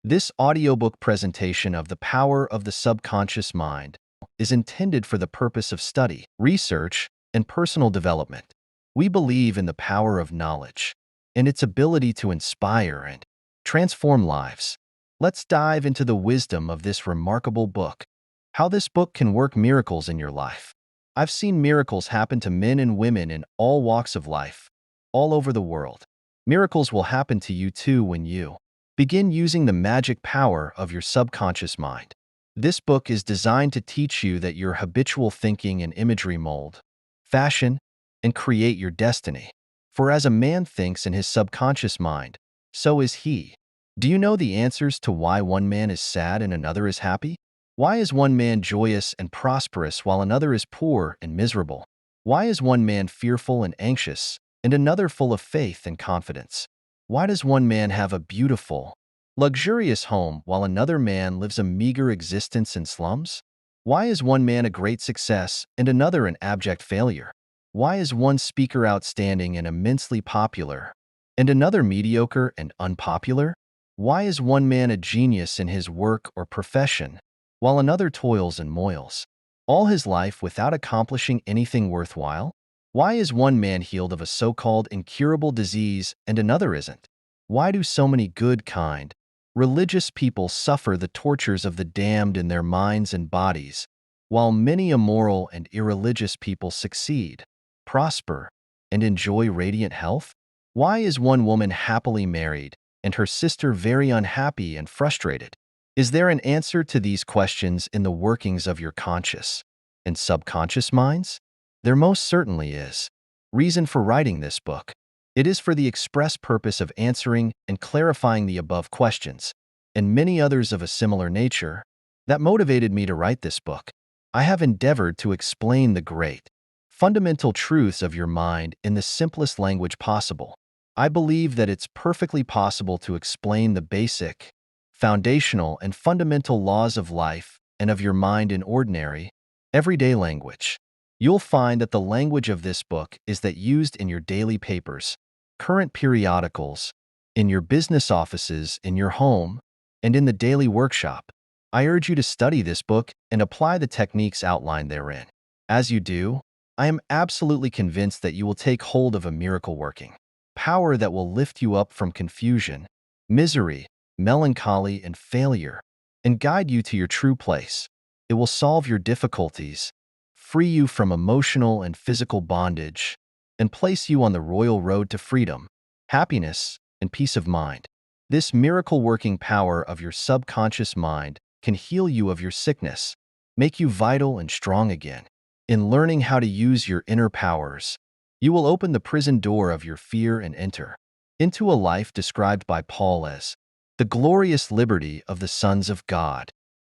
This audiobook presentation of the power of the subconscious mind is intended for the purpose of study, research, and personal development. We believe in the power of knowledge and its ability to inspire and transform lives. Let's dive into the wisdom of this remarkable book. How this book can work miracles in your life. I've seen miracles happen to men and women in all walks of life, all over the world. Miracles will happen to you too when you begin using the magic power of your subconscious mind. This book is designed to teach you that your habitual thinking and imagery mold, fashion, and create your destiny. For as a man thinks in his subconscious mind, so is he. Do you know the answers to why one man is sad and another is happy? Why is one man joyous and prosperous while another is poor and miserable? Why is one man fearful and anxious and another full of faith and confidence? Why does one man have a beautiful, luxurious home while another man lives a meager existence in slums? Why is one man a great success and another an abject failure? Why is one speaker outstanding and immensely popular and another mediocre and unpopular? Why is one man a genius in his work or profession while another toils and moils all his life without accomplishing anything worthwhile? Why is one man healed of a so-called incurable disease and another isn't? Why do so many good, kind, religious people suffer the tortures of the damned in their minds and bodies, while many immoral and irreligious people succeed, prosper, and enjoy radiant health? Why is one woman happily married and her sister very unhappy and frustrated? Is there an answer to these questions in the workings of your conscious and subconscious minds? There most certainly is. Reason for writing this book. It is for the express purpose of answering and clarifying the above questions, and many others of a similar nature, that motivated me to write this book. I have endeavored to explain the great, fundamental truths of your mind in the simplest language possible. I believe that it's perfectly possible to explain the basic, foundational, and fundamental laws of life and of your mind in ordinary, everyday language. You'll find that the language of this book is that used in your daily papers, current periodicals, in your business offices, in your home, and in the daily workshop. I urge you to study this book and apply the techniques outlined therein. As you do, I am absolutely convinced that you will take hold of a miracle-working power that will lift you up from confusion, misery, melancholy, and failure, and guide you to your true place. It will solve your difficulties, free you from emotional and physical bondage, and place you on the royal road to freedom, happiness, and peace of mind. This miracle-working power of your subconscious mind can heal you of your sickness, make you vital and strong again. In learning how to use your inner powers, you will open the prison door of your fear and enter into a life described by Paul as the glorious liberty of the sons of God,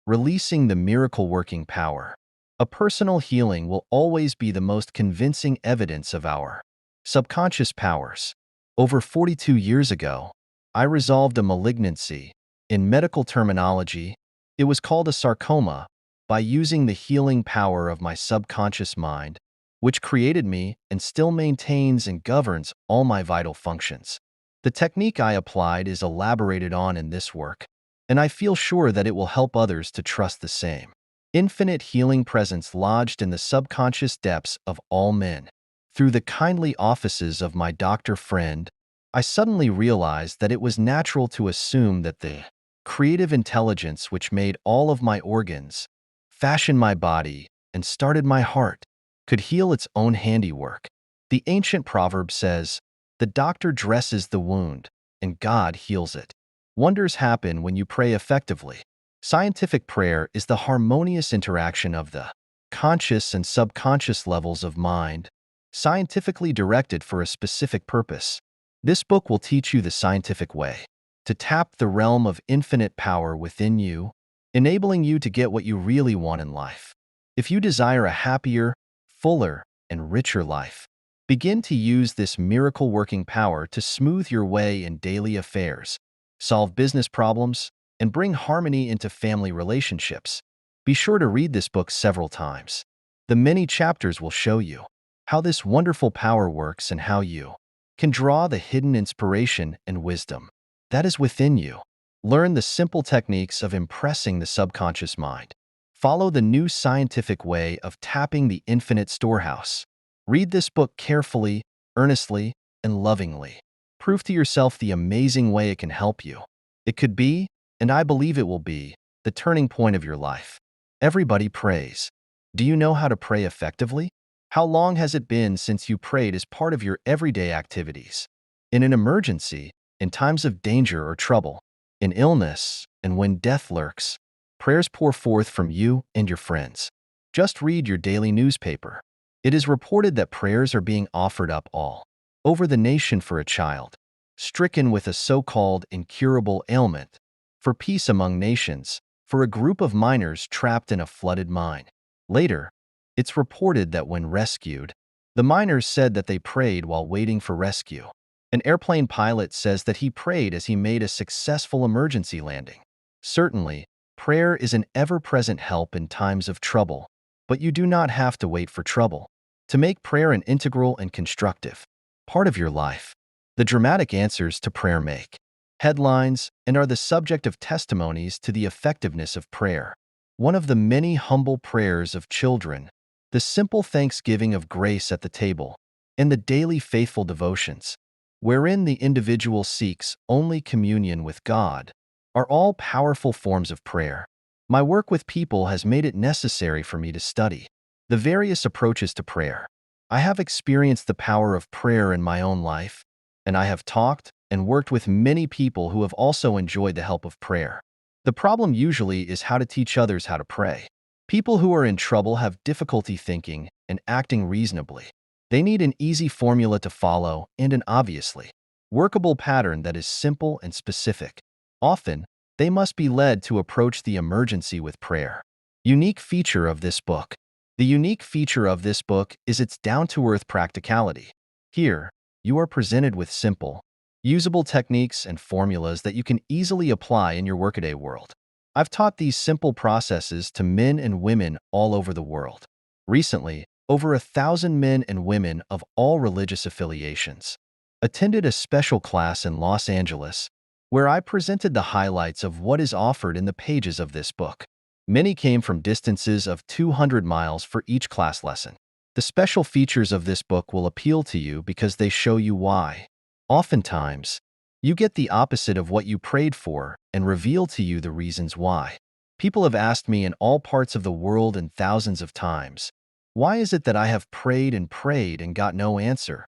releasing the miracle-working power. A personal healing will always be the most convincing evidence of our subconscious powers. Over 42 years ago, I resolved a malignancy. In medical terminology, it was called a sarcoma, by using the healing power of my subconscious mind, which created me and still maintains and governs all my vital functions. The technique I applied is elaborated on in this work, and I feel sure that it will help others to trust the same infinite healing presence lodged in the subconscious depths of all men. Through the kindly offices of my doctor friend, I suddenly realized that it was natural to assume that the creative intelligence which made all of my organs, fashioned my body, and started my heart, could heal its own handiwork. The ancient proverb says, "The doctor dresses the wound, and God heals it." Wonders happen when you pray effectively. Scientific prayer is the harmonious interaction of the conscious and subconscious levels of mind, scientifically directed for a specific purpose. This book will teach you the scientific way to tap the realm of infinite power within you, enabling you to get what you really want in life. If you desire a happier, fuller, and richer life, begin to use this miracle-working power to smooth your way in daily affairs, solve business problems, and bring harmony into family relationships. Be sure to read this book several times. The many chapters will show you how this wonderful power works and how you can draw the hidden inspiration and wisdom that is within you. Learn the simple techniques of impressing the subconscious mind. Follow the new scientific way of tapping the infinite storehouse. Read this book carefully, earnestly, and lovingly. Prove to yourself the amazing way it can help you. It could be, and I believe it will be, the turning point of your life. Everybody prays. Do you know how to pray effectively? How long has it been since you prayed as part of your everyday activities? In an emergency, in times of danger or trouble, in illness, and when death lurks, prayers pour forth from you and your friends. Just read your daily newspaper. It is reported that prayers are being offered up all over the nation for a child stricken with a so-called incurable ailment, for peace among nations, for a group of miners trapped in a flooded mine. Later, it's reported that when rescued, the miners said that they prayed while waiting for rescue. An airplane pilot says that he prayed as he made a successful emergency landing. Certainly, prayer is an ever-present help in times of trouble, but you do not have to wait for trouble to make prayer an integral and constructive part of your life. The dramatic answers to prayer make headlines and are the subject of testimonies to the effectiveness of prayer. One of the many humble prayers of children, the simple thanksgiving of grace at the table, and the daily faithful devotions, wherein the individual seeks only communion with God, are all powerful forms of prayer. My work with people has made it necessary for me to study the various approaches to prayer. I have experienced the power of prayer in my own life, and I have talked and worked with many people who have also enjoyed the help of prayer. The problem usually is how to teach others how to pray. People who are in trouble have difficulty thinking and acting reasonably. They need an easy formula to follow and an obviously workable pattern that is simple and specific. Often, they must be led to approach the emergency with prayer. Unique feature of this book. The unique feature of this book is its down-to-earth practicality. Here, you are presented with simple, usable techniques and formulas that you can easily apply in your workaday world. I've taught these simple processes to men and women all over the world. Recently, over 1,000 men and women of all religious affiliations attended a special class in Los Angeles where I presented the highlights of what is offered in the pages of this book. Many came from distances of 200 miles for each class lesson. The special features of this book will appeal to you because they show you why. Oftentimes, you get the opposite of what you prayed for and reveal to you the reasons why. People have asked me in all parts of the world and thousands of times, why is it that I have prayed and got no answer?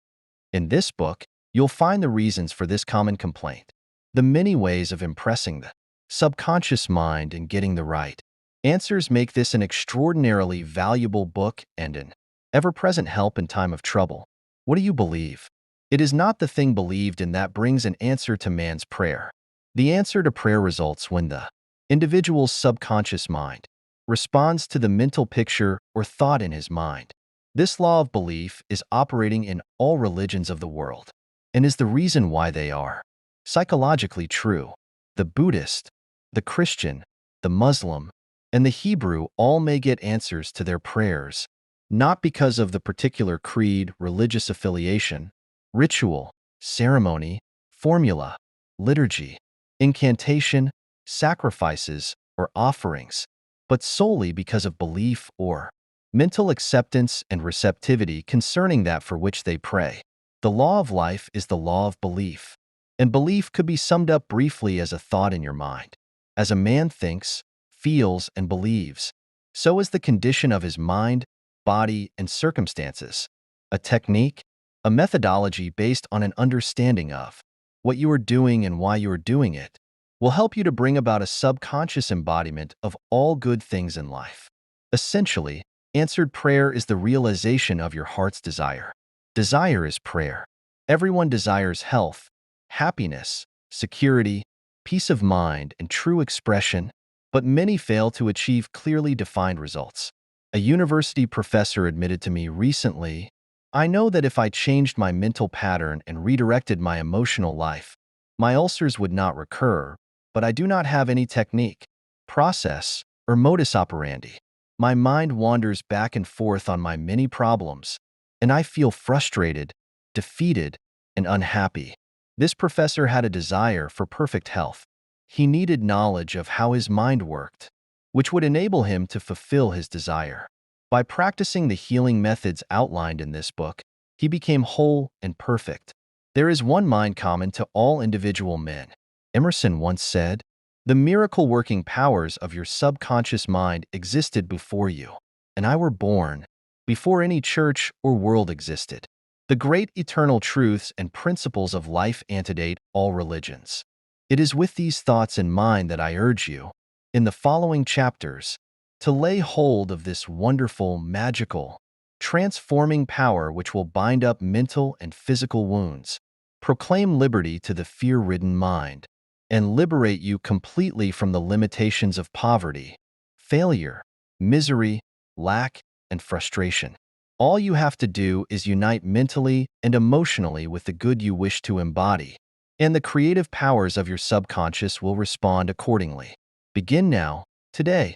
In this book, you'll find the reasons for this common complaint, the many ways of impressing the subconscious mind and getting the right answers make this an extraordinarily valuable book and an ever-present help in time of trouble. What do you believe? It is not the thing believed in that brings an answer to man's prayer. The answer to prayer results when the individual's subconscious mind responds to the mental picture or thought in his mind. This law of belief is operating in all religions of the world and is the reason why they are psychologically true. The Buddhist, the Christian, the Muslim, and the Hebrew all may get answers to their prayers, not because of the particular creed, religious affiliation, ritual, ceremony, formula, liturgy, incantation, sacrifices, or offerings, but solely because of belief or mental acceptance and receptivity concerning that for which they pray. The law of life is the law of belief, and belief could be summed up briefly as a thought in your mind. As a man thinks, feels, and believes, so is the condition of his mind, body, and circumstances. A technique, a methodology based on an understanding of what you are doing and why you are doing it, will help you to bring about a subconscious embodiment of all good things in life. Essentially, answered prayer is the realization of your heart's desire. Desire is prayer. Everyone desires health, happiness, security, peace of mind, and true expression, but many fail to achieve clearly defined results. A university professor admitted to me recently, I know that if I changed my mental pattern and redirected my emotional life, my ulcers would not recur, but I do not have any technique, process, or modus operandi. My mind wanders back and forth on my many problems, and I feel frustrated, defeated, and unhappy. This professor had a desire for perfect health, He needed knowledge of how his mind worked, which would enable him to fulfill his desire. By practicing the healing methods outlined in this book, he became whole and perfect. There is one mind common to all individual men. Emerson once said, "The miracle-working powers of your subconscious mind existed before you, and I were born, before any church or world existed. The great eternal truths and principles of life antedate all religions." It is with these thoughts in mind that I urge you, in the following chapters, to lay hold of this wonderful, magical, transforming power which will bind up mental and physical wounds, proclaim liberty to the fear-ridden mind, and liberate you completely from the limitations of poverty, failure, misery, lack, and frustration. All you have to do is unite mentally and emotionally with the good you wish to embody, and the creative powers of your subconscious will respond accordingly. Begin now, today.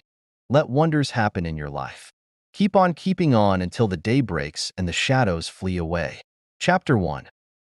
Let wonders happen in your life. Keep on keeping on until the day breaks and the shadows flee away. Chapter 1.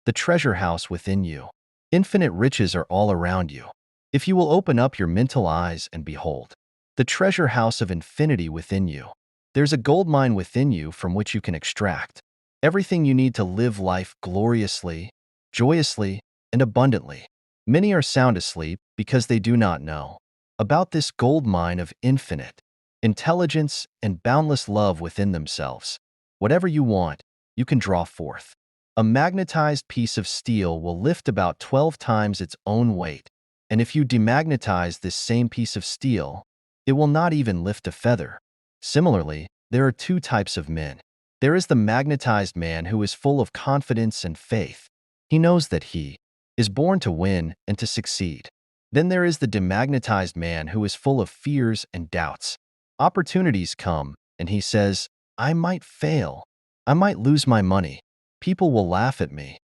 The Treasure House Within You. Infinite riches are all around you, if you will open up your mental eyes and behold the treasure house of infinity within you. There's a gold mine within you from which you can extract everything you need to live life gloriously, joyously, and abundantly. Many are sound asleep because they do not know about this gold mine of infinite intelligence and boundless love within themselves. Whatever you want, you can draw forth. A magnetized piece of steel will lift about 12 times its own weight, and if you demagnetize this same piece of steel, it will not even lift a feather. Similarly, there are two types of men. There is the magnetized man who is full of confidence and faith. He knows that he is born to win and to succeed. Then there is the demagnetized man who is full of fears and doubts. Opportunities come, and he says, "I might fail. I might lose my money. People will laugh at me."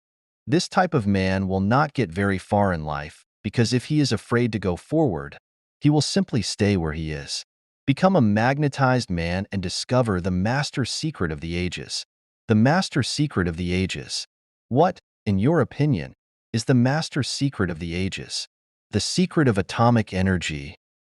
This type of man will not get very far in life because if he is afraid to go forward, he will simply stay where he is. Become a magnetized man and discover the master secret of the ages. The master secret of the ages. What, in your opinion, is the master secret of the ages? The secret of atomic energy,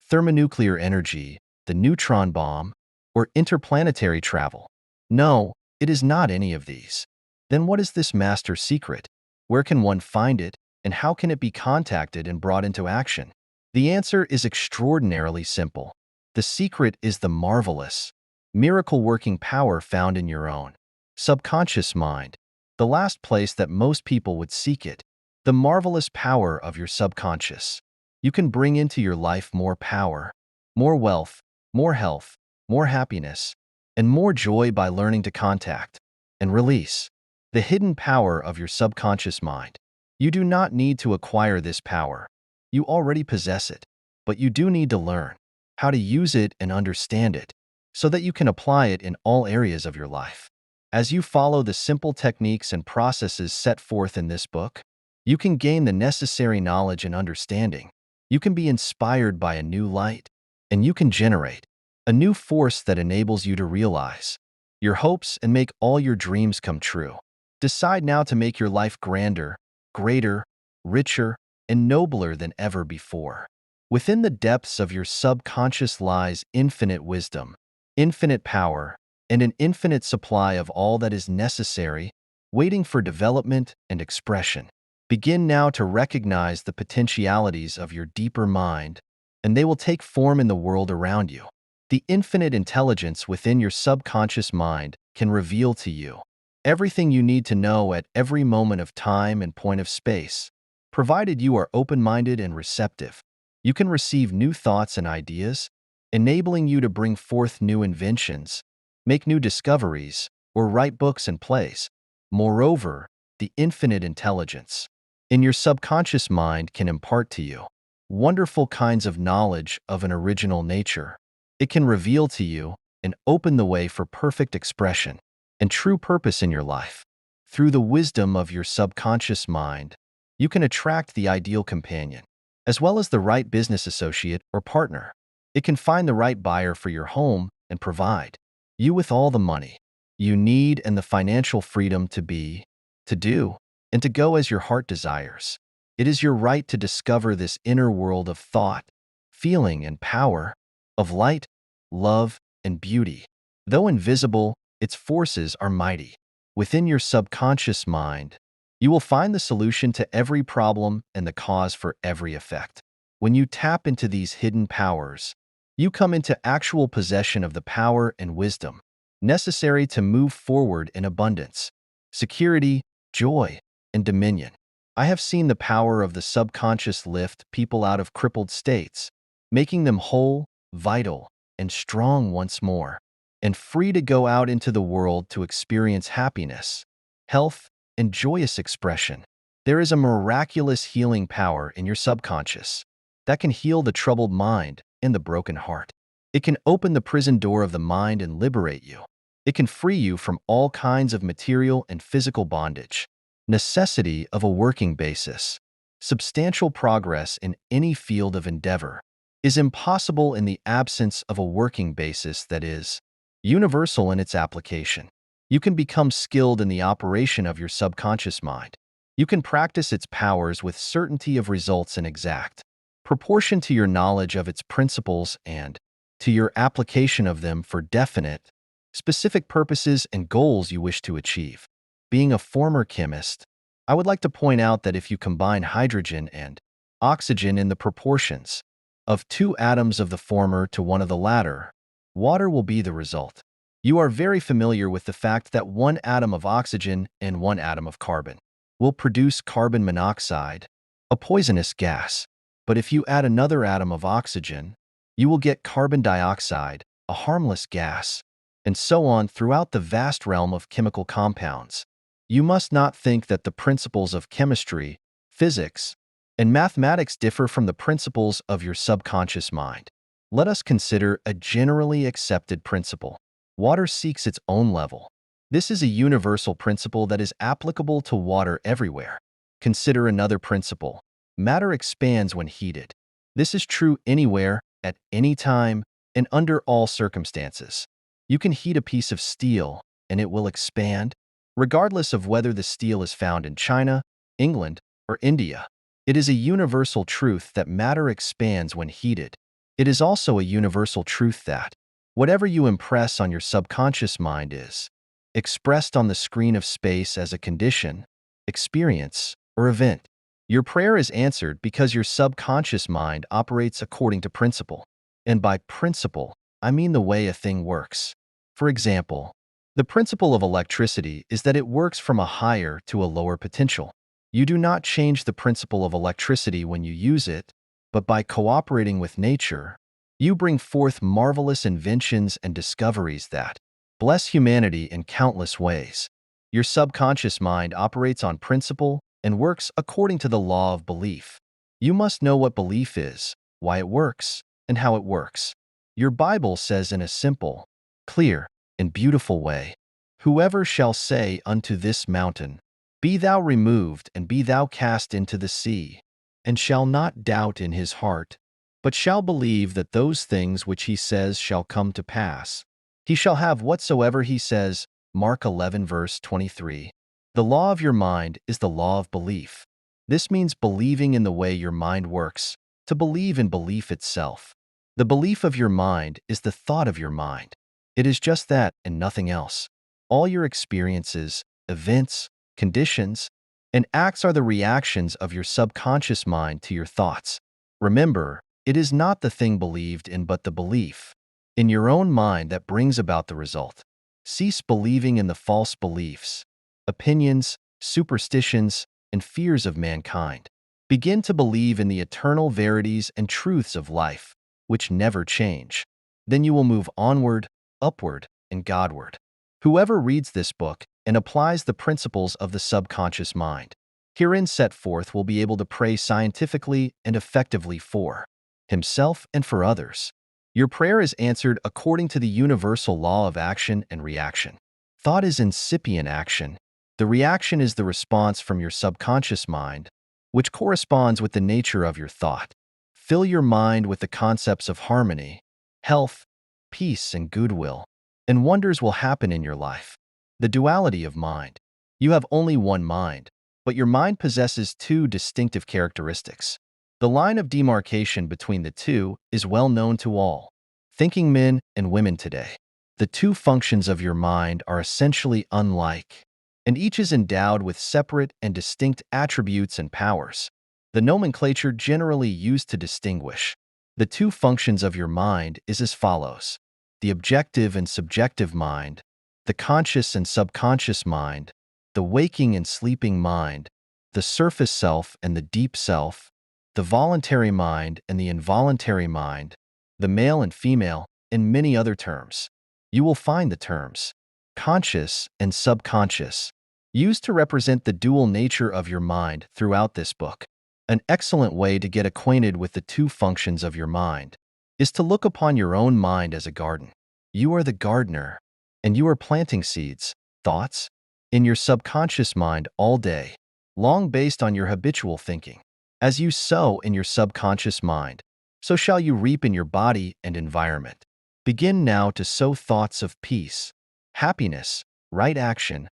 thermonuclear energy, the neutron bomb, or interplanetary travel? No, it is not any of these. Then what is this master secret? Where can one find it, and how can it be contacted and brought into action? The answer is extraordinarily simple. The secret is the marvelous, miracle-working power found in your own subconscious mind, the last place that most people would seek it. The marvelous power of your subconscious. You can bring into your life more power, more wealth, more health, more happiness, and more joy by learning to contact and release the hidden power of your subconscious mind. You do not need to acquire this power. You already possess it, but you do need to learn how to use it and understand it so that you can apply it in all areas of your life. As you follow the simple techniques and processes set forth in this book, you can gain the necessary knowledge and understanding. You can be inspired by a new light, and you can generate a new force that enables you to realize your hopes and make all your dreams come true. Decide now to make your life grander, greater, richer, and nobler than ever before. Within the depths of your subconscious lies infinite wisdom, infinite power, and an infinite supply of all that is necessary, waiting for development and expression. Begin now to recognize the potentialities of your deeper mind, and they will take form in the world around you. The infinite intelligence within your subconscious mind can reveal to you everything you need to know at every moment of time and point of space, provided you are open-minded and receptive. You can receive new thoughts and ideas, enabling you to bring forth new inventions, make new discoveries, or write books and plays. Moreover, the infinite intelligence in your subconscious mind can impart to you wonderful kinds of knowledge of an original nature. It can reveal to you and open the way for perfect expression and true purpose in your life. Through the wisdom of your subconscious mind, you can attract the ideal companion, as well as the right business associate or partner. It can find the right buyer for your home and provide you with all the money you need and the financial freedom to be, to do, and to go as your heart desires. It is your right to discover this inner world of thought, feeling, and power, of light, love, and beauty. Though invisible, its forces are mighty. Within your subconscious mind, you will find the solution to every problem and the cause for every effect. When you tap into these hidden powers, you come into actual possession of the power and wisdom necessary to move forward in abundance, security, joy, and dominion. I have seen the power of the subconscious lift people out of crippled states, making them whole, vital, and strong once more, and free to go out into the world to experience happiness, health, and joyous expression. There is a miraculous healing power in your subconscious that can heal the troubled mind and the broken heart. It can open the prison door of the mind and liberate you. It can free you from all kinds of material and physical bondage. Necessity of a working basis. Substantial progress in any field of endeavor is impossible in the absence of a working basis that is universal in its application. You can become skilled in the operation of your subconscious mind. You can practice its powers with certainty of results in exact proportion to your knowledge of its principles and to your application of them for definite, specific purposes and goals you wish to achieve. Being a former chemist, I would like to point out that if you combine hydrogen and oxygen in the proportions of two atoms of the former to one of the latter, water will be the result. You are very familiar with the fact that one atom of oxygen and one atom of carbon will produce carbon monoxide, a poisonous gas. But if you add another atom of oxygen, you will get carbon dioxide, a harmless gas, and so on throughout the vast realm of chemical compounds. You must not think that the principles of chemistry, physics, and mathematics differ from the principles of your subconscious mind. Let us consider a generally accepted principle. Water seeks its own level. This is a universal principle that is applicable to water everywhere. Consider another principle. Matter expands when heated. This is true anywhere, at any time, and under all circumstances. You can heat a piece of steel, and it will expand, regardless of whether the steel is found in China, England, or India. It is a universal truth that matter expands when heated. It is also a universal truth that whatever you impress on your subconscious mind is expressed on the screen of space as a condition, experience, or event. Your prayer is answered because your subconscious mind operates according to principle. And by principle, I mean the way a thing works. For example, the principle of electricity is that it works from a higher to a lower potential. You do not change the principle of electricity when you use it, but by cooperating with nature, you bring forth marvelous inventions and discoveries that bless humanity in countless ways. Your subconscious mind operates on principle and works according to the law of belief. You must know what belief is, why it works, and how it works. Your Bible says in a simple, clear, and beautiful way, "Whoever shall say unto this mountain, Be thou removed, and be thou cast into the sea, and shall not doubt in his heart, but shall believe that those things which he says shall come to pass, he shall have whatsoever he says." Mark 11 verse 23. The law of your mind is the law of belief. This means believing in the way your mind works, to believe in belief itself. The belief of your mind is the thought of your mind. It is just that and nothing else. All your experiences, events, conditions, and acts are the reactions of your subconscious mind to your thoughts. Remember, it is not the thing believed in but the belief in your own mind that brings about the result. Cease believing in the false beliefs, opinions, superstitions, and fears of mankind. Begin to believe in the eternal verities and truths of life, which never change. Then you will move onward, upward, and Godward. Whoever reads this book and applies the principles of the subconscious mind herein set forth will be able to pray scientifically and effectively for himself and for others. Your prayer is answered according to the universal law of action and reaction. Thought is incipient action. The reaction is the response from your subconscious mind, which corresponds with the nature of your thought. Fill your mind with the concepts of harmony, health, peace, and goodwill, and wonders will happen in your life. The duality of mind. You have only one mind, but your mind possesses two distinctive characteristics. The line of demarcation between the two is well known to all thinking men and women today. The two functions of your mind are essentially unlike, and each is endowed with separate and distinct attributes and powers. The nomenclature generally used to distinguish the two functions of your mind is as follows: the objective and subjective mind, the conscious and subconscious mind, the waking and sleeping mind, the surface self and the deep self, the voluntary mind and the involuntary mind, the male and female, and many other terms. You will find the terms conscious and subconscious used to represent the dual nature of your mind throughout this book. An excellent way to get acquainted with the two functions of your mind is to look upon your own mind as a garden. You are the gardener, and you are planting seeds, thoughts, in your subconscious mind all day, long based on your habitual thinking. As you sow in your subconscious mind, so shall you reap in your body and environment. Begin now to sow thoughts of peace, happiness, right action,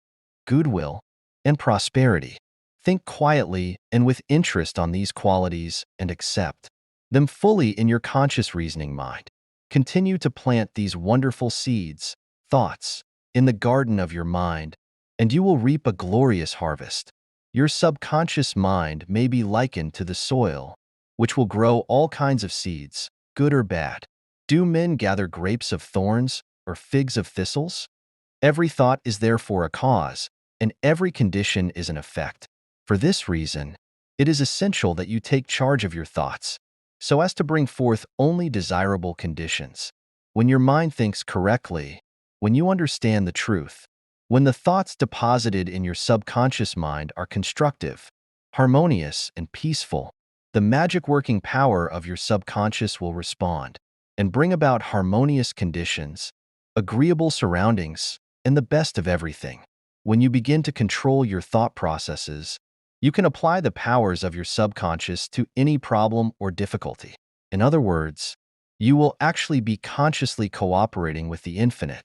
goodwill, and prosperity. Think quietly and with interest on these qualities and accept them fully in your conscious reasoning mind. Continue to plant these wonderful seeds, thoughts, in the garden of your mind, and you will reap a glorious harvest. Your subconscious mind may be likened to the soil, which will grow all kinds of seeds, good or bad. Do men gather grapes of thorns or figs of thistles? Every thought is therefore a cause, and every condition is an effect. For this reason, it is essential that you take charge of your thoughts, so as to bring forth only desirable conditions. When your mind thinks correctly, when you understand the truth, when the thoughts deposited in your subconscious mind are constructive, harmonious, and peaceful, the magic working power of your subconscious will respond and bring about harmonious conditions, agreeable surroundings, and the best of everything. When you begin to control your thought processes, you can apply the powers of your subconscious to any problem or difficulty. In other words, you will actually be consciously cooperating with the infinite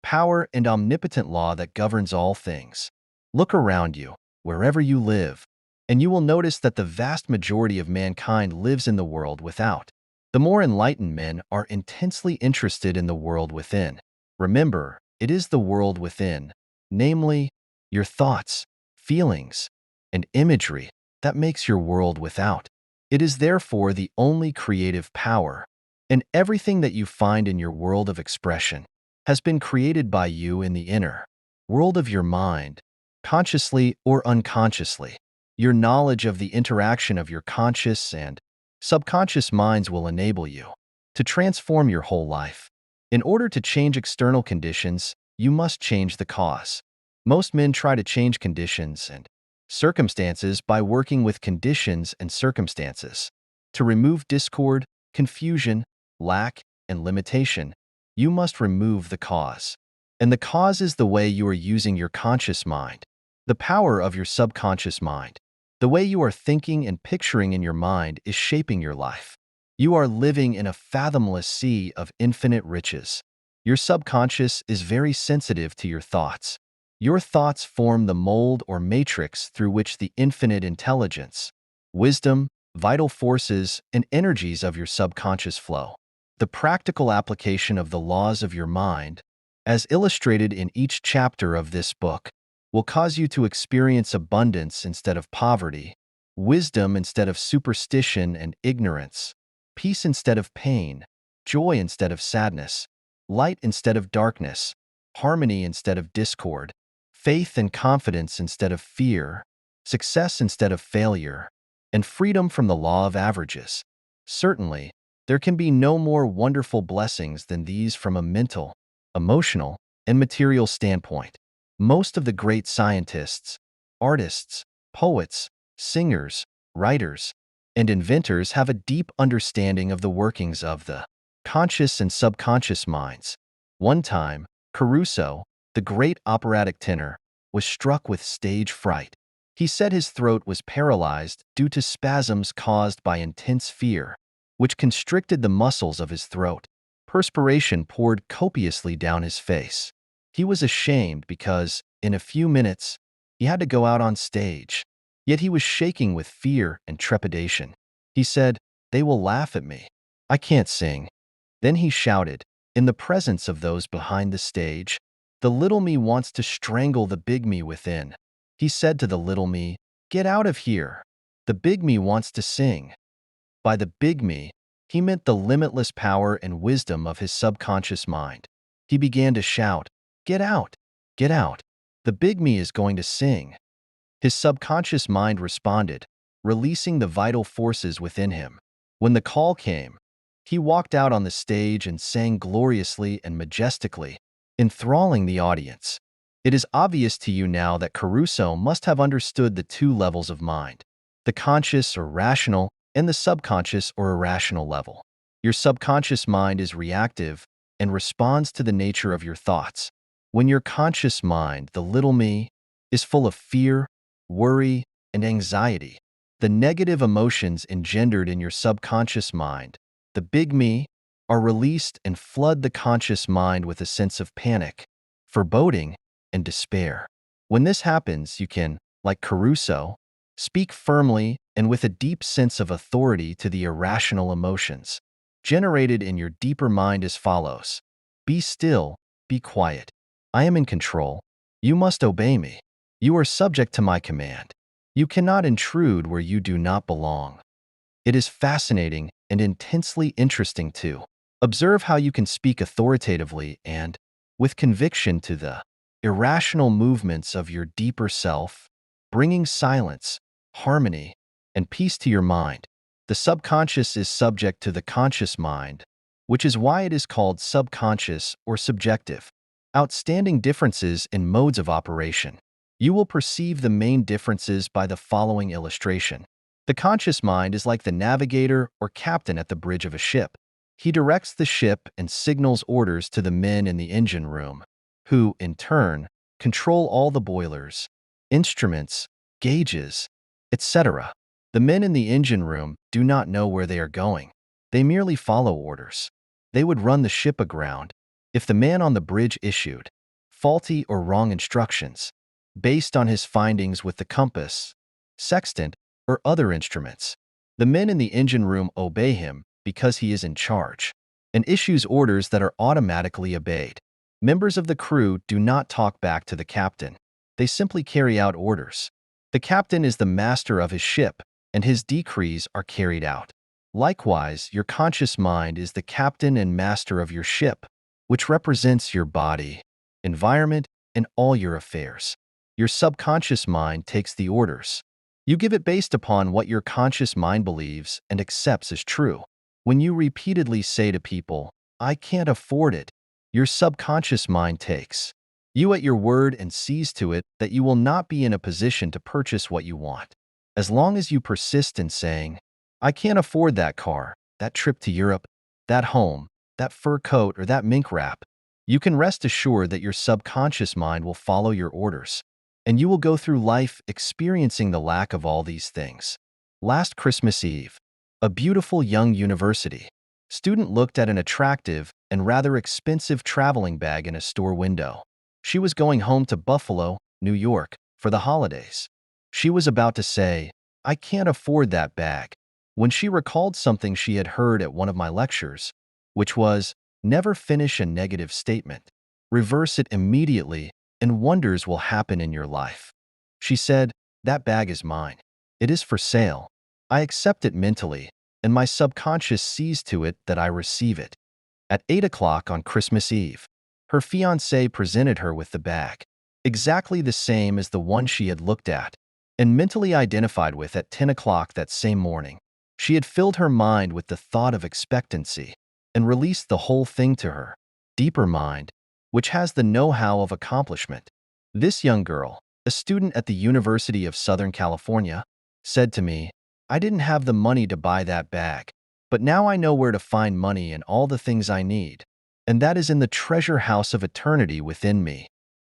power and omnipotent law that governs all things. Look around you, wherever you live, and you will notice that the vast majority of mankind lives in the world without. The more enlightened men are intensely interested in the world within. Remember, it is the world within, namely, your thoughts, feelings, and imagery, that makes your world without. It is therefore the only creative power, and everything that you find in your world of expression has been created by you in the inner world of your mind, consciously or unconsciously. Your knowledge of the interaction of your conscious and subconscious minds will enable you to transform your whole life. In order to change external conditions, you must change the cause. Most men try to change conditions and circumstances by working with conditions and circumstances. To remove discord, confusion, lack, and limitation, you must remove the cause. And the cause is the way you are using your conscious mind, the power of your subconscious mind. The way you are thinking and picturing in your mind is shaping your life. You are living in a fathomless sea of infinite riches. Your subconscious is very sensitive to your thoughts. Your thoughts form the mold or matrix through which the infinite intelligence, wisdom, vital forces, and energies of your subconscious flow. The practical application of the laws of your mind, as illustrated in each chapter of this book, will cause you to experience abundance instead of poverty, wisdom instead of superstition and ignorance, peace instead of pain, joy instead of sadness, light instead of darkness, harmony instead of discord, faith and confidence instead of fear, success instead of failure, and freedom from the law of averages. Certainly, there can be no more wonderful blessings than these from a mental, emotional, and material standpoint. Most of the great scientists, artists, poets, singers, writers, and inventors have a deep understanding of the workings of the conscious and subconscious minds. One time, Caruso, the great operatic tenor, was struck with stage fright. He said his throat was paralyzed due to spasms caused by intense fear, which constricted the muscles of his throat. Perspiration poured copiously down his face. He was ashamed because, in a few minutes, he had to go out on stage. Yet he was shaking with fear and trepidation. He said, "They will laugh at me. I can't sing." Then he shouted, in the presence of those behind the stage, "The little me wants to strangle the big me within." He said to the little me, "Get out of here. The big me wants to sing." By the big me, he meant the limitless power and wisdom of his subconscious mind. He began to shout, "Get out! Get out! The big me is going to sing." His subconscious mind responded, releasing the vital forces within him. When the call came, he walked out on the stage and sang gloriously and majestically, enthralling the audience. It is obvious to you now that Caruso must have understood the two levels of mind, the conscious or rational and the subconscious or irrational level. Your subconscious mind is reactive and responds to the nature of your thoughts. When your conscious mind, the little me, is full of fear, worry, and anxiety, the negative emotions engendered in your subconscious mind, the big me, are released and flood the conscious mind with a sense of panic, foreboding, and despair. When this happens, you can, like Caruso, speak firmly and with a deep sense of authority to the irrational emotions generated in your deeper mind as follows: "Be still, be quiet. I am in control. You must obey me. You are subject to my command. You cannot intrude where you do not belong." It is fascinating and intensely interesting to observe how you can speak authoritatively and with conviction to the irrational movements of your deeper self, bringing silence, harmony, and peace to your mind. The subconscious is subject to the conscious mind, which is why it is called subconscious or subjective. Outstanding differences in modes of operation. You will perceive the main differences by the following illustration. The conscious mind is like the navigator or captain at the bridge of a ship. He directs the ship and signals orders to the men in the engine room, who, in turn, control all the boilers, instruments, gauges, etc. The men in the engine room do not know where they are going. They merely follow orders. They would run the ship aground if the man on the bridge issued faulty or wrong instructions based on his findings with the compass, sextant, or other instruments. The men in the engine room obey him because he is in charge and issues orders that are automatically obeyed. Members of the crew do not talk back to the captain. They simply carry out orders. The captain is the master of his ship, and his decrees are carried out. Likewise, your conscious mind is the captain and master of your ship, which represents your body, environment, and all your affairs. Your subconscious mind takes the orders. You give it based upon what your conscious mind believes and accepts as true. When you repeatedly say to people, "I can't afford it," your subconscious mind takes you at your word and sees to it that you will not be in a position to purchase what you want. As long as you persist in saying, "I can't afford that car, that trip to Europe, that home, that fur coat, or that mink wrap," you can rest assured that your subconscious mind will follow your orders, and you will go through life experiencing the lack of all these things. Last Christmas Eve, a beautiful young university student looked at an attractive and rather expensive traveling bag in a store window. She was going home to Buffalo, New York, for the holidays. She was about to say, "I can't afford that bag," when she recalled something she had heard at one of my lectures, which was, "Never finish a negative statement. Reverse it immediately, and wonders will happen in your life." She said, "That bag is mine. It is for sale. I accept it mentally, and my subconscious sees to it that I receive it." At 8 o'clock on Christmas Eve, her fiancé presented her with the bag, exactly the same as the one she had looked at and mentally identified with at 10 o'clock that same morning. She had filled her mind with the thought of expectancy and released the whole thing to her deeper mind, which has the know-how of accomplishment. This young girl, a student at the University of Southern California, said to me, "I didn't have the money to buy that bag, but now I know where to find money and all the things I need, and that is in the treasure house of eternity within me."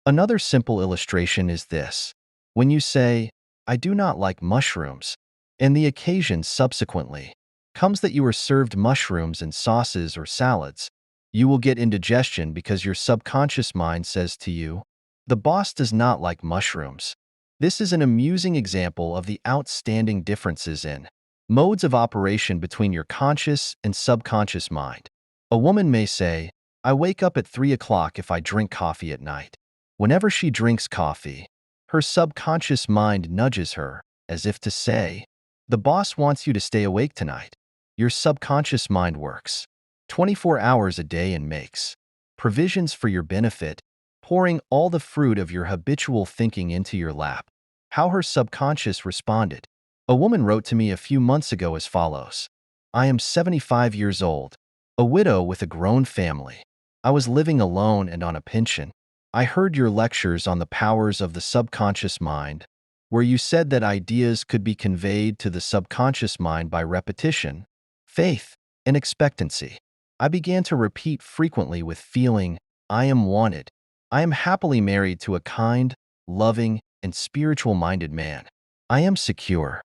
Another simple illustration is this. When you say, "I do not like mushrooms," and the occasion subsequently comes that you are served mushrooms in sauces or salads, you will get indigestion because your subconscious mind says to you, "The boss does not like mushrooms." This is an amusing example of the outstanding differences in modes of operation between your conscious and subconscious mind. A woman may say, I wake up at 3 o'clock if I drink coffee at night. Whenever she drinks coffee, her subconscious mind nudges her, as if to say, the boss wants you to stay awake tonight. Your subconscious mind works 24 hours a day and makes provisions for your benefit, pouring all the fruit of your habitual thinking into your lap. How her subconscious responded. A woman wrote to me a few months ago as follows. I am 75 years old, a widow with a grown family. I was living alone and on a pension. I heard your lectures on the powers of the subconscious mind, where you said that ideas could be conveyed to the subconscious mind by repetition, faith, and expectancy. I began to repeat frequently with feeling, I am wanted. I am happily married to a kind, loving, and spiritual-minded man. I am secure.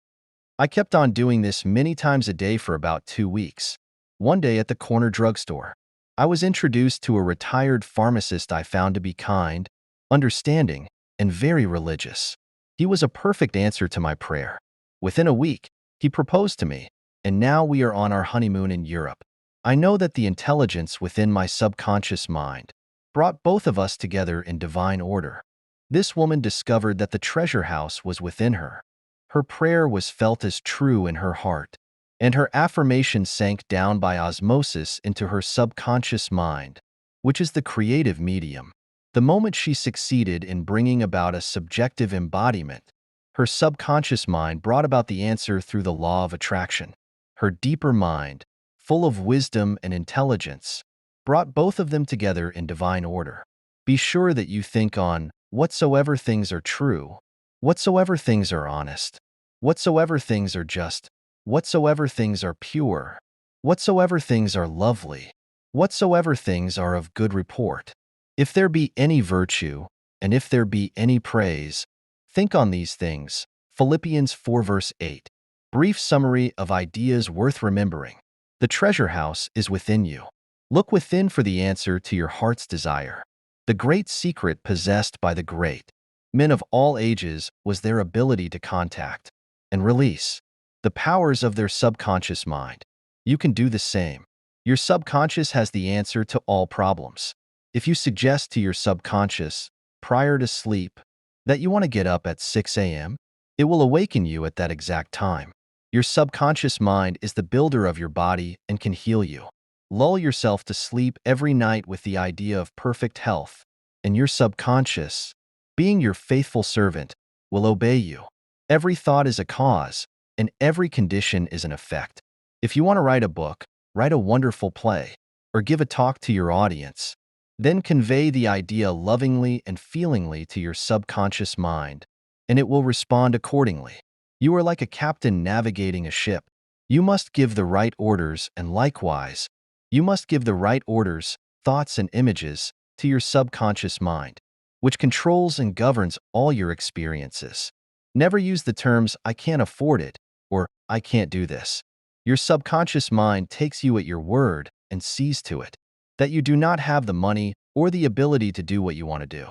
I kept on doing this many times a day for about 2 weeks. One day at the corner drugstore, I was introduced to a retired pharmacist I found to be kind, understanding, and very religious. He was a perfect answer to my prayer. Within a week, he proposed to me, and now we are on our honeymoon in Europe. I know that the intelligence within my subconscious mind brought both of us together in divine order. This woman discovered that the treasure house was within her. Her prayer was felt as true in her heart, and her affirmation sank down by osmosis into her subconscious mind, which is the creative medium. The moment she succeeded in bringing about a subjective embodiment, her subconscious mind brought about the answer through the law of attraction. Her deeper mind, full of wisdom and intelligence, brought both of them together in divine order. Be sure that you think on whatsoever things are true, whatsoever things are honest, whatsoever things are just, whatsoever things are pure, whatsoever things are lovely, whatsoever things are of good report. If there be any virtue, and if there be any praise, think on these things. Philippians 4 verse 8. Brief summary of ideas worth remembering. The treasure house is within you. Look within for the answer to your heart's desire. The great secret possessed by the great men of all ages was their ability to contact and release the powers of their subconscious mind. You can do the same. Your subconscious has the answer to all problems. If you suggest to your subconscious, prior to sleep, that you want to get up at 6 a.m., it will awaken you at that exact time. Your subconscious mind is the builder of your body and can heal you. Lull yourself to sleep every night with the idea of perfect health, and your subconscious, being your faithful servant, will obey you. Every thought is a cause, and every condition is an effect. If you want to write a book, write a wonderful play, or give a talk to your audience, then convey the idea lovingly and feelingly to your subconscious mind, and it will respond accordingly. You are like a captain navigating a ship. You must give the right orders, and likewise, you must give the right orders, thoughts, and images to your subconscious mind, which controls and governs all your experiences. Never use the terms, I can't afford it, or I can't do this. Your subconscious mind takes you at your word and sees to it that you do not have the money or the ability to do what you want to do.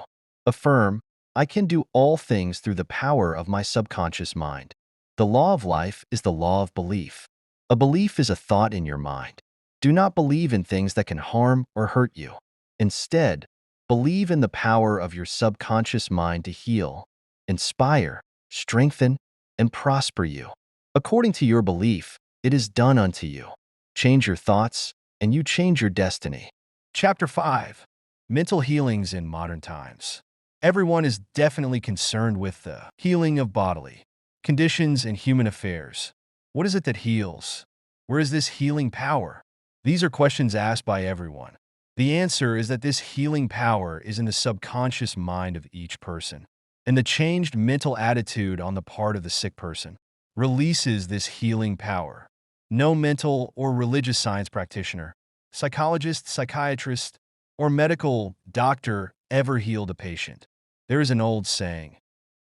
Affirm, I can do all things through the power of my subconscious mind. The law of life is the law of belief. A belief is a thought in your mind. Do not believe in things that can harm or hurt you. Instead, believe in the power of your subconscious mind to heal, inspire, strengthen, and prosper you. According to your belief, it is done unto you. Change your thoughts, and you change your destiny. Chapter 5. Mental Healings in Modern Times. Everyone is definitely concerned with the healing of bodily conditions and human affairs. What is it that heals? Where is this healing power? These are questions asked by everyone. The answer is that this healing power is in the subconscious mind of each person, and the changed mental attitude on the part of the sick person releases this healing power. No mental or religious science practitioner, psychologist, psychiatrist, or medical doctor ever healed a patient. There is an old saying,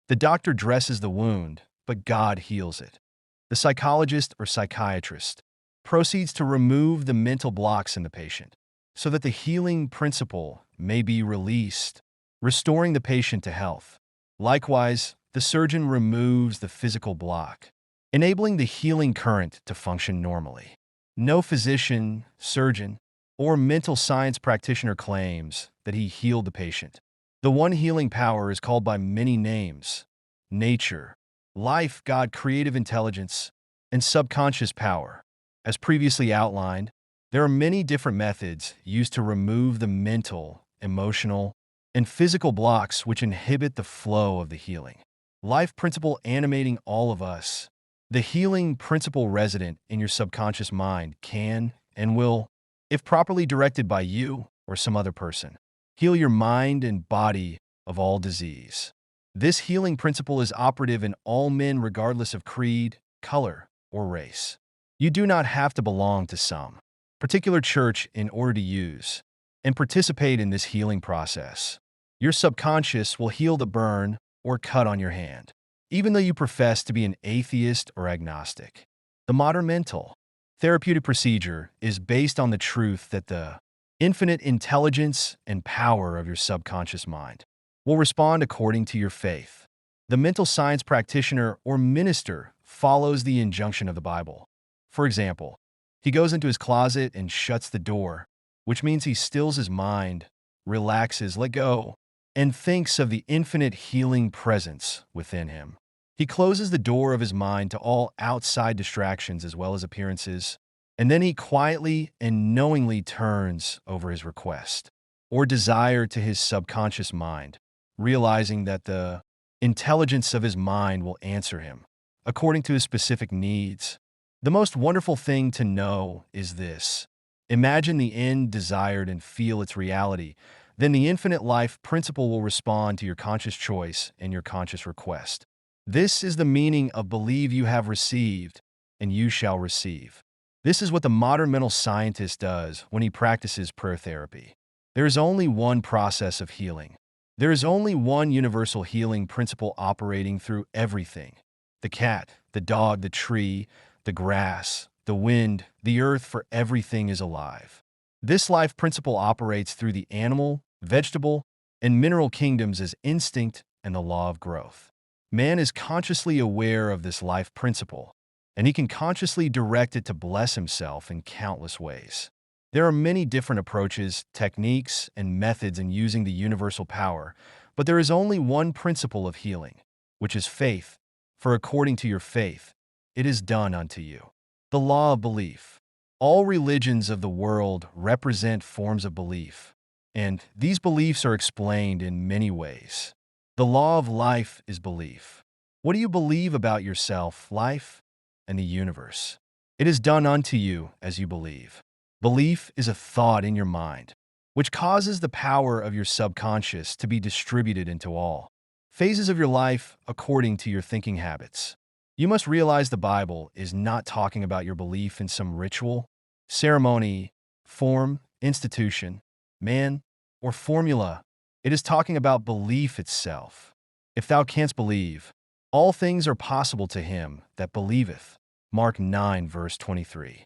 the doctor dresses the wound, but God heals it. The psychologist or psychiatrist proceeds to remove the mental blocks in the patient so that the healing principle may be released, restoring the patient to health. Likewise, the surgeon removes the physical block, enabling the healing current to function normally. No physician, surgeon, or mental science practitioner claims that he healed the patient. The one healing power is called by many names: nature, life, God, creative intelligence, and subconscious power. As previously outlined, there are many different methods used to remove the mental, emotional, and physical blocks which inhibit the flow of the healing. Life principle animating all of us. The healing principle resident in your subconscious mind can and will, if properly directed by you or some other person, heal your mind and body of all disease. This healing principle is operative in all men regardless of creed, color, or race. You do not have to belong to some particular church in order to use and participate in this healing process. Your subconscious will heal the burn or cut on your hand, even though you profess to be an atheist or agnostic. The modern mental therapeutic procedure is based on the truth that the infinite intelligence and power of your subconscious mind will respond according to your faith. The mental science practitioner or minister follows the injunction of the Bible. For example, he goes into his closet and shuts the door, which means he stills his mind, relaxes, let go, and thinks of the infinite healing presence within him. He closes the door of his mind to all outside distractions as well as appearances, and then he quietly and knowingly turns over his request or desire to his subconscious mind, realizing that the intelligence of his mind will answer him according to his specific needs. The most wonderful thing to know is this: imagine the end desired and feel its reality. Then the infinite life principle will respond to your conscious choice and your conscious request. This is the meaning of believe you have received, and you shall receive. This is what the modern mental scientist does when he practices prayer therapy. There is only one process of healing. There is only one universal healing principle operating through everything: the cat, the dog, the tree, the grass, the wind, the earth, for everything is alive. This life principle operates through the animal, vegetable, and mineral kingdoms as instinct and the law of growth. Man is consciously aware of this life principle, and he can consciously direct it to bless himself in countless ways. There are many different approaches, techniques, and methods in using the universal power, but there is only one principle of healing, which is faith, for according to your faith, it is done unto you. The law of belief. All religions of the world represent forms of belief, and these beliefs are explained in many ways. The law of life is belief. What do you believe about yourself, life, and the universe? It is done unto you as you believe. Belief is a thought in your mind, which causes the power of your subconscious to be distributed into all phases of your life according to your thinking habits. You must realize the Bible is not talking about your belief in some ritual, ceremony, form, institution, man, or formula. It is talking about belief itself. If thou canst believe, all things are possible to him that believeth. Mark 9, verse 23.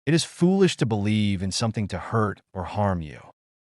It is foolish to believe in something to hurt or harm you.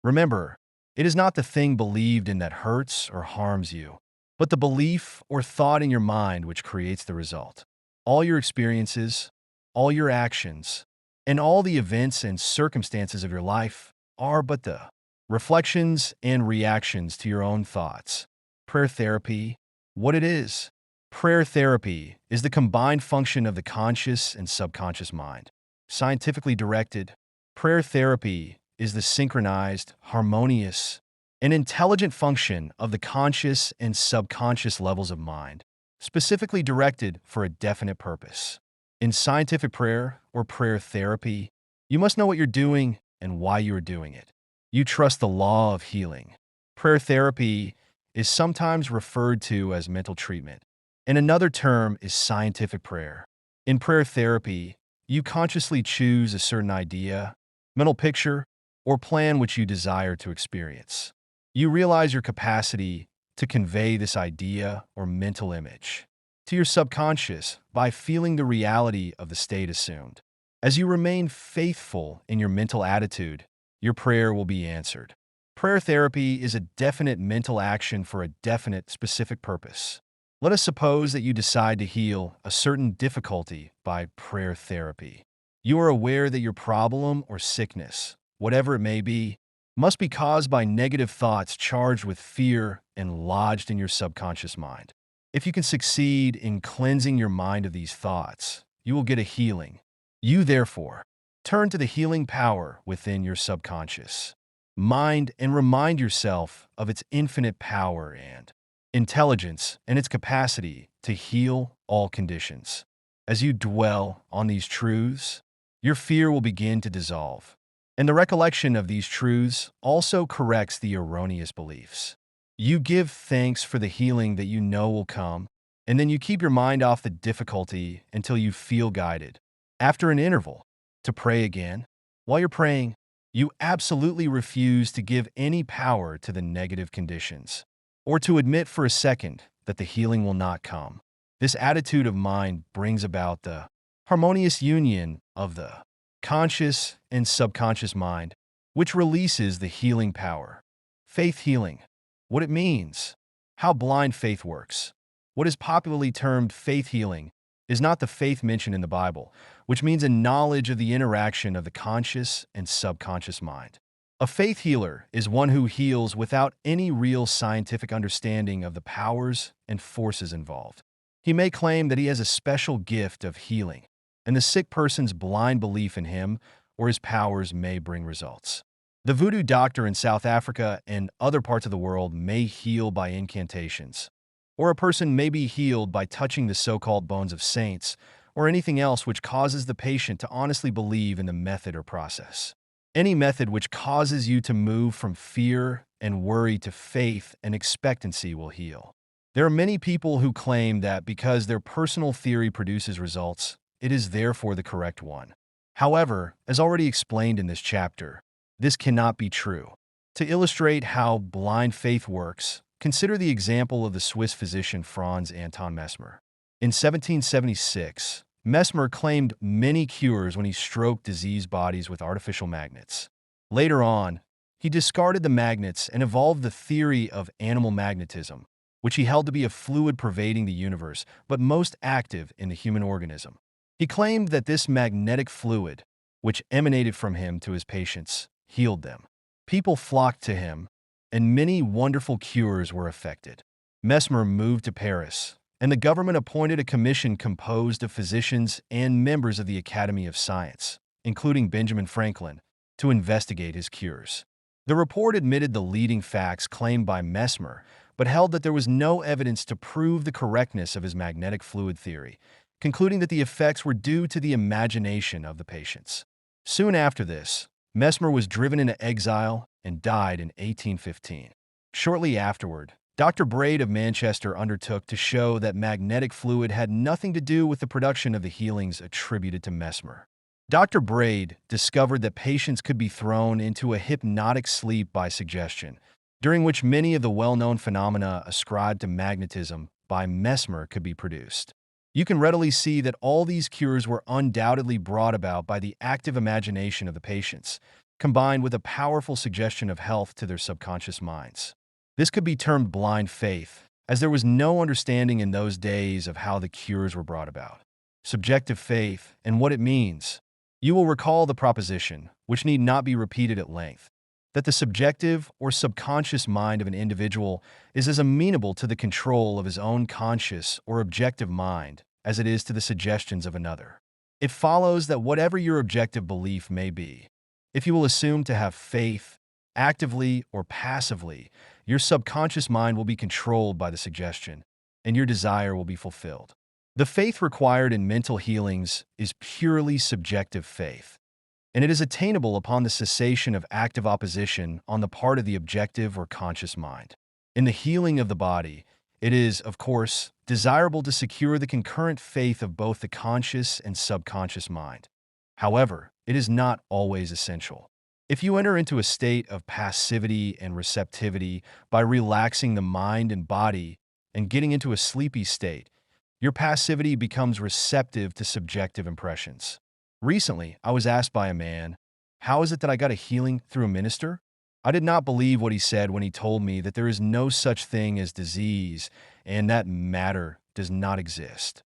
Remember, it is not the thing believed in that hurts or harms you, but the belief or thought in your mind which creates the result. All your experiences, all your actions, and all the events and circumstances of your life are but the reflections and reactions to your own thoughts. Prayer therapy, what it is? Prayer therapy is the combined function of the conscious and subconscious mind. Scientifically directed, prayer therapy is the synchronized, harmonious, an intelligent function of the conscious and subconscious levels of mind, specifically directed for a definite purpose. In scientific prayer or prayer therapy, you must know what you're doing and why you are doing it. You trust the law of healing. Prayer therapy is sometimes referred to as mental treatment, and another term is scientific prayer. In prayer therapy, you consciously choose a certain idea, mental picture, or plan which you desire to experience. You realize your capacity to convey this idea or mental image to your subconscious by feeling the reality of the state assumed. As you remain faithful in your mental attitude, your prayer will be answered. Prayer therapy is a definite mental action for a definite specific purpose. Let us suppose that you decide to heal a certain difficulty by prayer therapy. You are aware that your problem or sickness, whatever it may be, must be caused by negative thoughts charged with fear and lodged in your subconscious mind. If you can succeed in cleansing your mind of these thoughts, you will get a healing. You, therefore, turn to the healing power within your subconscious mind and remind yourself of its infinite power and intelligence and its capacity to heal all conditions. As you dwell on these truths, your fear will begin to dissolve. And the recollection of these truths also corrects the erroneous beliefs. You give thanks for the healing that you know will come, and then you keep your mind off the difficulty until you feel guided. After an interval, to pray again. While you're praying, you absolutely refuse to give any power to the negative conditions, or to admit for a second that the healing will not come. This attitude of mind brings about the harmonious union of the conscious and subconscious mind, which releases the healing power. Faith healing. What it means. How blind faith works. What is popularly termed faith healing is not the faith mentioned in the Bible, which means a knowledge of the interaction of the conscious and subconscious mind. A faith healer is one who heals without any real scientific understanding of the powers and forces involved. He may claim that he has a special gift of healing, and the sick person's blind belief in him or his powers may bring results. The voodoo doctor in South Africa and other parts of the world may heal by incantations, or a person may be healed by touching the so-called bones of saints or anything else which causes the patient to honestly believe in the method or process. Any method which causes you to move from fear and worry to faith and expectancy will heal. There are many people who claim that because their personal theory produces results, it is therefore the correct one. However, as already explained in this chapter, this cannot be true. To illustrate how blind faith works, consider the example of the Swiss physician Franz Anton Mesmer. In 1776, Mesmer claimed many cures when he stroked diseased bodies with artificial magnets. Later on, he discarded the magnets and evolved the theory of animal magnetism, which he held to be a fluid pervading the universe, but most active in the human organism. He claimed that this magnetic fluid, which emanated from him to his patients, healed them. People flocked to him, and many wonderful cures were effected. Mesmer moved to Paris, and the government appointed a commission composed of physicians and members of the Academy of Science, including Benjamin Franklin, to investigate his cures. The report admitted the leading facts claimed by Mesmer, but held that there was no evidence to prove the correctness of his magnetic fluid theory, concluding that the effects were due to the imagination of the patients. Soon after this, Mesmer was driven into exile and died in 1815. Shortly afterward, Dr. Braid of Manchester undertook to show that magnetic fluid had nothing to do with the production of the healings attributed to Mesmer. Dr. Braid discovered that patients could be thrown into a hypnotic sleep by suggestion, during which many of the well-known phenomena ascribed to magnetism by Mesmer could be produced. You can readily see that all these cures were undoubtedly brought about by the active imagination of the patients, combined with a powerful suggestion of health to their subconscious minds. This could be termed blind faith, as there was no understanding in those days of how the cures were brought about. Subjective faith and what it means. You will recall the proposition, which need not be repeated at length, that the subjective or subconscious mind of an individual is as amenable to the control of his own conscious or objective mind as it is to the suggestions of another. It follows that whatever your objective belief may be, if you will assume to have faith, actively or passively, your subconscious mind will be controlled by the suggestion, and your desire will be fulfilled. The faith required in mental healings is purely subjective faith, and it is attainable upon the cessation of active opposition on the part of the objective or conscious mind. In the healing of the body, it is, of course, desirable to secure the concurrent faith of both the conscious and subconscious mind. However, it is not always essential. If you enter into a state of passivity and receptivity by relaxing the mind and body and getting into a sleepy state, your passivity becomes receptive to subjective impressions. Recently, I was asked by a man, "How is it that I got a healing through a minister?" I did not believe what he said when he told me that there is no such thing as disease and that matter does not exist.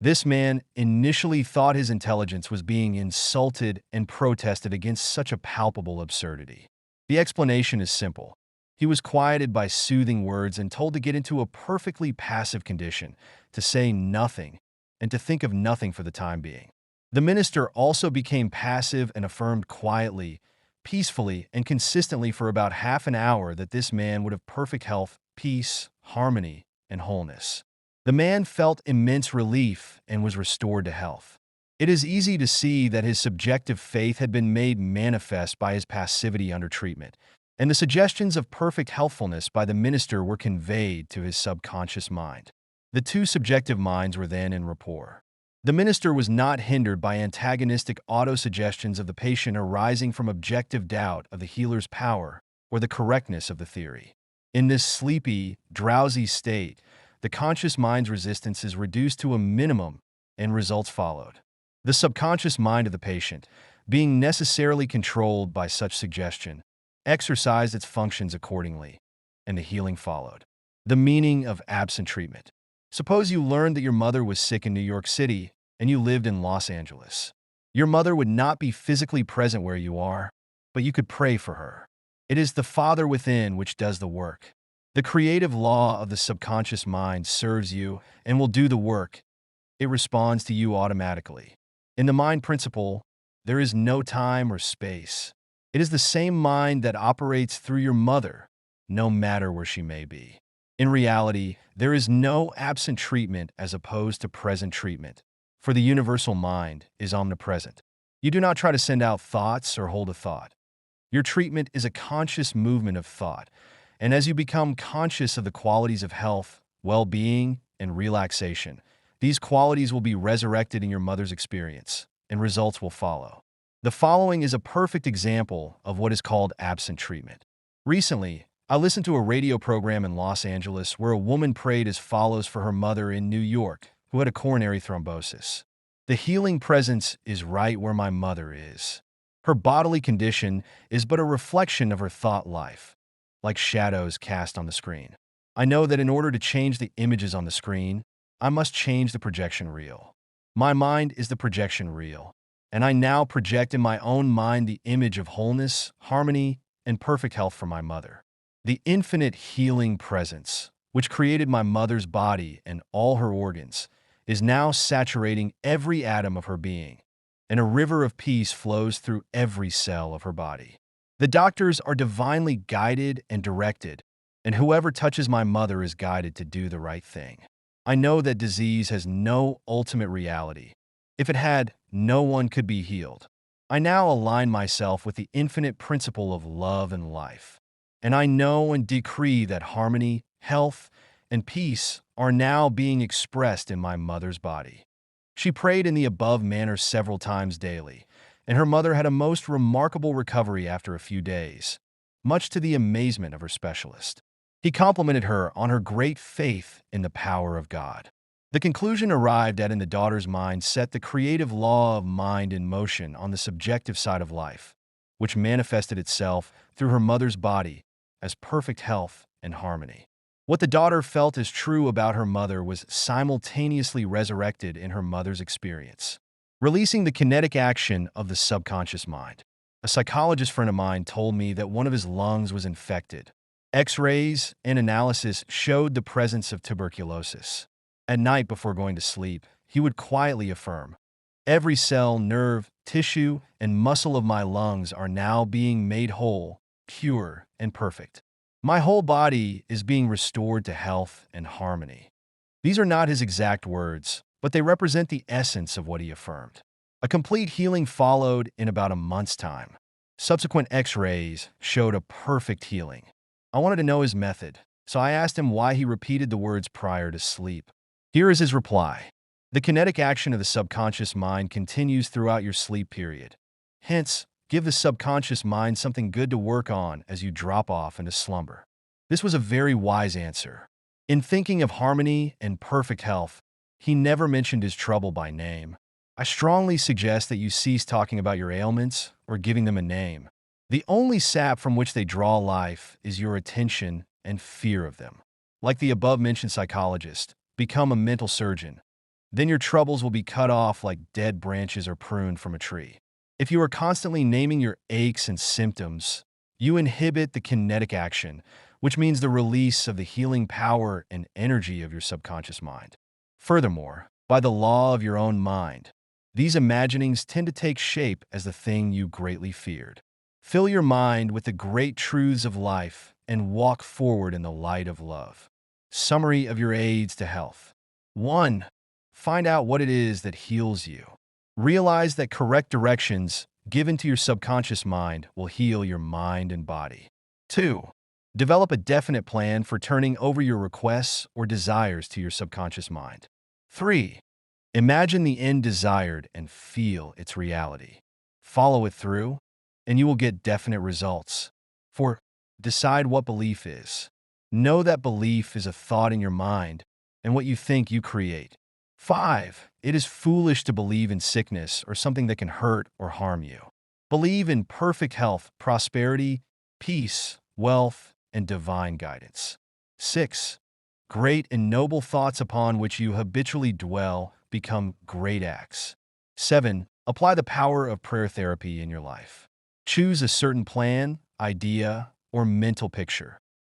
This man initially thought his intelligence was being insulted and protested against such a palpable absurdity. The explanation is simple. He was quieted by soothing words and told to get into a perfectly passive condition, to say nothing, and to think of nothing for the time being. The minister also became passive and affirmed quietly, peacefully, and consistently for about half an hour that this man would have perfect health, peace, harmony, and wholeness. The man felt immense relief and was restored to health. It is easy to see that his subjective faith had been made manifest by his passivity under treatment, and the suggestions of perfect healthfulness by the minister were conveyed to his subconscious mind. The two subjective minds were then in rapport. The minister was not hindered by antagonistic autosuggestions of the patient arising from objective doubt of the healer's power or the correctness of the theory. In this sleepy, drowsy state, the conscious mind's resistance is reduced to a minimum and results followed. The subconscious mind of the patient, being necessarily controlled by such suggestion, exercised its functions accordingly, and the healing followed. The meaning of absent treatment. Suppose you learned that your mother was sick in New York City and you lived in Los Angeles. Your mother would not be physically present where you are, but you could pray for her. It is the Father within which does the work. The creative law of the subconscious mind serves you and will do the work. It responds to you automatically. In the mind principle, there is no time or space. It is the same mind that operates through your mother, no matter where she may be. In reality, there is no absent treatment as opposed to present treatment, for the universal mind is omnipresent. You do not try to send out thoughts or hold a thought. Your treatment is a conscious movement of thought, and as you become conscious of the qualities of health, well-being, and relaxation, these qualities will be resurrected in your mother's experience, and results will follow. The following is a perfect example of what is called absent treatment. Recently, I listened to a radio program in Los Angeles where a woman prayed as follows for her mother in New York, who had a coronary thrombosis. The healing presence is right where my mother is. Her bodily condition is but a reflection of her thought life, like shadows cast on the screen. I know that in order to change the images on the screen, I must change the projection reel. My mind is the projection reel, and I now project in my own mind the image of wholeness, harmony, and perfect health for my mother. The infinite healing presence, which created my mother's body and all her organs, is now saturating every atom of her being, and a river of peace flows through every cell of her body. The doctors are divinely guided and directed, and whoever touches my mother is guided to do the right thing. I know that disease has no ultimate reality. If it had, no one could be healed. I now align myself with the infinite principle of love and life, and I know and decree that harmony, health, and peace are now being expressed in my mother's body. She prayed in the above manner several times daily, and her mother had a most remarkable recovery after a few days, much to the amazement of her specialist. He complimented her on her great faith in the power of God. The conclusion arrived at in the daughter's mind set the creative law of mind in motion on the subjective side of life, which manifested itself through her mother's body as perfect health and harmony. What the daughter felt as true about her mother was simultaneously resurrected in her mother's experience, releasing the kinetic action of the subconscious mind. A psychologist friend of mine told me that one of his lungs was infected. X-rays and analysis showed the presence of tuberculosis. At night before going to sleep, he would quietly affirm, "Every cell, nerve, tissue, and muscle of my lungs are now being made whole, pure, and perfect. My whole body is being restored to health and harmony." These are not his exact words, but they represent the essence of what he affirmed. A complete healing followed in about a month's time. Subsequent X-rays showed a perfect healing. I wanted to know his method, so I asked him why he repeated the words prior to sleep. Here is his reply. The kinetic action of the subconscious mind continues throughout your sleep period. Hence, give the subconscious mind something good to work on as you drop off into slumber. This was a very wise answer. In thinking of harmony and perfect health, he never mentioned his trouble by name. I strongly suggest that you cease talking about your ailments or giving them a name. The only sap from which they draw life is your attention and fear of them. Like the above-mentioned psychologist, become a mental surgeon. Then your troubles will be cut off like dead branches are pruned from a tree. If you are constantly naming your aches and symptoms, you inhibit the kinetic action, which means the release of the healing power and energy of your subconscious mind. Furthermore, by the law of your own mind, these imaginings tend to take shape as the thing you greatly feared. Fill your mind with the great truths of life and walk forward in the light of love. Summary of your aids to health. 1. Find out what it is that heals you. Realize that correct directions given to your subconscious mind will heal your mind and body. 2. Develop a definite plan for turning over your requests or desires to your subconscious mind. 3. Imagine the end desired and feel its reality. Follow it through, and you will get definite results. 4. Decide what belief is. Know that belief is a thought in your mind and what you think you create. 5. It is foolish to believe in sickness or something that can hurt or harm you. Believe in perfect health, prosperity, peace, wealth, and divine guidance. 6. Great and noble thoughts upon which you habitually dwell become great acts. 7. Apply the power of prayer therapy in your life. Choose a certain plan, idea, or mental picture.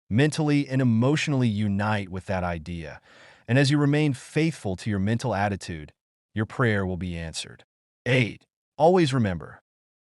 Mentally and emotionally unite with that idea, and as you remain faithful to your mental attitude, your prayer will be answered. 8. Always remember,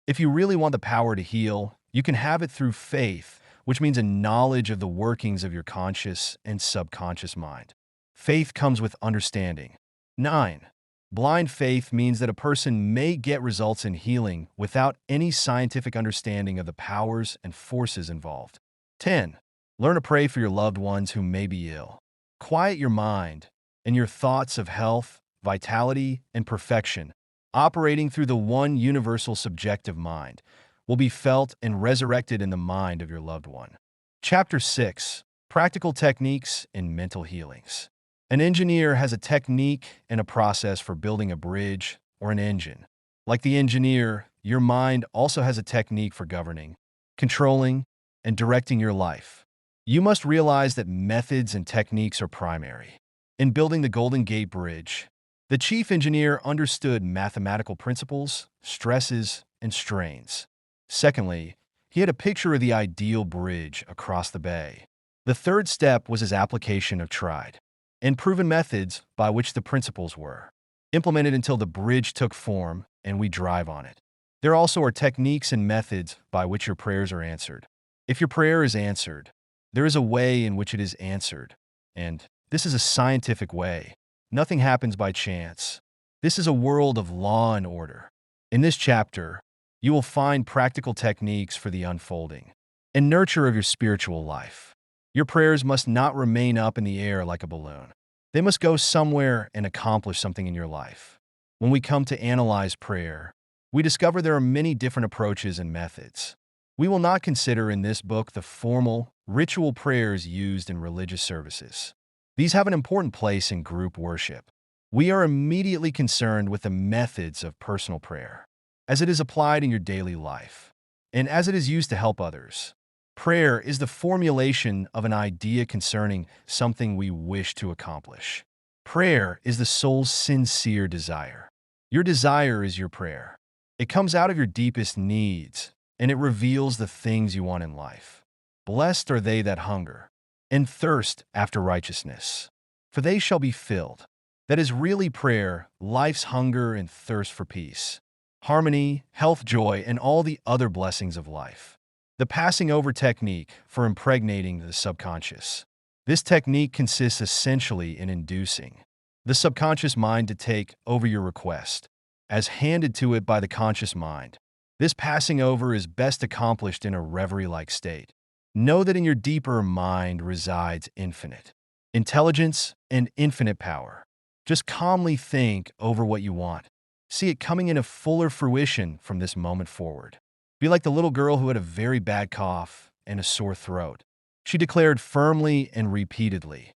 if you really want the power to heal, you can have it through faith, which means a knowledge of the workings of your conscious and subconscious mind. Faith comes with understanding. 9. Blind faith means that a person may get results in healing without any scientific understanding of the powers and forces involved. 10. Learn to pray for your loved ones who may be ill. Quiet your mind and your thoughts of health, vitality, and perfection, operating through the one universal subjective mind, will be felt and resurrected in the mind of your loved one. Chapter 6. Practical Techniques in Mental Healings. An engineer has a technique and a process for building a bridge or an engine. Like the engineer, your mind also has a technique for governing, controlling, and directing your life. You must realize that methods and techniques are primary. In building the Golden Gate Bridge, the chief engineer understood mathematical principles, stresses, and strains. Secondly, he had a picture of the ideal bridge across the bay. The third step was his application of tried and proven methods by which the principles were implemented until the bridge took form and we drive on it. There also are techniques and methods by which your prayers are answered. If your prayer is answered, there is a way in which it is answered, and this is a scientific way. Nothing happens by chance. This is a world of law and order. In this chapter, you will find practical techniques for the unfolding and nurture of your spiritual life. Your prayers must not remain up in the air like a balloon. They must go somewhere and accomplish something in your life. When we come to analyze prayer, we discover there are many different approaches and methods. We will not consider in this book the formal, ritual prayers used in religious services. These have an important place in group worship. We are immediately concerned with the methods of personal prayer, as it is applied in your daily life, and as it is used to help others. Prayer is the formulation of an idea concerning something we wish to accomplish. Prayer is the soul's sincere desire. Your desire is your prayer. It comes out of your deepest needs, and it reveals the things you want in life. Blessed are they that hunger and thirst after righteousness, for they shall be filled. That is really prayer, life's hunger and thirst for peace, harmony, health, joy, and all the other blessings of life. The passing over technique for impregnating the subconscious. This technique consists essentially in inducing the subconscious mind to take over your request, as handed to it by the conscious mind. This passing over is best accomplished in a reverie-like state. Know that in your deeper mind resides infinite intelligence and infinite power. Just calmly think over what you want. See it coming into fuller fruition from this moment forward. Be like the little girl who had a very bad cough and a sore throat. She declared firmly and repeatedly,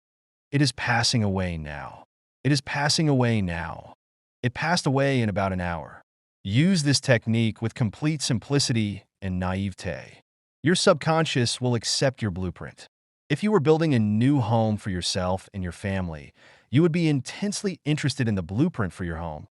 "It is passing away now. It is passing away now." It passed away in about an hour. Use this technique with complete simplicity and naivete. Your subconscious will accept your blueprint. If you were building a new home for yourself and your family, you would be intensely interested in the blueprint for your home.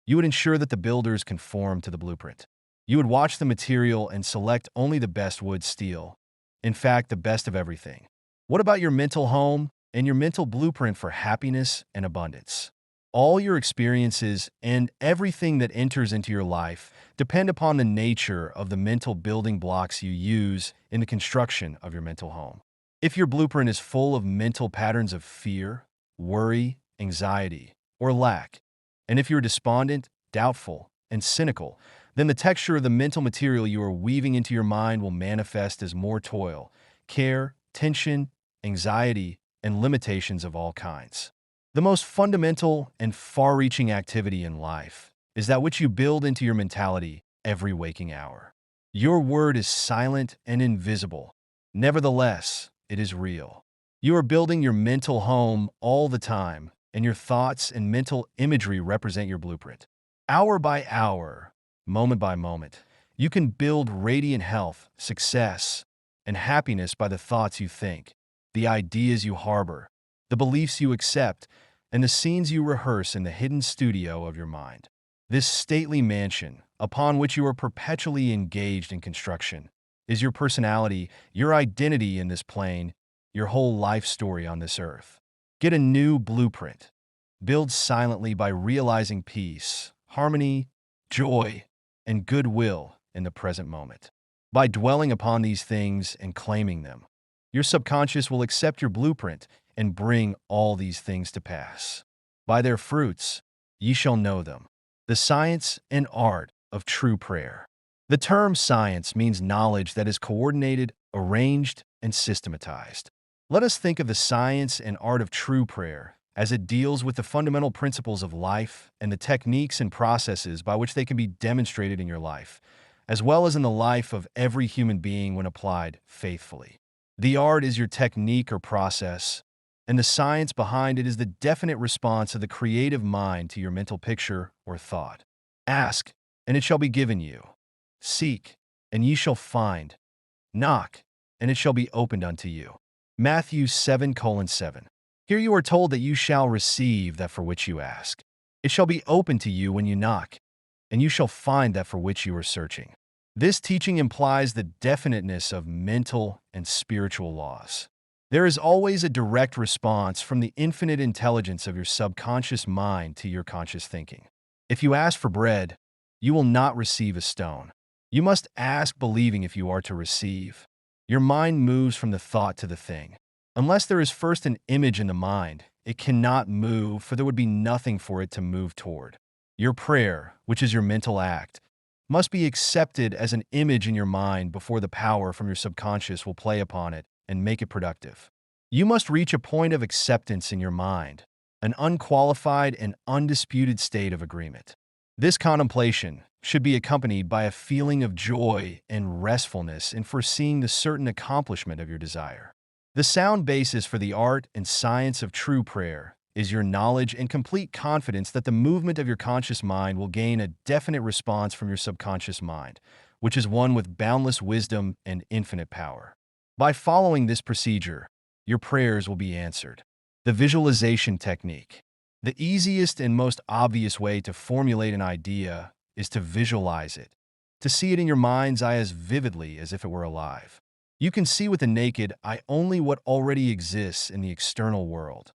You would ensure that the builders conform to the blueprint. You would watch the material and select only the best wood, steel. In fact, the best of everything. What about your mental home and your mental blueprint for happiness and abundance? All your experiences and everything that enters into your life depend upon the nature of the mental building blocks you use in the construction of your mental home. If your blueprint is full of mental patterns of fear, worry, anxiety, or lack, and if you're despondent, doubtful, and cynical, then the texture of the mental material you are weaving into your mind will manifest as more toil, care, tension, anxiety, and limitations of all kinds. The most fundamental and far-reaching activity in life is that which you build into your mentality every waking hour. Your word is silent and invisible. Nevertheless, it is real. You are building your mental home all the time, and your thoughts and mental imagery represent your blueprint. Hour by hour, moment by moment, you can build radiant health, success, and happiness by the thoughts you think, the ideas you harbor, the beliefs you accept, and the scenes you rehearse in the hidden studio of your mind. This stately mansion, upon which you are perpetually engaged in construction, is your personality, your identity in this plane, your whole life story on this earth. Get a new blueprint. Build silently by realizing peace, harmony, joy, and goodwill in the present moment. By dwelling upon these things and claiming them, your subconscious will accept your blueprint and bring all these things to pass. By their fruits, ye shall know them. The science and art of true prayer. The term science means knowledge that is coordinated, arranged, and systematized. Let us think of the science and art of true prayer as it deals with the fundamental principles of life and the techniques and processes by which they can be demonstrated in your life, as well as in the life of every human being when applied faithfully. The art is your technique or process, and the science behind it is the definite response of the creative mind to your mental picture or thought. Ask, and it shall be given you. Seek, and ye shall find. Knock, and it shall be opened unto you. Matthew 7:7. Here you are told that you shall receive that for which you ask. It shall be opened to you when you knock, and you shall find that for which you are searching. This teaching implies the definiteness of mental and spiritual laws. There is always a direct response from the infinite intelligence of your subconscious mind to your conscious thinking. If you ask for bread, you will not receive a stone. You must ask believing if you are to receive. Your mind moves from the thought to the thing. Unless there is first an image in the mind, it cannot move, for there would be nothing for it to move toward. Your prayer, which is your mental act, must be accepted as an image in your mind before the power from your subconscious will play upon it and make it productive. You must reach a point of acceptance in your mind, an unqualified and undisputed state of agreement. This contemplation should be accompanied by a feeling of joy and restfulness in foreseeing the certain accomplishment of your desire. The sound basis for the art and science of true prayer is your knowledge and complete confidence that the movement of your conscious mind will gain a definite response from your subconscious mind, which is one with boundless wisdom and infinite power. By following this procedure, your prayers will be answered. The visualization technique. The easiest and most obvious way to formulate an idea is to visualize it, to see it in your mind's eye as vividly as if it were alive. You can see with the naked eye only what already exists in the external world.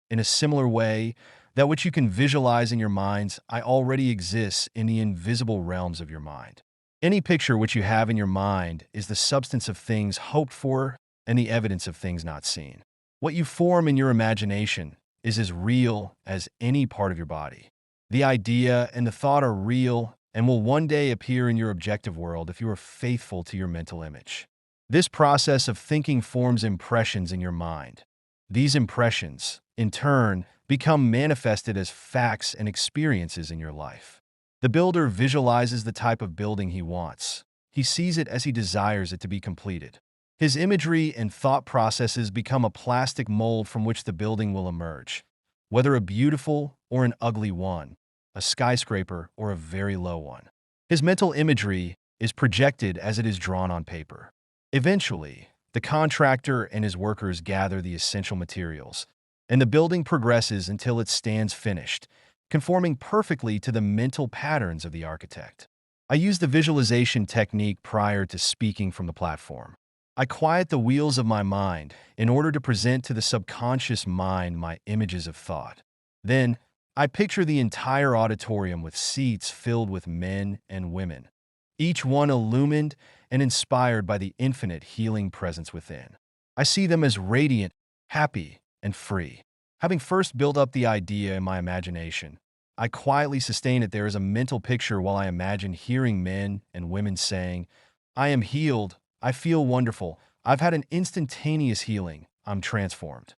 In a similar way, that which you can visualize in your mind's eye already exists in the invisible realms of your mind. Any picture which you have in your mind is the substance of things hoped for and the evidence of things not seen. What you form in your imagination is as real as any part of your body. The idea and the thought are real and will one day appear in your objective world if you are faithful to your mental image. This process of thinking forms impressions in your mind. These impressions, in turn, become manifested as facts and experiences in your life. The builder visualizes the type of building he wants. He sees it as he desires it to be completed. His imagery and thought processes become a plastic mold from which the building will emerge, whether a beautiful or an ugly one, a skyscraper or a very low one. His mental imagery is projected as it is drawn on paper. Eventually, the contractor and his workers gather the essential materials, and the building progresses until it stands finished, conforming perfectly to the mental patterns of the architect. I use the visualization technique prior to speaking from the platform. I quiet the wheels of my mind in order to present to the subconscious mind my images of thought. Then, I picture the entire auditorium with seats filled with men and women, each one illumined and inspired by the infinite healing presence within. I see them as radiant, happy, and free. Having first built up the idea in my imagination, I quietly sustain it there as a mental picture while I imagine hearing men and women saying, "I am healed, I feel wonderful, I've had an instantaneous healing, I'm transformed."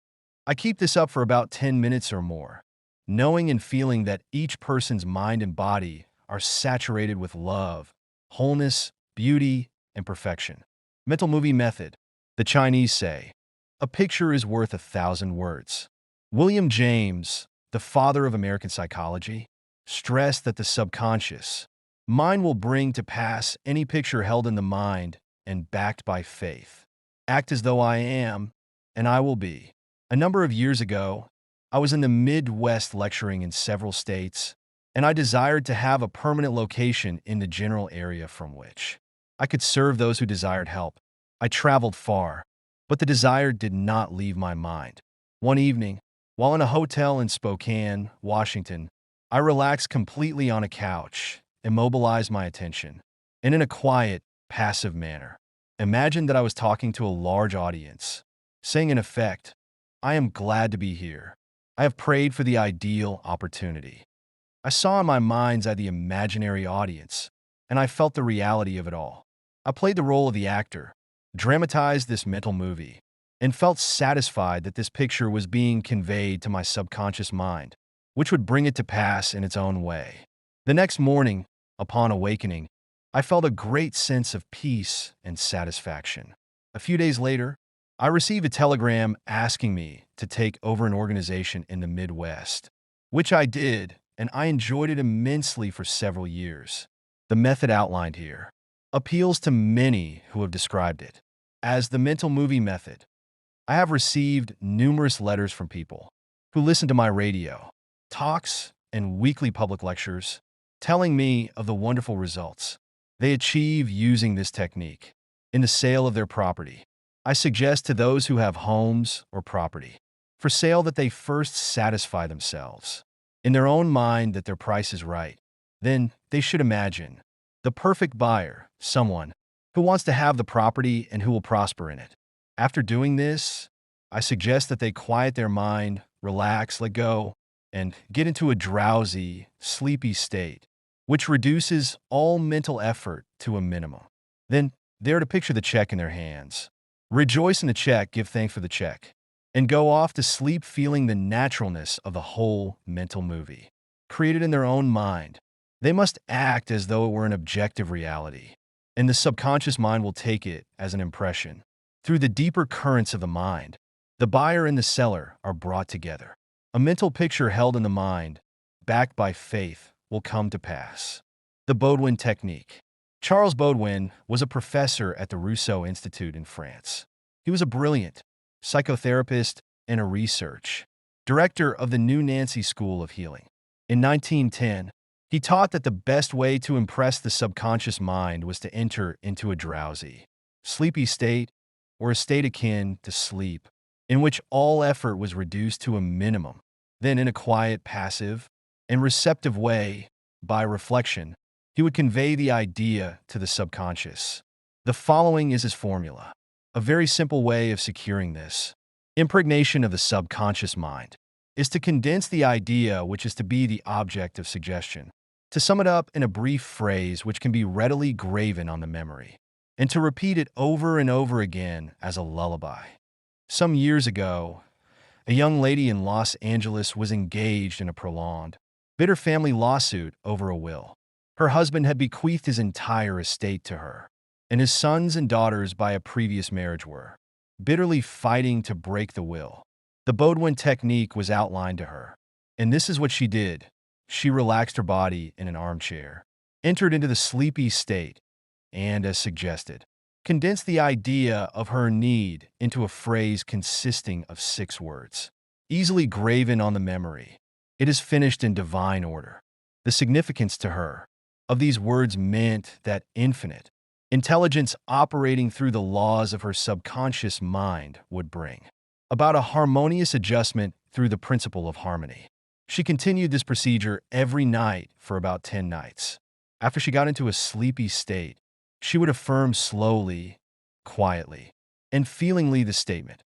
I keep this up for about 10 minutes or more, knowing and feeling that each person's mind and body are saturated with love, wholeness, beauty, and perfection. Mental movie method. The Chinese say, "A picture is worth 1,000 words." William James, the father of American psychology, stressed that the subconscious mind will bring to pass any picture held in the mind and backed by faith. Act as though I am, and I will be. A number of years ago, I was in the Midwest lecturing in several states, and I desired to have a permanent location in the general area from which I could serve those who desired help. I traveled far, but the desire did not leave my mind. One evening, while in a hotel in Spokane, Washington, I relaxed completely on a couch, immobilized my attention, and in a quiet, passive manner, imagined that I was talking to a large audience, saying in effect, "I am glad to be here. I have prayed for the ideal opportunity." I saw in my mind's eye the imaginary audience, and I felt the reality of it all. I played the role of the actor, dramatized this mental movie, and felt satisfied that this picture was being conveyed to my subconscious mind, which would bring it to pass in its own way. The next morning, upon awakening, I felt a great sense of peace and satisfaction. A few days later, I received a telegram asking me to take over an organization in the Midwest, which I did, and I enjoyed it immensely for several years. The method outlined here appeals to many who have described it as the mental movie method. I have received numerous letters from people who listen to my radio, talks, and weekly public lectures, telling me of the wonderful results they achieve using this technique in the sale of their property. I suggest to those who have homes or property for sale that they first satisfy themselves in their own mind that their price is right. Then they should imagine the perfect buyer, someone who wants to have the property and who will prosper in it. After doing this, I suggest that they quiet their mind, relax, let go, and get into a drowsy, sleepy state, which reduces all mental effort to a minimum. Then they are to picture the check in their hands. Rejoice in the check, give thanks for the check, and go off to sleep feeling the naturalness of the whole mental movie, created in their own mind. They must act as though it were an objective reality, and the subconscious mind will take it as an impression. Through the deeper currents of the mind, the buyer and the seller are brought together. A mental picture held in the mind, backed by faith, will come to pass. The Baudouin Technique. Charles Baudouin was a professor at the Rousseau Institute in France. He was a brilliant psychotherapist and a research director of the New Nancy School of Healing. In 1910, he taught that the best way to impress the subconscious mind was to enter into a drowsy, sleepy state, or a state akin to sleep, in which all effort was reduced to a minimum. Then, in a quiet, passive, and receptive way, by reflection, he would convey the idea to the subconscious. The following is his formula, a very simple way of securing this impregnation of the subconscious mind is to condense the idea which is to be the object of suggestion, to sum it up in a brief phrase which can be readily graven on the memory, and to repeat it over and over again as a lullaby. Some years ago, a young lady in Los Angeles was engaged in a prolonged, bitter family lawsuit over a will. Her husband had bequeathed his entire estate to her, and his sons and daughters by a previous marriage were bitterly fighting to break the will. The Baudouin technique was outlined to her, and this is what she did. She relaxed her body in an armchair, entered into the sleepy state, and, as suggested, condense the idea of her need into a phrase consisting of 6 words, easily graven on the memory. It is finished in divine order. The significance to her of these words meant that infinite intelligence operating through the laws of her subconscious mind would bring about a harmonious adjustment through the principle of harmony. She continued this procedure every night for about 10 nights. After she got into a sleepy state, she would affirm slowly, quietly, and feelingly the statement,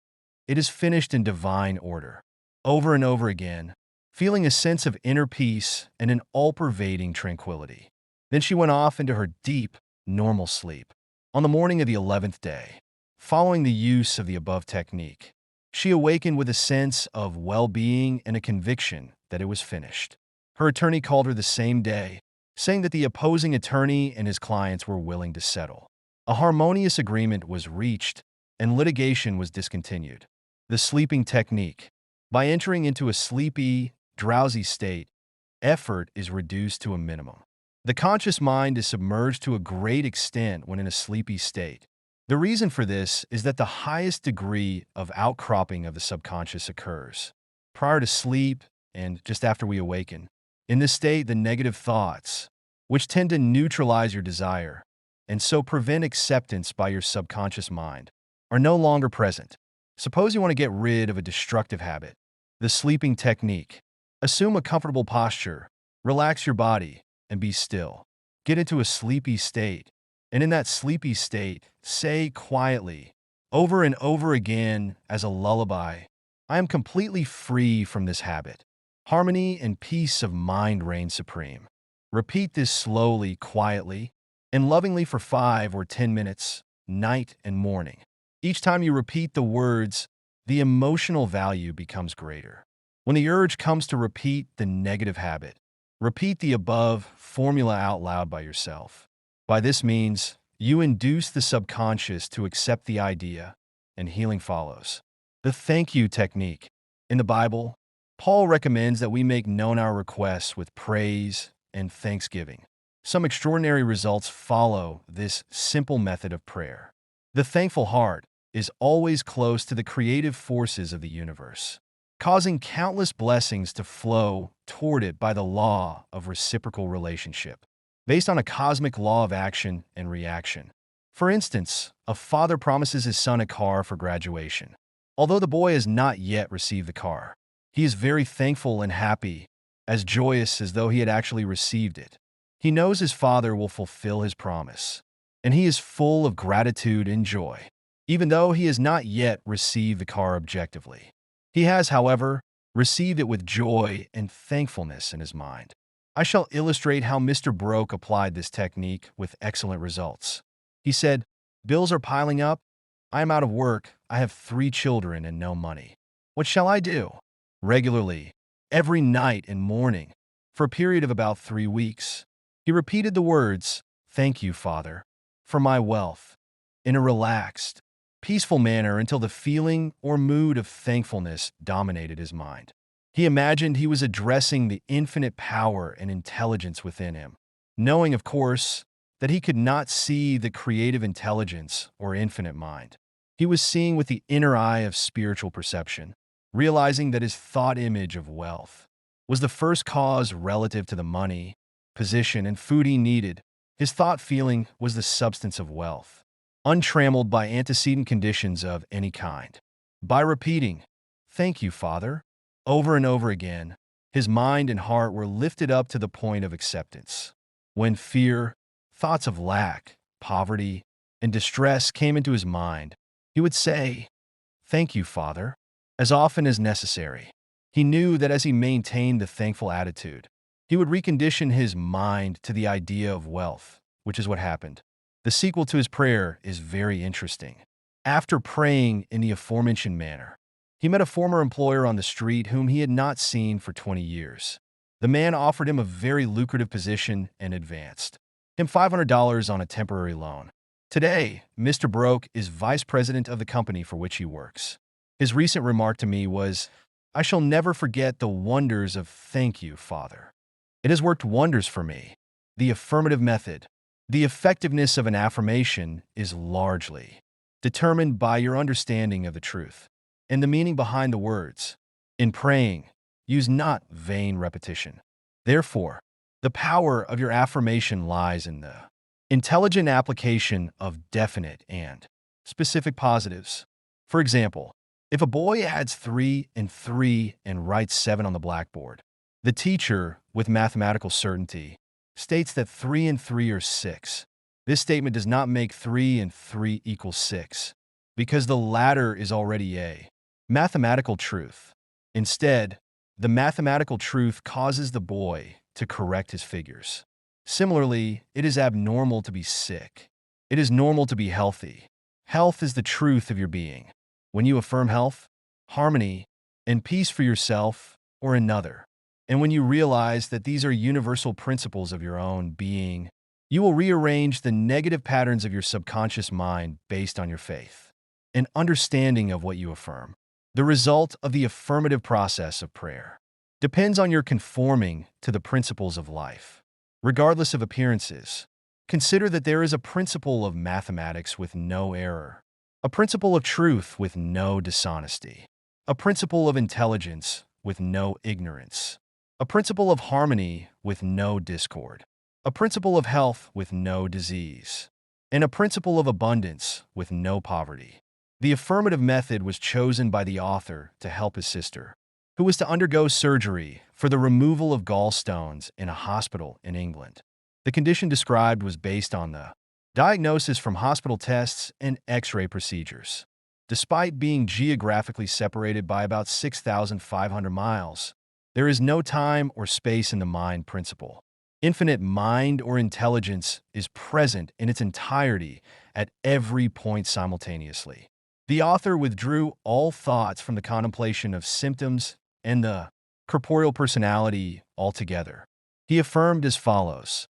"It is finished in divine order," over and over again, feeling a sense of inner peace and an all-pervading tranquility. Then she went off into her deep, normal sleep. On the morning of the 11th day, following the use of the above technique, she awakened with a sense of well-being and a conviction that it was finished. Her attorney called her the same day, saying that the opposing attorney and his clients were willing to settle. A harmonious agreement was reached, and litigation was discontinued. The sleeping technique. By entering into a sleepy, drowsy state, effort is reduced to a minimum. The conscious mind is submerged to a great extent when in a sleepy state. The reason for this is that the highest degree of outcropping of the subconscious occurs prior to sleep and just after we awaken. In this state, the negative thoughts, which tend to neutralize your desire and so prevent acceptance by your subconscious mind, are no longer present. Suppose you want to get rid of a destructive habit. The sleeping technique. Assume a comfortable posture, relax your body, and be still. Get into a sleepy state, and in that sleepy state, say quietly, over and over again as a lullaby, "I am completely free from this habit." Harmony and peace of mind reign supreme. Repeat this slowly, quietly, and lovingly for 5 or 10 minutes, night and morning. Each time you repeat the words, the emotional value becomes greater. When the urge comes to repeat the negative habit, repeat the above formula out loud by yourself. By this means, you induce the subconscious to accept the idea, and healing follows. The thank you technique. In the Bible, Paul recommends that we make known our requests with praise and thanksgiving. Some extraordinary results follow this simple method of prayer. The thankful heart is always close to the creative forces of the universe, causing countless blessings to flow toward it by the law of reciprocal relationship, based on a cosmic law of action and reaction. For instance, a father promises his son a car for graduation. Although the boy has not yet received the car, he is very thankful and happy, as joyous as though he had actually received it. He knows his father will fulfill his promise, and he is full of gratitude and joy, even though he has not yet received the car objectively. He has, however, received it with joy and thankfulness in his mind. I shall illustrate how Mr. Broke applied this technique with excellent results. He said, "Bills are piling up. I am out of work. I have 3 children and no money. What shall I do?" Regularly, every night and morning, for a period of about 3 weeks, he repeated the words, "Thank you, Father, for my wealth," in a relaxed, peaceful manner until the feeling or mood of thankfulness dominated his mind. He imagined he was addressing the infinite power and intelligence within him, knowing, of course, that he could not see the creative intelligence or infinite mind. He was seeing with the inner eye of spiritual perception, realizing that his thought image of wealth was the first cause relative to the money, position, and food he needed. His thought feeling was the substance of wealth, untrammeled by antecedent conditions of any kind. By repeating, "Thank you, Father," over and over again, his mind and heart were lifted up to the point of acceptance. When fear, thoughts of lack, poverty, and distress came into his mind, he would say, "Thank you, Father," as often as necessary. He knew that as he maintained the thankful attitude, he would recondition his mind to the idea of wealth, which is what happened. The sequel to his prayer is very interesting. After praying in the aforementioned manner, he met a former employer on the street whom he had not seen for 20 years. The man offered him a very lucrative position and advanced him $500 on a temporary loan. Today, Mr. Broke is vice president of the company for which he works. His recent remark to me was, "I shall never forget the wonders of thank you, Father. It has worked wonders for me." The affirmative method. The effectiveness of an affirmation is largely determined by your understanding of the truth and the meaning behind the words. In praying, use not vain repetition. Therefore, the power of your affirmation lies in the intelligent application of definite and specific positives. For example, if a boy adds 3 and 3 and writes 7 on the blackboard, the teacher, with mathematical certainty, states that 3 and 3 are 6. This statement does not make 3 and 3 equal 6, because the latter is already a mathematical truth. Instead, the mathematical truth causes the boy to correct his figures. Similarly, it is abnormal to be sick. It is normal to be healthy. Health is the truth of your being. When you affirm health, harmony, and peace for yourself or another, and when you realize that these are universal principles of your own being, you will rearrange the negative patterns of your subconscious mind based on your faith and understanding of what you affirm. The result of the affirmative process of prayer depends on your conforming to the principles of life. Regardless of appearances, consider that there is a principle of mathematics with no error, a principle of truth with no dishonesty, a principle of intelligence with no ignorance, a principle of harmony with no discord, a principle of health with no disease, and a principle of abundance with no poverty. The affirmative method was chosen by the author to help his sister, who was to undergo surgery for the removal of gallstones in a hospital in England. The condition described was based on the diagnosis from hospital tests and X-ray procedures. Despite being geographically separated by about 6,500 miles, there is no time or space in the mind principle. Infinite mind or intelligence is present in its entirety at every point simultaneously. The author withdrew all thoughts from the contemplation of symptoms and the corporeal personality altogether. He affirmed as follows: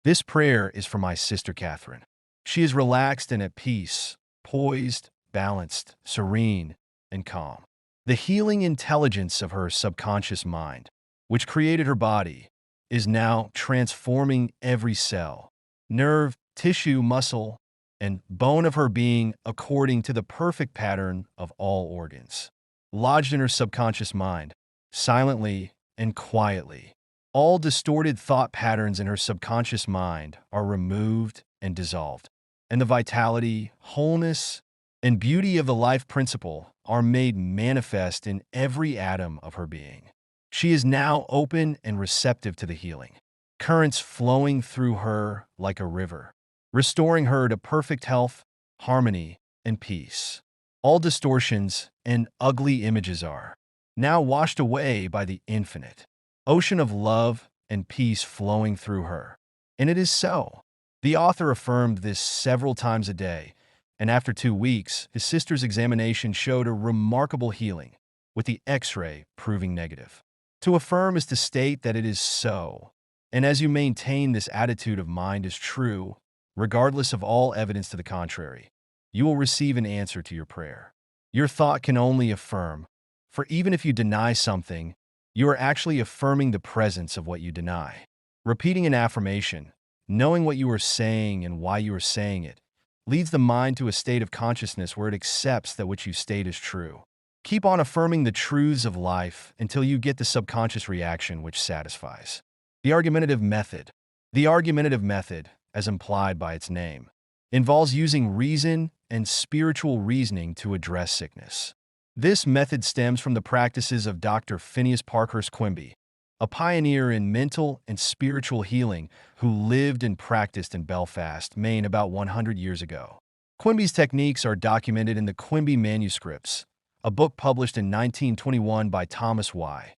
"This prayer is for my sister Catherine. She is relaxed and at peace, poised, balanced, serene, and calm. The healing intelligence of her subconscious mind, which created her body, is now transforming every cell, nerve, tissue, muscle, and bone of her being according to the perfect pattern of all organs. Lodged in her subconscious mind, silently and quietly, all distorted thought patterns in her subconscious mind are removed and dissolved, and the vitality, wholeness, and beauty of the life principle are made manifest in every atom of her being. She is now open and receptive to the healing, currents flowing through her like a river, restoring her to perfect health, harmony, and peace. All distortions and ugly images are now washed away by the infinite ocean of love and peace flowing through her." And it is so. The author affirmed this several times a day, and after 2 weeks, his sister's examination showed a remarkable healing, with the X-ray proving negative. To affirm is to state that it is so, and as you maintain this attitude of mind as true, regardless of all evidence to the contrary, you will receive an answer to your prayer. Your thought can only affirm, for even if you deny something, you are actually affirming the presence of what you deny. Repeating an affirmation, knowing what you are saying and why you are saying it, leads the mind to a state of consciousness where it accepts that what you state is true. Keep on affirming the truths of life until you get the subconscious reaction which satisfies. The argumentative method. The argumentative method, as implied by its name, involves using reason and spiritual reasoning to address sickness. This method stems from the practices of Dr. Phineas Parkhurst Quimby, a pioneer in mental and spiritual healing who lived and practiced in Belfast, Maine about 100 years ago. Quimby's techniques are documented in the Quimby Manuscripts, a book published in 1921 by Thomas Y.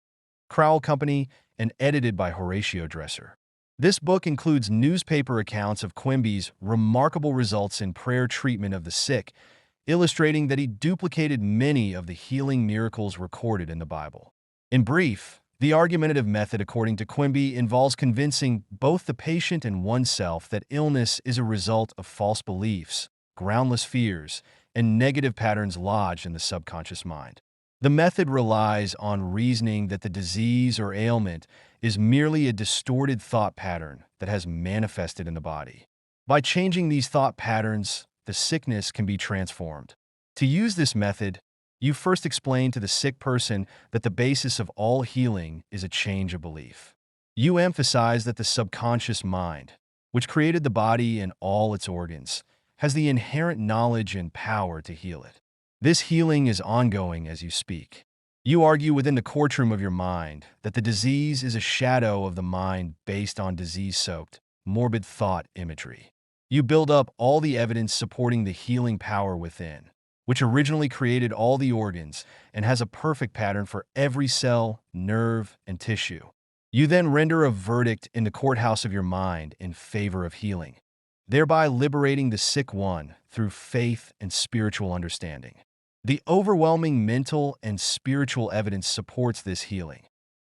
Crowell Company and edited by Horatio Dresser. This book includes newspaper accounts of Quimby's remarkable results in prayer treatment of the sick, illustrating that he duplicated many of the healing miracles recorded in the Bible. In brief, the argumentative method, according to Quimby, involves convincing both the patient and oneself that illness is a result of false beliefs, groundless fears, and negative patterns lodged in the subconscious mind. The method relies on reasoning that the disease or ailment is merely a distorted thought pattern that has manifested in the body. By changing these thought patterns, the sickness can be transformed. To use this method, you first explain to the sick person that the basis of all healing is a change of belief. You emphasize that the subconscious mind, which created the body and all its organs, has the inherent knowledge and power to heal it. This healing is ongoing as you speak. You argue within the courtroom of your mind that the disease is a shadow of the mind based on disease-soaked, morbid thought imagery. You build up all the evidence supporting the healing power within, which originally created all the organs and has a perfect pattern for every cell, nerve, and tissue. You then render a verdict in the courthouse of your mind in favor of healing, thereby liberating the sick one through faith and spiritual understanding. The overwhelming mental and spiritual evidence supports this healing.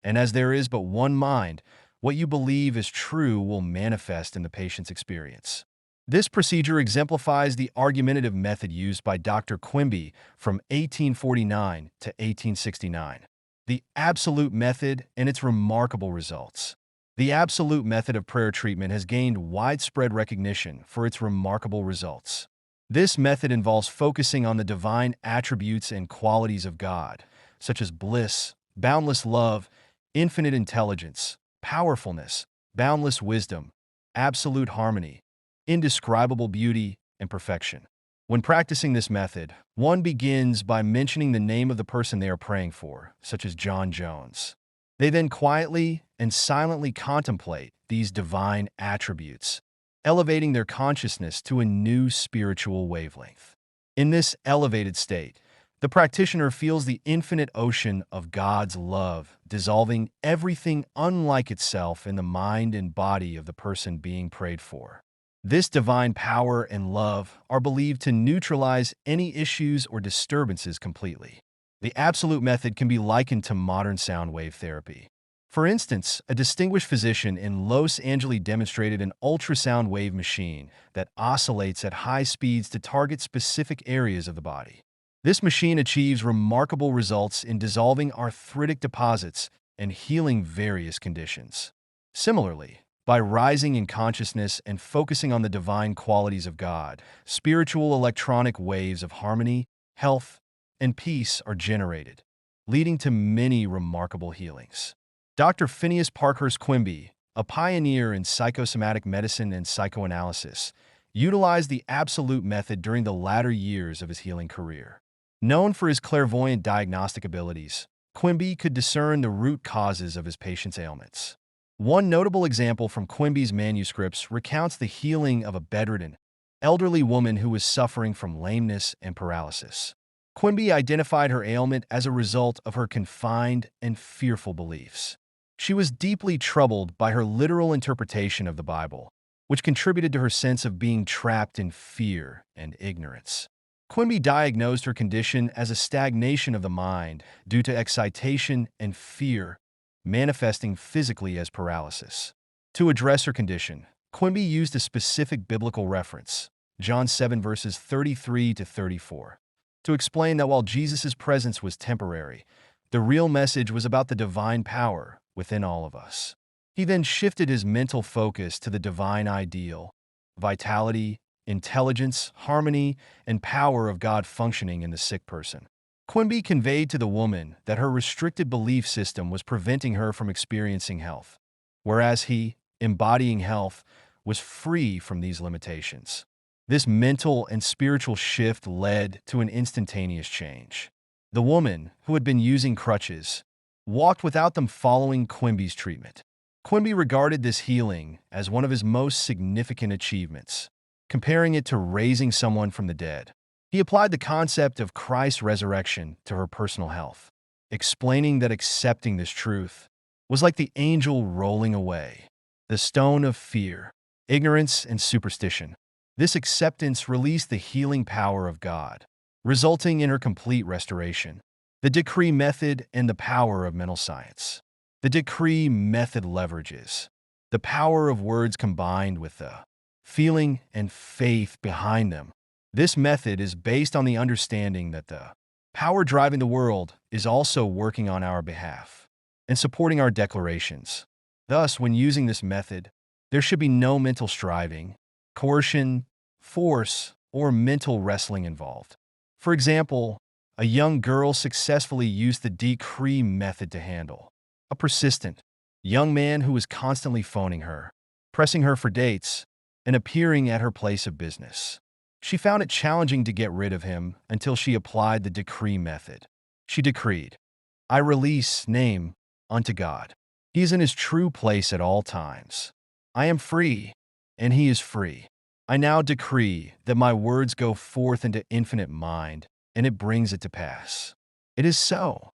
And as there is but one mind, what you believe is true will manifest in the patient's experience. This procedure exemplifies the argumentative method used by Dr. Quimby from 1849 to 1869. The absolute method and its remarkable results. The absolute method of prayer treatment has gained widespread recognition for its remarkable results. This method involves focusing on the divine attributes and qualities of God, such as bliss, boundless love, infinite intelligence, powerfulness, boundless wisdom, absolute harmony, indescribable beauty, and perfection. When practicing this method, one begins by mentioning the name of the person they are praying for, such as John Jones. They then quietly and silently contemplate these divine attributes, elevating their consciousness to a new spiritual wavelength. In this elevated state, the practitioner feels the infinite ocean of God's love dissolving everything unlike itself in the mind and body of the person being prayed for. This divine power and love are believed to neutralize any issues or disturbances completely. The absolute method can be likened to modern sound wave therapy. For instance, a distinguished physician in Los Angeles demonstrated an ultrasound wave machine that oscillates at high speeds to target specific areas of the body. This machine achieves remarkable results in dissolving arthritic deposits and healing various conditions. Similarly, by rising in consciousness and focusing on the divine qualities of God, spiritual electronic waves of harmony, health, and peace are generated, leading to many remarkable healings. Dr. Phineas Parkhurst Quimby, a pioneer in psychosomatic medicine and psychoanalysis, utilized the absolute method during the latter years of his healing career. Known for his clairvoyant diagnostic abilities, Quimby could discern the root causes of his patients' ailments. One notable example from Quimby's manuscripts recounts the healing of a bedridden, elderly woman who was suffering from lameness and paralysis. Quimby identified her ailment as a result of her confined and fearful beliefs. She was deeply troubled by her literal interpretation of the Bible, which contributed to her sense of being trapped in fear and ignorance. Quimby diagnosed her condition as a stagnation of the mind due to excitation and fear, manifesting physically as paralysis. To address her condition, Quimby used a specific biblical reference, John 7 verses 33 to 34, to explain that while Jesus' presence was temporary, the real message was about the divine power within all of us. He then shifted his mental focus to the divine ideal, vitality, intelligence, harmony, and power of God functioning in the sick person. Quimby conveyed to the woman that her restricted belief system was preventing her from experiencing health, whereas he, embodying health, was free from these limitations. This mental and spiritual shift led to an instantaneous change. The woman, who had been using crutches, walked without them following Quimby's treatment. Quimby regarded this healing as one of his most significant achievements, comparing it to raising someone from the dead. He applied the concept of Christ's resurrection to her personal health, explaining that accepting this truth was like the angel rolling away the stone of fear, ignorance, and superstition. This acceptance released the healing power of God, resulting in her complete restoration. The decree method and the power of mental science. The decree method leverages the power of words combined with the feeling and faith behind them. This method is based on the understanding that the power driving the world is also working on our behalf and supporting our declarations. Thus, when using this method, there should be no mental striving, coercion, force, or mental wrestling involved. For example, a young girl successfully used the decree method to handle a persistent young man who was constantly phoning her, pressing her for dates, and appearing at her place of business. She found it challenging to get rid of him until she applied the decree method. She decreed, "I release name unto God. He is in his true place at all times. I am free, and he is free. I now decree that my words go forth into infinite mind, and it brings it to pass." It is so.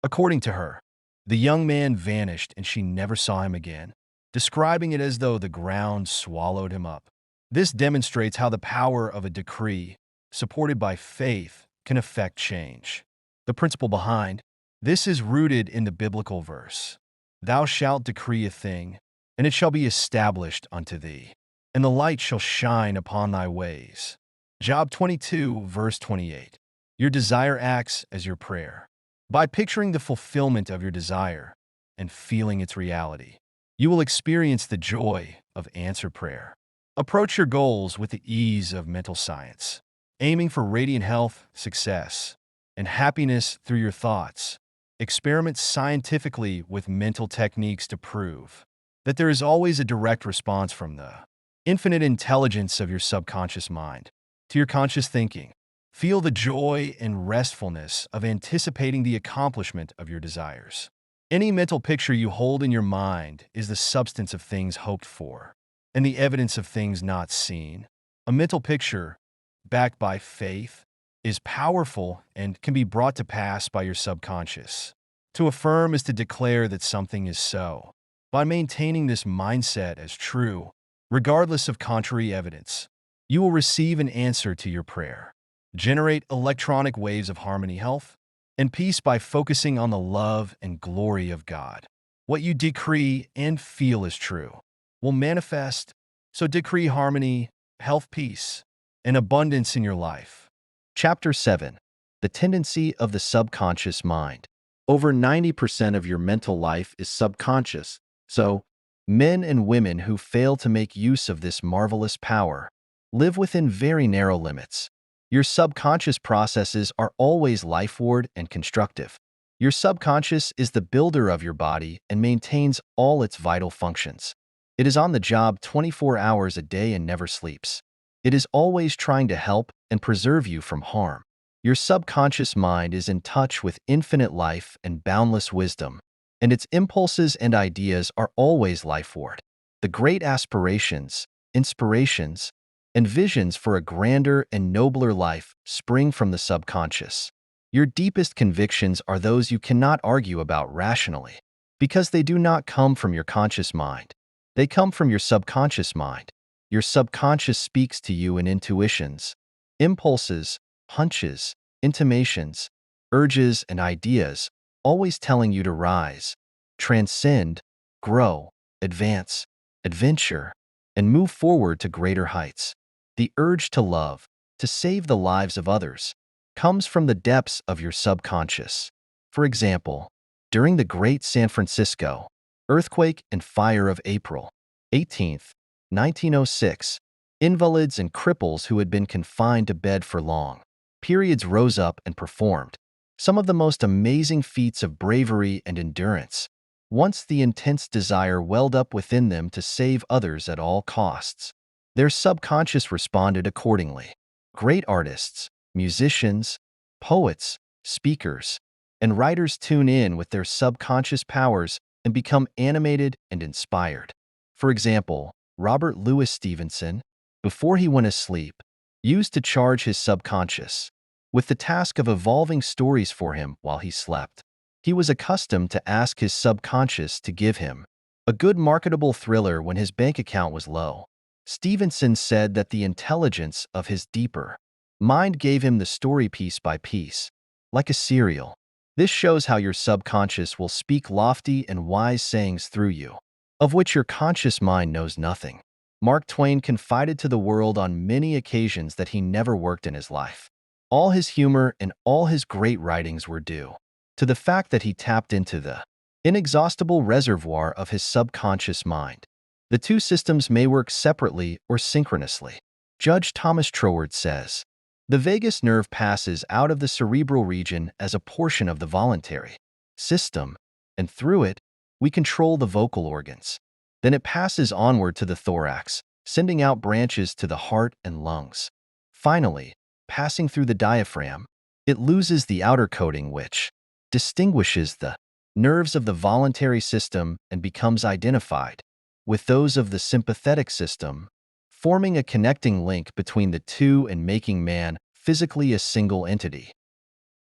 According to her, the young man vanished and she never saw him again, describing it as though the ground swallowed him up. This demonstrates how the power of a decree, supported by faith, can affect change. The principle behind this is rooted in the biblical verse, "Thou shalt decree a thing, and it shall be established unto thee, and the light shall shine upon thy ways." Job 22, verse 28. Your desire acts as your prayer. By picturing the fulfillment of your desire and feeling its reality, you will experience the joy of answered prayer. Approach your goals with the ease of mental science, aiming for radiant health, success, and happiness through your thoughts. Experiment scientifically with mental techniques to prove that there is always a direct response from the infinite intelligence of your subconscious mind to your conscious thinking. Feel the joy and restfulness of anticipating the accomplishment of your desires. Any mental picture you hold in your mind is the substance of things hoped for and the evidence of things not seen. A mental picture, backed by faith, is powerful and can be brought to pass by your subconscious. To affirm is to declare that something is so. By maintaining this mindset as true, regardless of contrary evidence, you will receive an answer to your prayer. Generate electronic waves of harmony, health, and peace by focusing on the love and glory of God. What you decree and feel is true will manifest, so decree harmony, health, peace, and abundance in your life. Chapter 7. The Tendency of the Subconscious Mind. Over 90% of your mental life is subconscious, so men and women who fail to make use of this marvelous power live within very narrow limits. Your subconscious processes are always lifeward and constructive. Your subconscious is the builder of your body and maintains all its vital functions. It is on the job 24 hours a day and never sleeps. It is always trying to help and preserve you from harm. Your subconscious mind is in touch with infinite life and boundless wisdom, and its impulses and ideas are always lifeward. The great aspirations, inspirations, and visions for a grander and nobler life spring from the subconscious. Your deepest convictions are those you cannot argue about rationally, because they do not come from your conscious mind. They come from your subconscious mind. Your subconscious speaks to you in intuitions, impulses, hunches, intimations, urges, and ideas, always telling you to rise, transcend, grow, advance, adventure, and move forward to greater heights. The urge to love, to save the lives of others, comes from the depths of your subconscious. For example, during the Great San Francisco earthquake and fire of April 18th, 1906, invalids and cripples who had been confined to bed for long periods rose up and performed some of the most amazing feats of bravery and endurance, once the intense desire welled up within them to save others at all costs. Their subconscious responded accordingly. Great artists, musicians, poets, speakers, and writers tune in with their subconscious powers and become animated and inspired. For example, Robert Louis Stevenson, before he went asleep, used to charge his subconscious with the task of evolving stories for him while he slept. He was accustomed to ask his subconscious to give him a good marketable thriller when his bank account was low. Stevenson said that the intelligence of his deeper mind gave him the story piece by piece, like a cereal. This shows how your subconscious will speak lofty and wise sayings through you, of which your conscious mind knows nothing. Mark Twain confided to the world on many occasions that he never worked in his life. All his humor and all his great writings were due to the fact that he tapped into the inexhaustible reservoir of his subconscious mind. The two systems may work separately or synchronously. Judge Thomas Troward says, the vagus nerve passes out of the cerebral region as a portion of the voluntary system, and through it, we control the vocal organs. Then it passes onward to the thorax, sending out branches to the heart and lungs. Finally, passing through the diaphragm, it loses the outer coating which distinguishes the nerves of the voluntary system and becomes identified with those of the sympathetic system, forming a connecting link between the two and making man physically a single entity.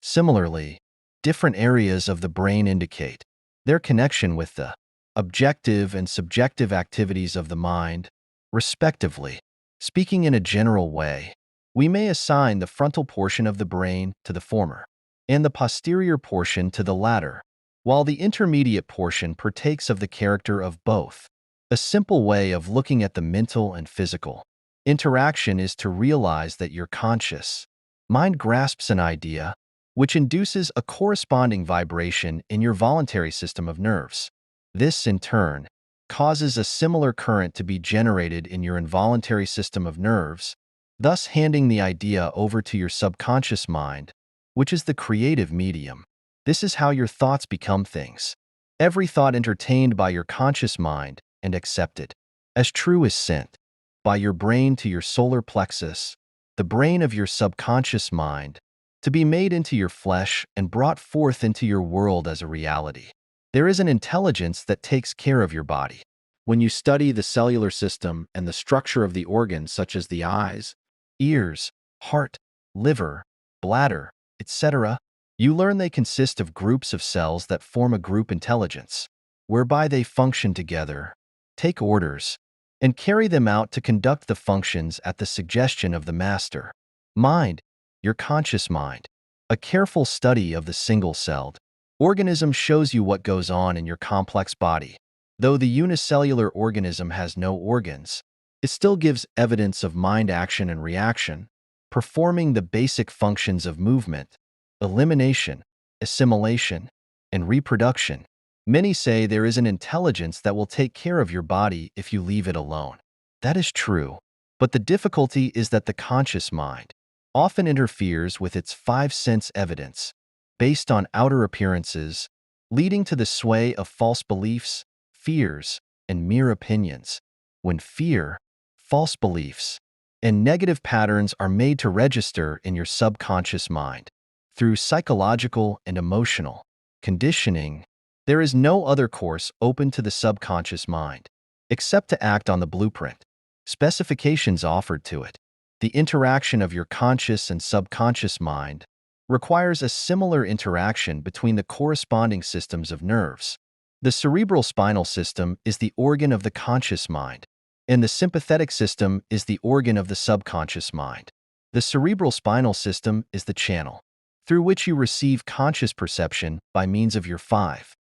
Similarly, different areas of the brain indicate their connection with the objective and subjective activities of the mind, respectively. Speaking in a general way, we may assign the frontal portion of the brain to the former and the posterior portion to the latter, while the intermediate portion partakes of the character of both. A simple way of looking at the mental and physical interaction is to realize that your conscious mind grasps an idea, which induces a corresponding vibration in your voluntary system of nerves. This, in turn, causes a similar current to be generated in your involuntary system of nerves, thus handing the idea over to your subconscious mind, which is the creative medium. This is how your thoughts become things. Every thought entertained by your conscious mind and accepted as true is sent by your brain to your solar plexus, the brain of your subconscious mind, to be made into your flesh and brought forth into your world as a reality. There is an intelligence that takes care of your body. When you study the cellular system and the structure of the organs such as the eyes, ears, heart, liver, bladder, etc., you learn they consist of groups of cells that form a group intelligence, whereby they function together, take orders, and carry them out to conduct the functions at the suggestion of the master mind, your conscious mind. A careful study of the single-celled organism shows you what goes on in your complex body. Though the unicellular organism has no organs, it still gives evidence of mind action and reaction, performing the basic functions of movement, elimination, assimilation, and reproduction. Many say there is an intelligence that will take care of your body if you leave it alone. That is true, but the difficulty is that the conscious mind often interferes with its five-sense evidence, based on outer appearances, leading to the sway of false beliefs, fears, and mere opinions. When fear, false beliefs, and negative patterns are made to register in your subconscious mind through psychological and emotional conditioning, there is no other course open to the subconscious mind, except to act on the blueprint specifications offered to it. The interaction of your conscious and subconscious mind requires a similar interaction between the corresponding systems of nerves. The cerebral spinal system is the organ of the conscious mind, and the sympathetic system is the organ of the subconscious mind. The cerebral spinal system is the channel through which you receive conscious perception by means of your five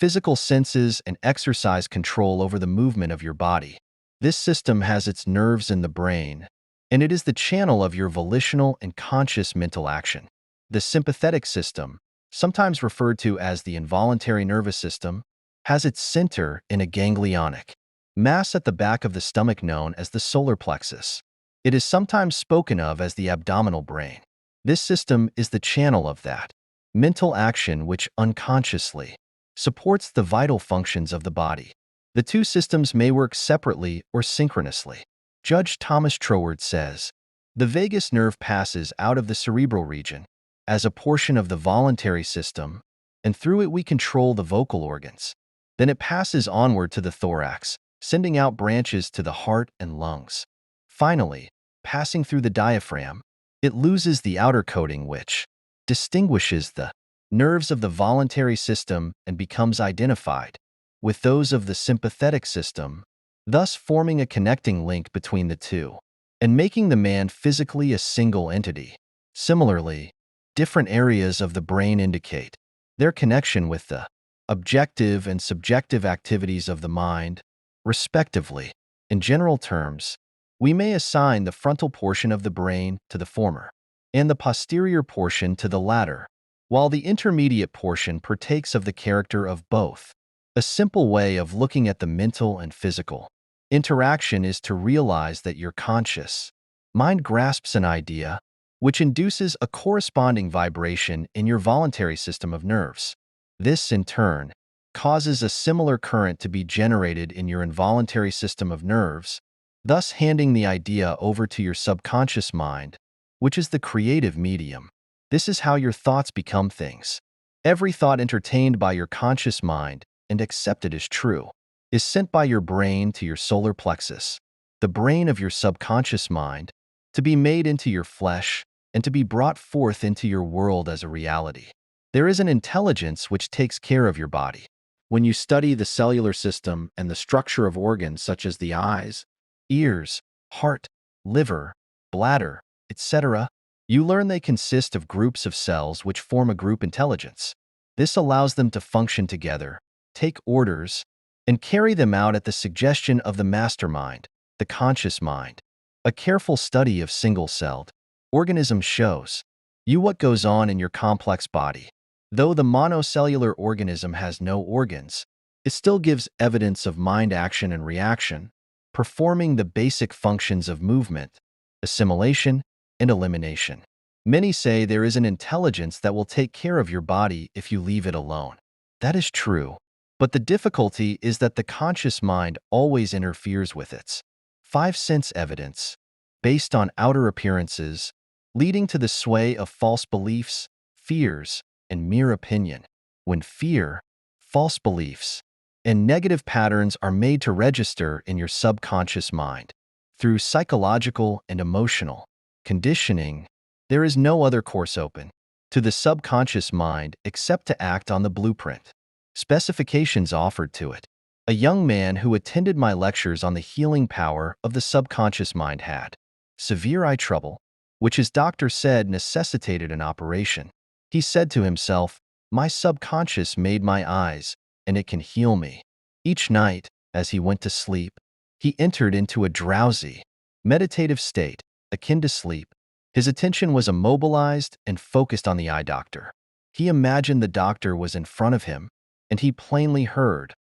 physical senses and exercise control over the movement of your body. This system has its nerves in the brain, and it is the channel of your volitional and conscious mental action. The sympathetic system, sometimes referred to as the involuntary nervous system, has its center in a ganglionic mass at the back of the stomach known as the solar plexus. It is sometimes spoken of as the abdominal brain. This system is the channel of that mental action which unconsciously supports the vital functions of the body. The two systems may work separately or synchronously. Judge Thomas Troward says, the vagus nerve passes out of the cerebral region as a portion of the voluntary system, and through it we control the vocal organs. Then it passes onward to the thorax, sending out branches to the heart and lungs. Finally, passing through the diaphragm, it loses the outer coating which distinguishes the nerves of the voluntary system and becomes identified with those of the sympathetic system, thus forming a connecting link between the two and making the man physically a single entity. Similarly, different areas of the brain indicate their connection with the objective and subjective activities of the mind, respectively. In general terms, we may assign the frontal portion of the brain to the former and the posterior portion to the latter, while the intermediate portion partakes of the character of both. A simple way of looking at the mental and physical Interaction is to realize that your conscious mind grasps an idea, which induces a corresponding vibration in your voluntary system of nerves. This, in turn, causes a similar current to be generated in your involuntary system of nerves, thus handing the idea over to your subconscious mind, which is the creative medium. This is how your thoughts become things. Every thought entertained by your conscious mind and accepted as true is sent by your brain to your solar plexus, the brain of your subconscious mind, to be made into your flesh and to be brought forth into your world as a reality. There is an intelligence which takes care of your body. When you study the cellular system and the structure of organs such as the eyes, ears, heart, liver, bladder, etc., you learn they consist of groups of cells which form a group intelligence. This allows them to function together, take orders, and carry them out at the suggestion of the mastermind, the conscious mind. A careful study of single-celled organisms shows you what goes on in your complex body. Though the monocellular organism has no organs, it still gives evidence of mind action and reaction, performing the basic functions of movement, assimilation, and elimination. Many say there is an intelligence that will take care of your body if you leave it alone. That is true, but the difficulty is that the conscious mind always interferes with its five sense evidence, based on outer appearances, leading to the sway of false beliefs, fears, and mere opinion. When fear, false beliefs, and negative patterns are made to register in your subconscious mind through psychological and emotional conditioning, there is no other course open to the subconscious mind except to act on the blueprint specifications offered to it. A young man who attended my lectures on the healing power of the subconscious mind had severe eye trouble, which his doctor said necessitated an operation. He said to himself, "My subconscious made my eyes, and it can heal me." Each night, as he went to sleep, he entered into a drowsy, meditative state, akin to sleep. His attention was immobilized and focused on the eye doctor. He imagined the doctor was in front of him, and he plainly heard,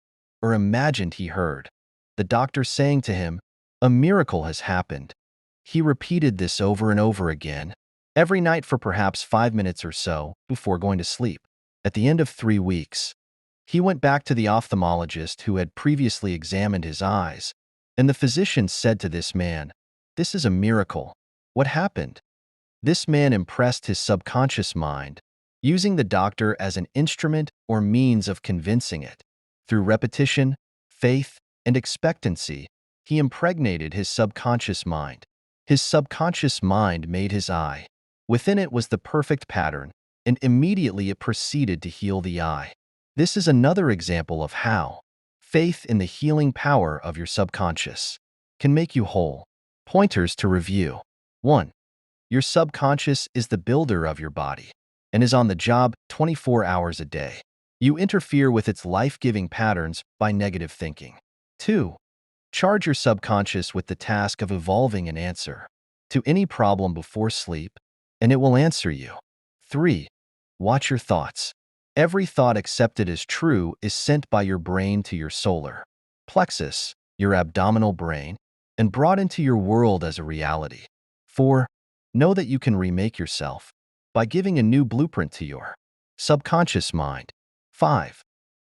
or imagined he heard, the doctor saying to him, "A miracle has happened." He repeated this over and over again, every night for perhaps 5 minutes or so before going to sleep. At the end of 3 weeks, he went back to the ophthalmologist who had previously examined his eyes, and the physician said to this man, "This is a miracle. What happened?" This man impressed his subconscious mind, using the doctor as an instrument or means of convincing it. Through repetition, faith, and expectancy, he impregnated his subconscious mind. His subconscious mind made his eye. Within it was the perfect pattern, and immediately it proceeded to heal the eye. This is another example of how faith in the healing power of your subconscious can make you whole. Pointers to review. 1. Your subconscious is the builder of your body and is on the job 24 hours a day. You interfere with its life-giving patterns by negative thinking. 2. Charge your subconscious with the task of evolving an answer to any problem before sleep, and it will answer you. 3. Watch your thoughts. Every thought accepted as true is sent by your brain to your solar plexus, your abdominal brain, and brought into your world as a reality. 4. Know that you can remake yourself by giving a new blueprint to your subconscious mind. 5.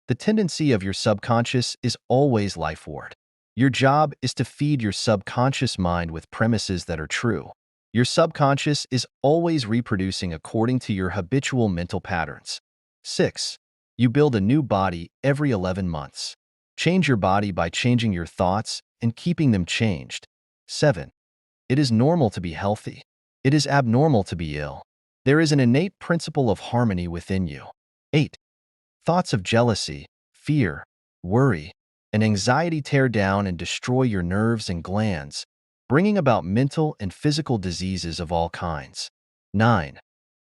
The tendency of your subconscious is always lifeward. Your job is to feed your subconscious mind with premises that are true. Your subconscious is always reproducing according to your habitual mental patterns. 6. You build a new body every 11 months. Change your body by changing your thoughts and keeping them changed. 7. It is normal to be healthy. It is abnormal to be ill. There is an innate principle of harmony within you. 8. Thoughts of jealousy, fear, worry, and anxiety tear down and destroy your nerves and glands, bringing about mental and physical diseases of all kinds. 9.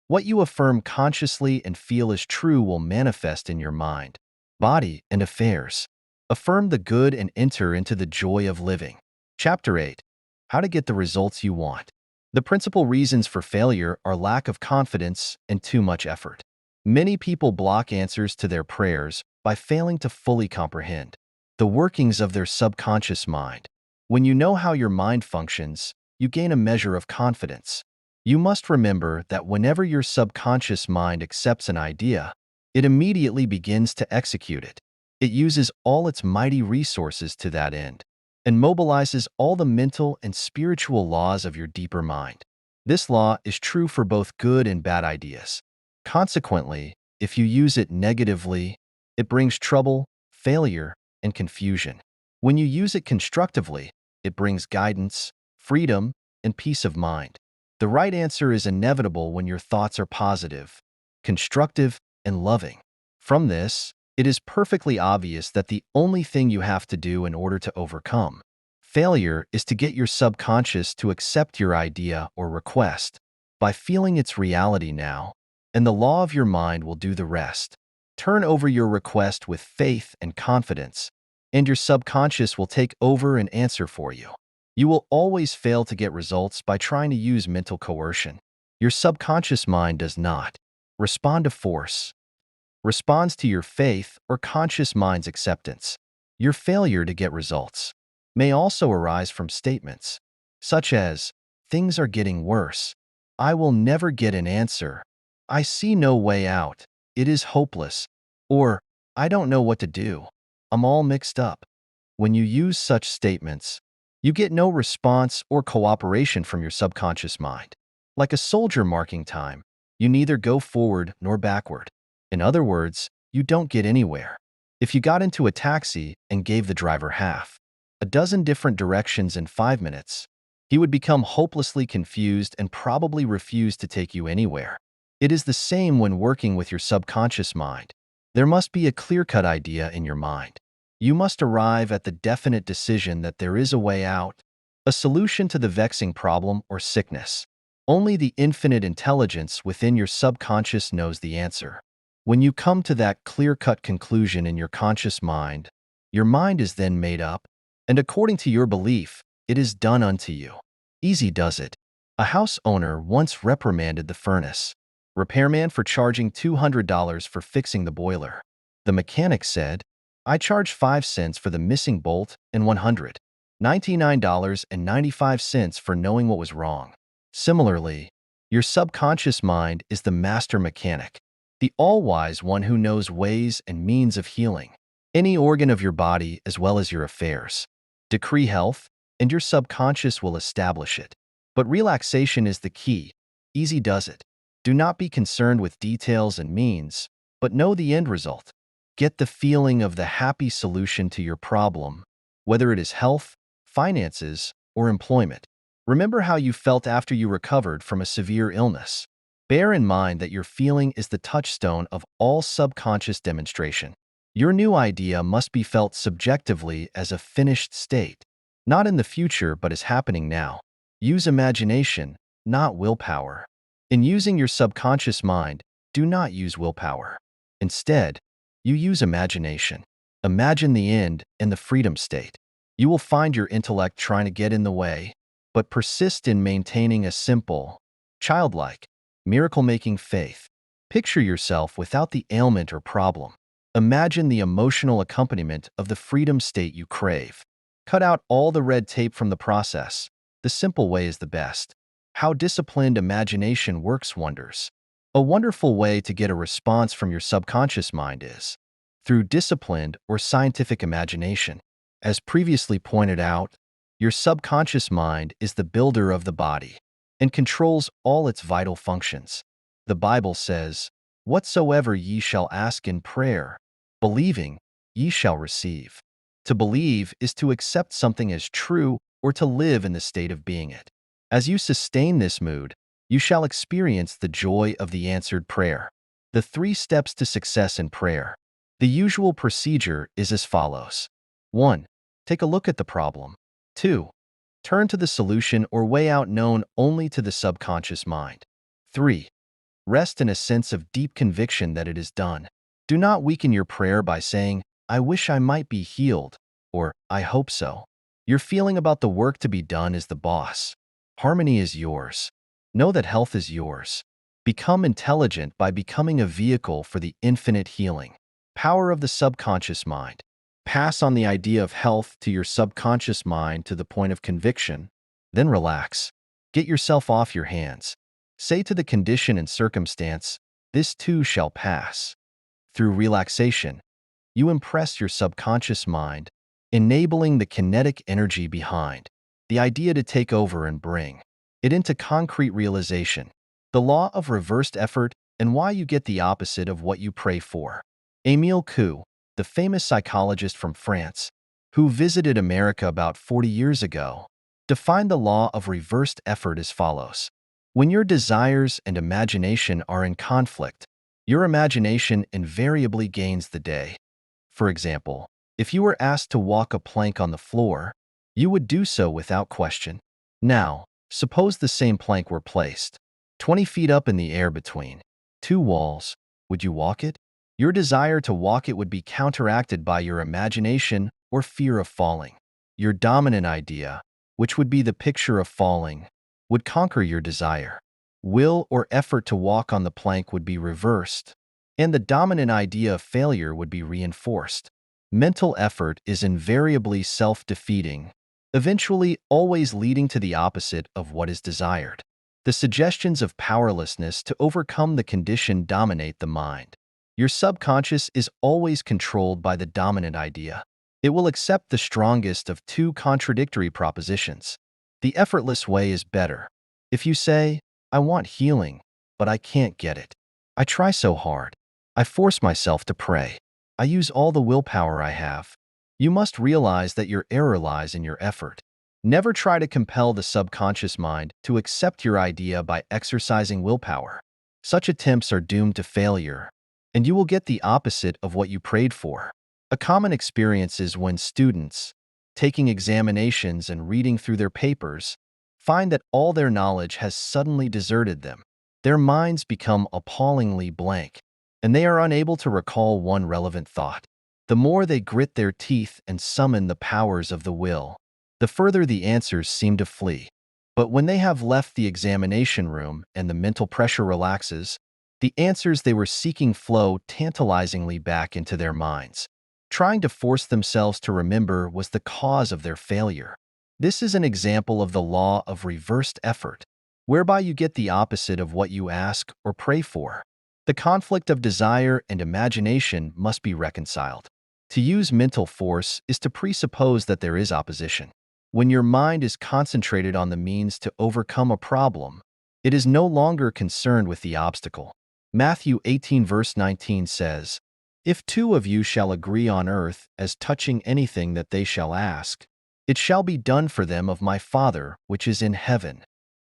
What you affirm consciously and feel is true will manifest in your mind, body, and affairs. Affirm the good and enter into the joy of living. Chapter 8. How to get the results you want. The principal reasons for failure are lack of confidence and too much effort. Many people block answers to their prayers by failing to fully comprehend the workings of their subconscious mind. When you know how your mind functions, you gain a measure of confidence. You must remember that whenever your subconscious mind accepts an idea, it immediately begins to execute it. It uses all its mighty resources to that end and mobilizes all the mental and spiritual laws of your deeper mind. This law is true for both good and bad ideas. Consequently, if you use it negatively, it brings trouble, failure, and confusion. When you use it constructively, it brings guidance, freedom, and peace of mind. The right answer is inevitable when your thoughts are positive, constructive, and loving. From this, it is perfectly obvious that the only thing you have to do in order to overcome failure is to get your subconscious to accept your idea or request by feeling its reality now, and the law of your mind will do the rest. Turn over your request with faith and confidence, and your subconscious will take over and answer for you. You will always fail to get results by trying to use mental coercion. Your subconscious mind does not respond to force, responds to your faith or conscious mind's acceptance. Your failure to get results may also arise from statements such as, "Things are getting worse," "I will never get an answer," "I see no way out," "It is hopeless," or "I don't know what to do, I'm all mixed up." When you use such statements, you get no response or cooperation from your subconscious mind. Like a soldier marking time, you neither go forward nor backward. In other words, you don't get anywhere. If you got into a taxi and gave the driver a dozen different directions in 5 minutes, he would become hopelessly confused and probably refuse to take you anywhere. It is the same when working with your subconscious mind. There must be a clear-cut idea in your mind. You must arrive at the definite decision that there is a way out, a solution to the vexing problem or sickness. Only the infinite intelligence within your subconscious knows the answer. When you come to that clear-cut conclusion in your conscious mind, your mind is then made up, and according to your belief, it is done unto you. Easy does it. A house owner once reprimanded the furnace repairman for charging $200 for fixing the boiler. The mechanic said, "I charge 5 cents for the missing bolt and $199.95 for knowing what was wrong." Similarly, your subconscious mind is the master mechanic, the all-wise one who knows ways and means of healing any organ of your body as well as your affairs. Decree health, and your subconscious will establish it. But relaxation is the key. Easy does it. Do not be concerned with details and means, but know the end result. Get the feeling of the happy solution to your problem, whether it is health, finances, or employment. Remember how you felt after you recovered from a severe illness. Bear in mind that your feeling is the touchstone of all subconscious demonstration. Your new idea must be felt subjectively as a finished state, not in the future but as happening now. Use imagination, not willpower. In using your subconscious mind, do not use willpower. Instead, you use imagination. Imagine the end and the freedom state. You will find your intellect trying to get in the way, but persist in maintaining a simple, childlike, miracle-making faith. Picture yourself without the ailment or problem. Imagine the emotional accompaniment of the freedom state you crave. Cut out all the red tape from the process. The simple way is the best. How disciplined imagination works wonders. A wonderful way to get a response from your subconscious mind is through disciplined or scientific imagination. As previously pointed out, your subconscious mind is the builder of the body and controls all its vital functions. The Bible says, "Whatsoever ye shall ask in prayer, believing, ye shall receive." To believe is to accept something as true or to live in the state of being it. As you sustain this mood, you shall experience the joy of the answered prayer. The 3 steps to success in prayer. The usual procedure is as follows. 1. Take a look at the problem. 2. Turn to the solution or way out known only to the subconscious mind. 3. Rest in a sense of deep conviction that it is done. Do not weaken your prayer by saying, "I wish I might be healed," or "I hope so." Your feeling about the work to be done is the boss. Harmony is yours. Know that health is yours. Become intelligent by becoming a vehicle for the infinite healing. Power of the subconscious mind. Pass on the idea of health to your subconscious mind to the point of conviction, then relax. Get yourself off your hands. Say to the condition and circumstance, "This too shall pass." Through relaxation, you impress your subconscious mind, enabling the kinetic energy behind the idea to take over and bring it into concrete realization. The law of reversed effort and why you get the opposite of what you pray for. Émile Coué, the famous psychologist from France, who visited America about 40 years ago, defined the law of reversed effort as follows. When your desires and imagination are in conflict, your imagination invariably gains the day. For example, if you were asked to walk a plank on the floor, you would do so without question. Now, suppose the same plank were placed 20 feet up in the air between two walls. Would you walk it? Your desire to walk it would be counteracted by your imagination or fear of falling. Your dominant idea, which would be the picture of falling, would conquer your desire. Will or effort to walk on the plank would be reversed, and the dominant idea of failure would be reinforced. Mental effort is invariably self-defeating, eventually always leading to the opposite of what is desired. The suggestions of powerlessness to overcome the condition dominate the mind. Your subconscious is always controlled by the dominant idea. It will accept the strongest of two contradictory propositions. The effortless way is better. If you say, "I want healing, but I can't get it. I try so hard. I force myself to pray. I use all the willpower I have," you must realize that your error lies in your effort. Never try to compel the subconscious mind to accept your idea by exercising willpower. Such attempts are doomed to failure, and you will get the opposite of what you prayed for. A common experience is when students, taking examinations and reading through their papers, find that all their knowledge has suddenly deserted them. Their minds become appallingly blank, and they are unable to recall one relevant thought. The more they grit their teeth and summon the powers of the will, the further the answers seem to flee. But when they have left the examination room and the mental pressure relaxes, the answers they were seeking flow tantalizingly back into their minds. Trying to force themselves to remember was the cause of their failure. This is an example of the law of reversed effort, whereby you get the opposite of what you ask or pray for. The conflict of desire and imagination must be reconciled. To use mental force is to presuppose that there is opposition. When your mind is concentrated on the means to overcome a problem, it is no longer concerned with the obstacle. Matthew 18 verse 19 says, "If two of you shall agree on earth as touching anything that they shall ask, it shall be done for them of my Father which is in heaven."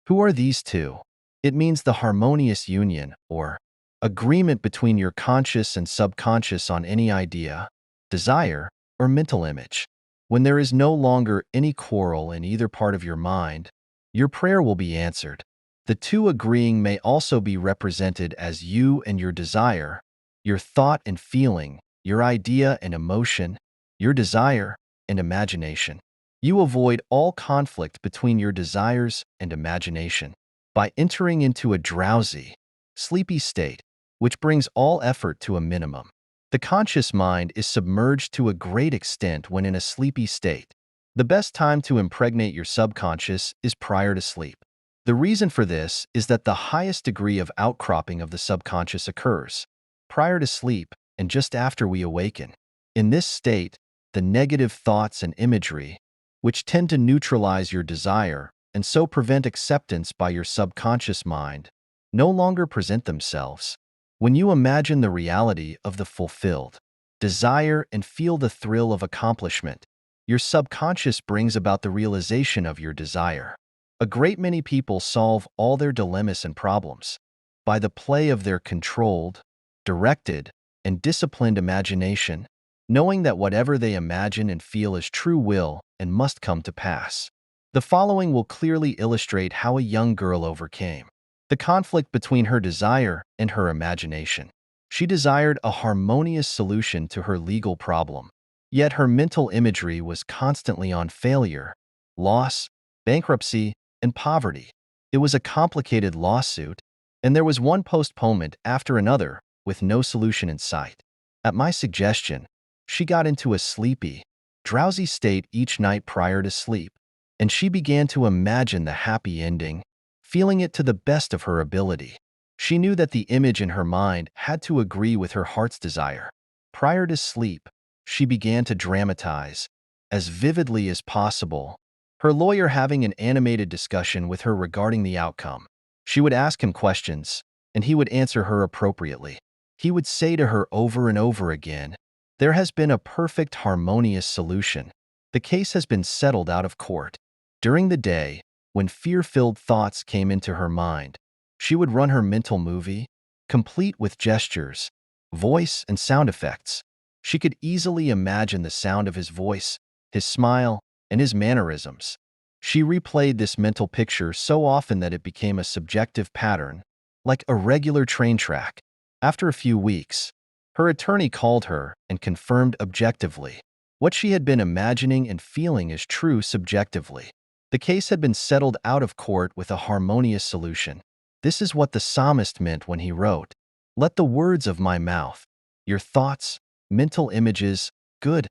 Who are these two? It means the harmonious union, or agreement between your conscious and subconscious on any idea, desire, or mental image. When there is no longer any quarrel in either part of your mind, your prayer will be answered. The two agreeing may also be represented as you and your desire, your thought and feeling, your idea and emotion, your desire and imagination. You avoid all conflict between your desires and imagination by entering into a drowsy, sleepy state, which brings all effort to a minimum. The conscious mind is submerged to a great extent when in a sleepy state. The best time to impregnate your subconscious is prior to sleep. The reason for this is that the highest degree of outcropping of the subconscious occurs prior to sleep and just after we awaken. In this state, the negative thoughts and imagery, which tend to neutralize your desire and so prevent acceptance by your subconscious mind, no longer present themselves. When you imagine the reality of the fulfilled desire and feel the thrill of accomplishment, your subconscious brings about the realization of your desire. A great many people solve all their dilemmas and problems by the play of their controlled, directed, and disciplined imagination, knowing that whatever they imagine and feel is true will and must come to pass. The following will clearly illustrate how a young girl overcame the conflict between her desire and her imagination. She desired a harmonious solution to her legal problem, yet her mental imagery was constantly on failure, loss, bankruptcy, and poverty. It was a complicated lawsuit, and there was one postponement after another with no solution in sight. At my suggestion, She got into a sleepy, drowsy state each night prior to sleep, and she began to imagine the happy ending, feeling it to the best of her ability. She knew that the image in her mind had to agree with her heart's desire. Prior to sleep, she began to dramatize, as vividly as possible, her lawyer having an animated discussion with her regarding the outcome. She would ask him questions, and he would answer her appropriately. He would say to her over and over again, "There has been a perfect harmonious solution. The case has been settled out of court." During the day, when fear-filled thoughts came into her mind, she would run her mental movie, complete with gestures, voice, and sound effects. She could easily imagine the sound of his voice, his smile, and his mannerisms. She replayed this mental picture so often that it became a subjective pattern, like a regular train track. After a few weeks, her attorney called her and confirmed objectively what she had been imagining and feeling is true subjectively. The case had been settled out of court with a harmonious solution. This is what the psalmist meant when he wrote, "Let the words of my mouth, your thoughts, mental images, good,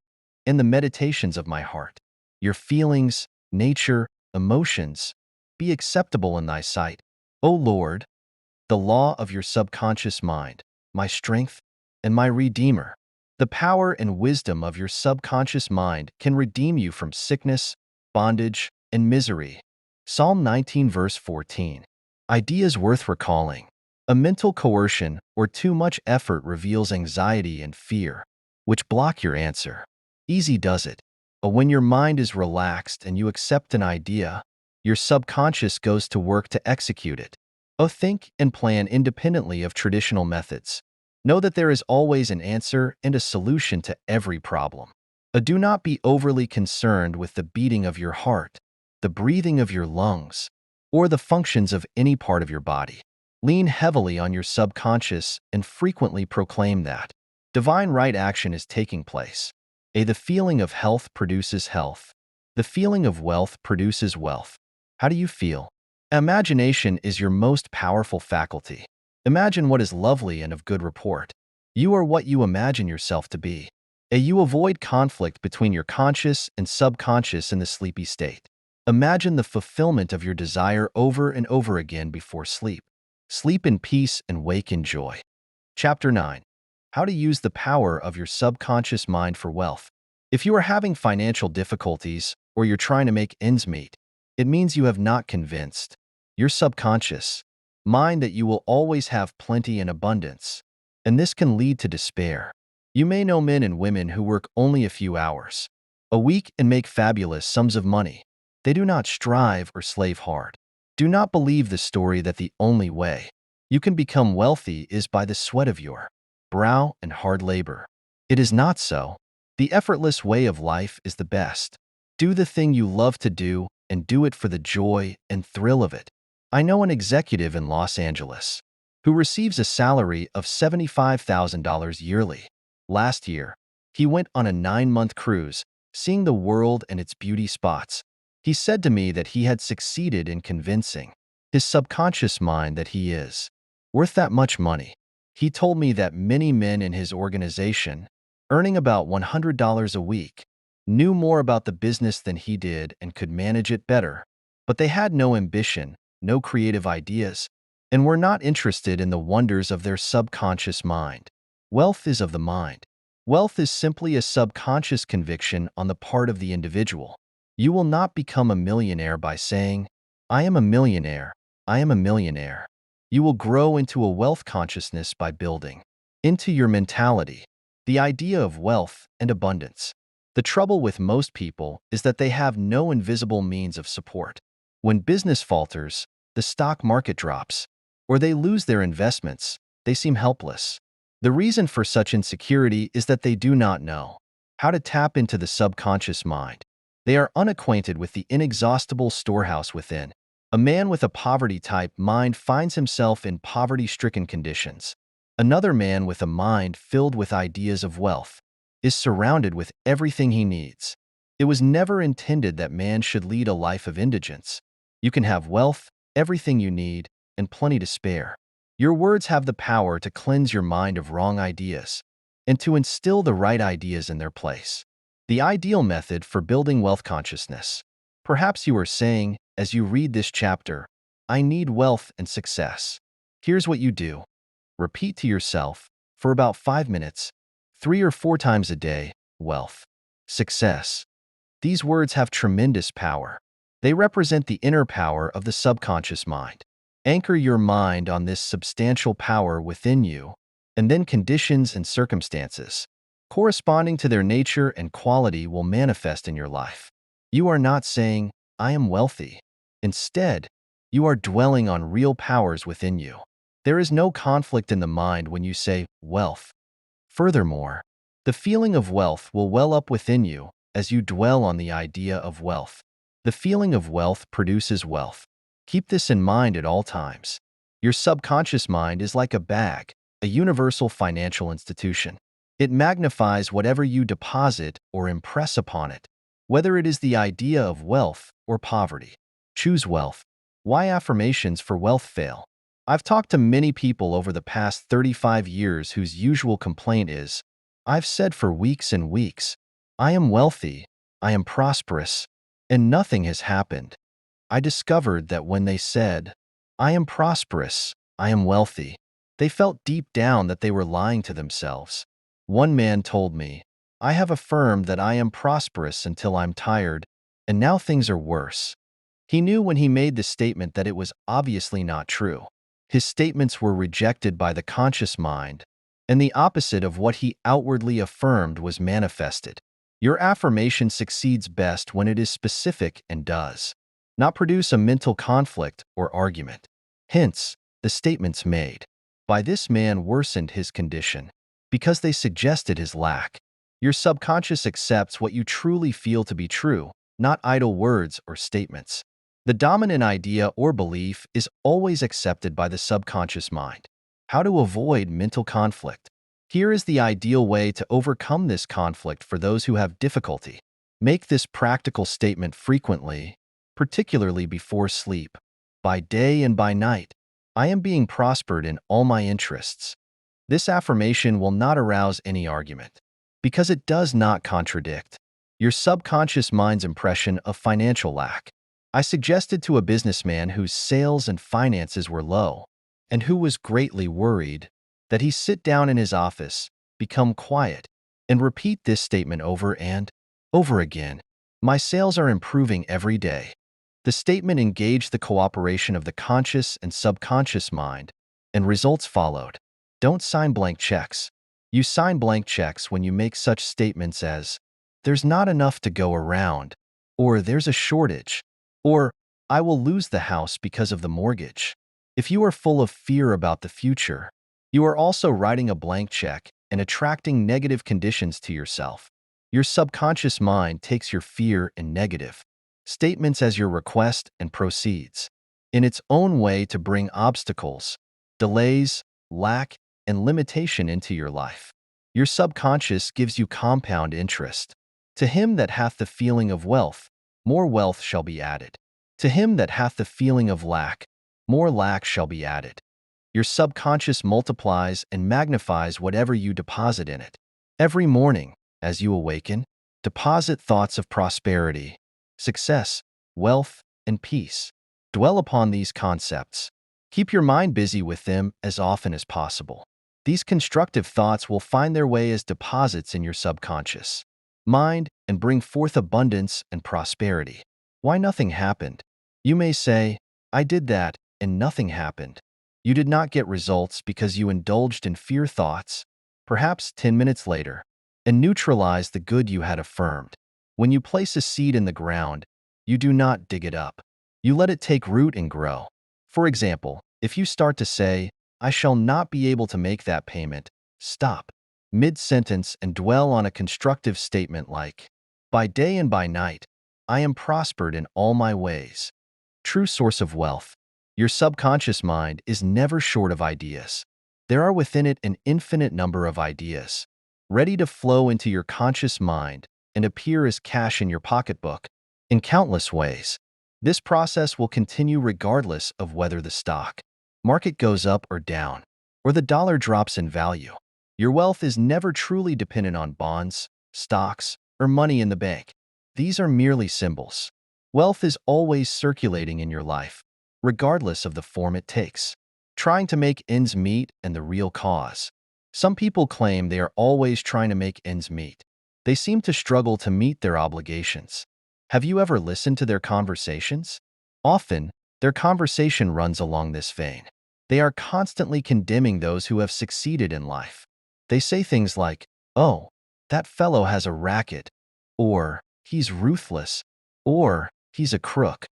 and the meditations of my heart, your feelings, nature, emotions, be acceptable in thy sight. O Lord, the law of your subconscious mind, my strength and my redeemer." The power and wisdom of your subconscious mind can redeem you from sickness, bondage, and misery. Psalm 19 verse 14. Ideas worth recalling. A mental coercion or too much effort reveals anxiety and fear, which block your answer. Easy does it. But when your mind is relaxed and you accept an idea, your subconscious goes to work to execute it. Think and plan independently of traditional methods. Know that there is always an answer and a solution to every problem. Do not be overly concerned with the beating of your heart, the breathing of your lungs, or the functions of any part of your body. Lean heavily on your subconscious and frequently proclaim that divine right action is taking place. The feeling of health produces health. The feeling of wealth produces wealth. How do you feel? Imagination is your most powerful faculty. Imagine what is lovely and of good report. You are what you imagine yourself to be. You avoid conflict between your conscious and subconscious in the sleepy state. Imagine the fulfillment of your desire over and over again before sleep. Sleep in peace and wake in joy. Chapter 9. How to use the power of your subconscious mind for wealth. If you are having financial difficulties or you're trying to make ends meet, it means you have not convinced your subconscious mind that you will always have plenty and abundance, and this can lead to despair. You may know men and women who work only a few hours a week and make fabulous sums of money. They do not strive or slave hard. Do not believe the story that the only way you can become wealthy is by the sweat of your brow and hard labor. It is not so. The effortless way of life is the best. Do the thing you love to do and do it for the joy and thrill of it. I know an executive in Los Angeles who receives a salary of $75,000 yearly. Last year, he went on a 9-month cruise, seeing the world and its beauty spots. He said to me that he had succeeded in convincing his subconscious mind that he is worth that much money. He told me that many men in his organization, earning about $100 a week, knew more about the business than he did and could manage it better, but they had no ambition, no creative ideas, and were not interested in the wonders of their subconscious mind. Wealth is of the mind. Wealth is simply a subconscious conviction on the part of the individual. You will not become a millionaire by saying, "I am a millionaire, I am a millionaire." You will grow into a wealth consciousness by building into your mentality the idea of wealth and abundance. The trouble with most people is that they have no invisible means of support. When business falters, the stock market drops, or they lose their investments, they seem helpless. The reason for such insecurity is that they do not know how to tap into the subconscious mind. They are unacquainted with the inexhaustible storehouse within. A man with a poverty-type mind finds himself in poverty-stricken conditions. Another man with a mind filled with ideas of wealth is surrounded with everything he needs. It was never intended that man should lead a life of indigence. You can have wealth, everything you need, and plenty to spare. Your words have the power to cleanse your mind of wrong ideas. and to instill the right ideas in their place. The ideal method for building wealth consciousness. Perhaps you are saying, as you read this chapter, I need wealth and success. Here's what you do. Repeat to yourself, for about 5 minutes, 3 or 4 times a day, wealth, success. These words have tremendous power. They represent the inner power of the subconscious mind. Anchor your mind on this substantial power within you, and then conditions and circumstances corresponding to their nature and quality will manifest in your life. You are not saying, I am wealthy. Instead, you are dwelling on real powers within you. There is no conflict in the mind when you say wealth. Furthermore, the feeling of wealth will well up within you as you dwell on the idea of wealth. The feeling of wealth produces wealth. Keep this in mind at all times. Your subconscious mind is like a bag, a universal financial institution. It magnifies whatever you deposit or impress upon it, whether it is the idea of wealth or poverty. Choose wealth. Why affirmations for wealth fail? I've talked to many people over the past 35 years whose usual complaint is, I've said for weeks and weeks, I am wealthy, I am prosperous, and nothing has happened. I discovered that when they said, I am prosperous, I am wealthy, they felt deep down that they were lying to themselves. One man told me, I have affirmed that I am prosperous until I'm tired, and now things are worse. He knew when he made the statement that it was obviously not true. His statements were rejected by the conscious mind, and the opposite of what he outwardly affirmed was manifested. Your affirmation succeeds best when it is specific and does not produce a mental conflict or argument. Hence, the statements made by this man worsened his condition because they suggested his lack. Your subconscious accepts what you truly feel to be true, not idle words or statements. The dominant idea or belief is always accepted by the subconscious mind. How to avoid mental conflict? Here is the ideal way to overcome this conflict for those who have difficulty. Make this practical statement frequently, particularly before sleep. By day and by night, I am being prospered in all my interests. This affirmation will not arouse any argument, because it does not contradict your subconscious mind's impression of financial lack. I suggested to a businessman whose sales and finances were low, and who was greatly worried, that he sit down in his office, become quiet, and repeat this statement over and over again. My sales are improving every day. The statement engaged the cooperation of the conscious and subconscious mind, and results followed. Don't sign blank checks. You sign blank checks when you make such statements as, there's not enough to go around, or there's a shortage, or I will lose the house because of the mortgage. If you are full of fear about the future, you are also writing a blank check and attracting negative conditions to yourself. Your subconscious mind takes your fear and negative statements as your request and proceeds in its own way to bring obstacles, delays, lack, and limitation into your life. Your subconscious gives you compound interest. To him that hath the feeling of wealth, more wealth shall be added. To him that hath the feeling of lack, more lack shall be added. Your subconscious multiplies and magnifies whatever you deposit in it. Every morning, as you awaken, deposit thoughts of prosperity, success, wealth, and peace. Dwell upon these concepts. Keep your mind busy with them as often as possible. These constructive thoughts will find their way as deposits in your subconscious mind and bring forth abundance and prosperity. Why nothing happened? You may say, I did that and nothing happened. You did not get results because you indulged in fear thoughts, perhaps 10 minutes later, and neutralized the good you had affirmed. When you place a seed in the ground, you do not dig it up. You let it take root and grow. For example, if you start to say, I shall not be able to make that payment, stop mid-sentence and dwell on a constructive statement like, by day and by night, I am prospered in all my ways. True source of wealth. Your subconscious mind is never short of ideas. There are within it an infinite number of ideas, ready to flow into your conscious mind and appear as cash in your pocketbook in countless ways. This process will continue regardless of whether the stock market goes up or down, or the dollar drops in value. Your wealth is never truly dependent on bonds, stocks, or money in the bank. These are merely symbols. Wealth is always circulating in your life, regardless of the form it takes. Trying to make ends meet and the real cause. Some people claim they are always trying to make ends meet. They seem to struggle to meet their obligations. Have you ever listened to their conversations? Often, their conversation runs along this vein. They are constantly condemning those who have succeeded in life. They say things like, "Oh, that fellow has a racket," or "He's ruthless," or "He's a crook."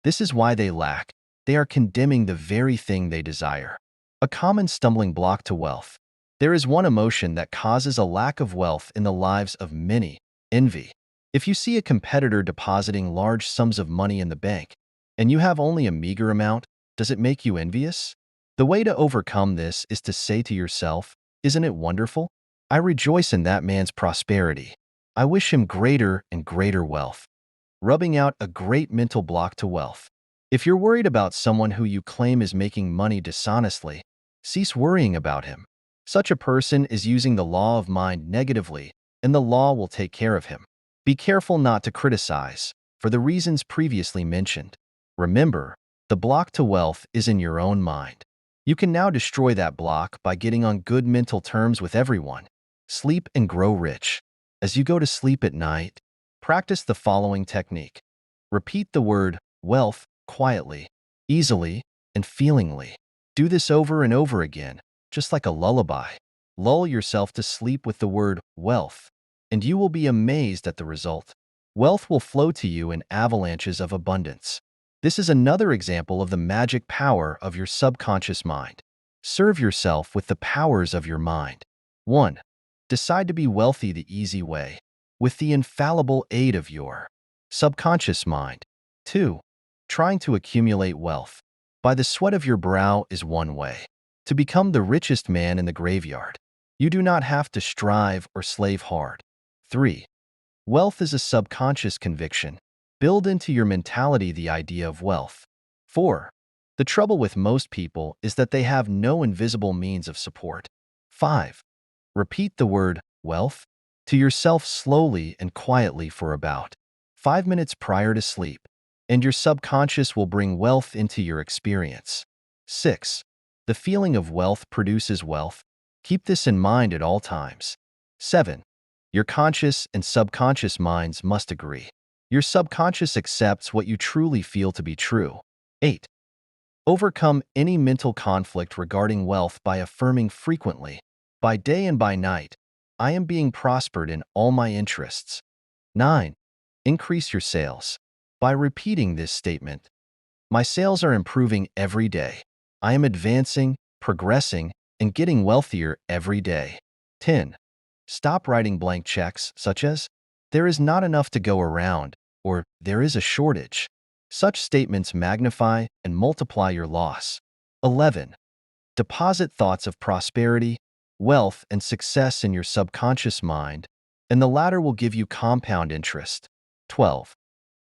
This is why they lack. They are condemning the very thing they desire. A common stumbling block to wealth. There is one emotion that causes a lack of wealth in the lives of many: envy. If you see a competitor depositing large sums of money in the bank, and you have only a meager amount, does it make you envious? The way to overcome this is to say to yourself, "Isn't it wonderful? I rejoice in that man's prosperity. I wish him greater and greater wealth." Rubbing out a great mental block to wealth. If you're worried about someone who you claim is making money dishonestly, cease worrying about him. Such a person is using the law of mind negatively, and the law will take care of him. Be careful not to criticize, for the reasons previously mentioned. Remember, the block to wealth is in your own mind. You can now destroy that block by getting on good mental terms with everyone. Sleep and grow rich. As you go to sleep at night, practice the following technique. Repeat the word wealth quietly, easily, and feelingly. Do this over and over again, just like a lullaby. Lull yourself to sleep with the word wealth, and you will be amazed at the result. Wealth will flow to you in avalanches of abundance. This is another example of the magic power of your subconscious mind. Serve yourself with the powers of your mind. 1. Decide to be wealthy the easy way, with the infallible aid of your subconscious mind. 2. Trying to accumulate wealth by the sweat of your brow is one way. To become the richest man in the graveyard, you do not have to strive or slave hard. 3. Wealth is a subconscious conviction. Build into your mentality the idea of wealth. 4. The trouble with most people is that they have no invisible means of support. 5. Repeat the word wealth to yourself slowly and quietly for about 5 minutes prior to sleep, and your subconscious will bring wealth into your experience. 6. The feeling of wealth produces wealth. Keep this in mind at all times. 7. Your conscious and subconscious minds must agree. Your subconscious accepts what you truly feel to be true. 8. Overcome any mental conflict regarding wealth by affirming frequently, by day and by night, "I am being prospered in all my interests." 9. Increase your sales. By repeating this statement, "My sales are improving every day. I am advancing, progressing, and getting wealthier every day." 10. Stop writing blank checks such as, "There is not enough to go around," or "There is a shortage." Such statements magnify and multiply your loss. 11. Deposit thoughts of prosperity, wealth, and success in your subconscious mind, and the latter will give you compound interest. 12.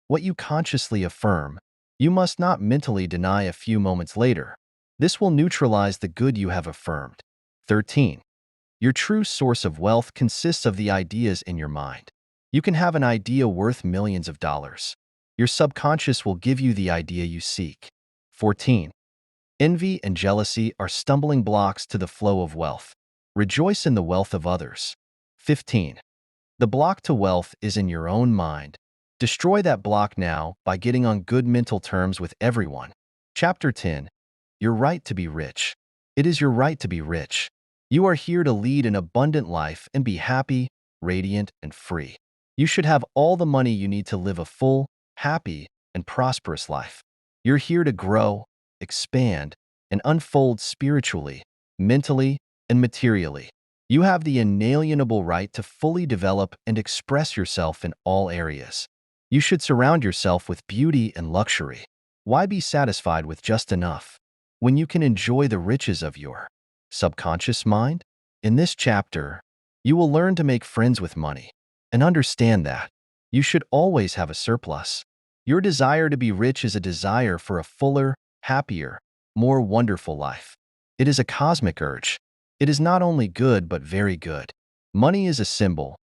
What you consciously affirm, you must not mentally deny a few moments later. This will neutralize the good you have affirmed. 13. Your true source of wealth consists of the ideas in your mind. You can have an idea worth millions of dollars. Your subconscious will give you the idea you seek. 14. Envy and jealousy are stumbling blocks to the flow of wealth. Rejoice in the wealth of others. 15. The block to wealth is in your own mind. Destroy that block now by getting on good mental terms with everyone. Chapter 10. Your right to be rich. It is your right to be rich. You are here to lead an abundant life and be happy, radiant, and free. You should have all the money you need to live a full, happy, and prosperous life. You're here to grow, expand, and unfold spiritually, mentally, and materially. You have the inalienable right to fully develop and express yourself in all areas. You should surround yourself with beauty and luxury. Why be satisfied with just enough when you can enjoy the riches of your subconscious mind? In this chapter, you will learn to make friends with money and understand that you should always have a surplus. Your desire to be rich is a desire for a fuller, happier, more wonderful life. It is a cosmic urge. It is not only good but very good. Money is a symbol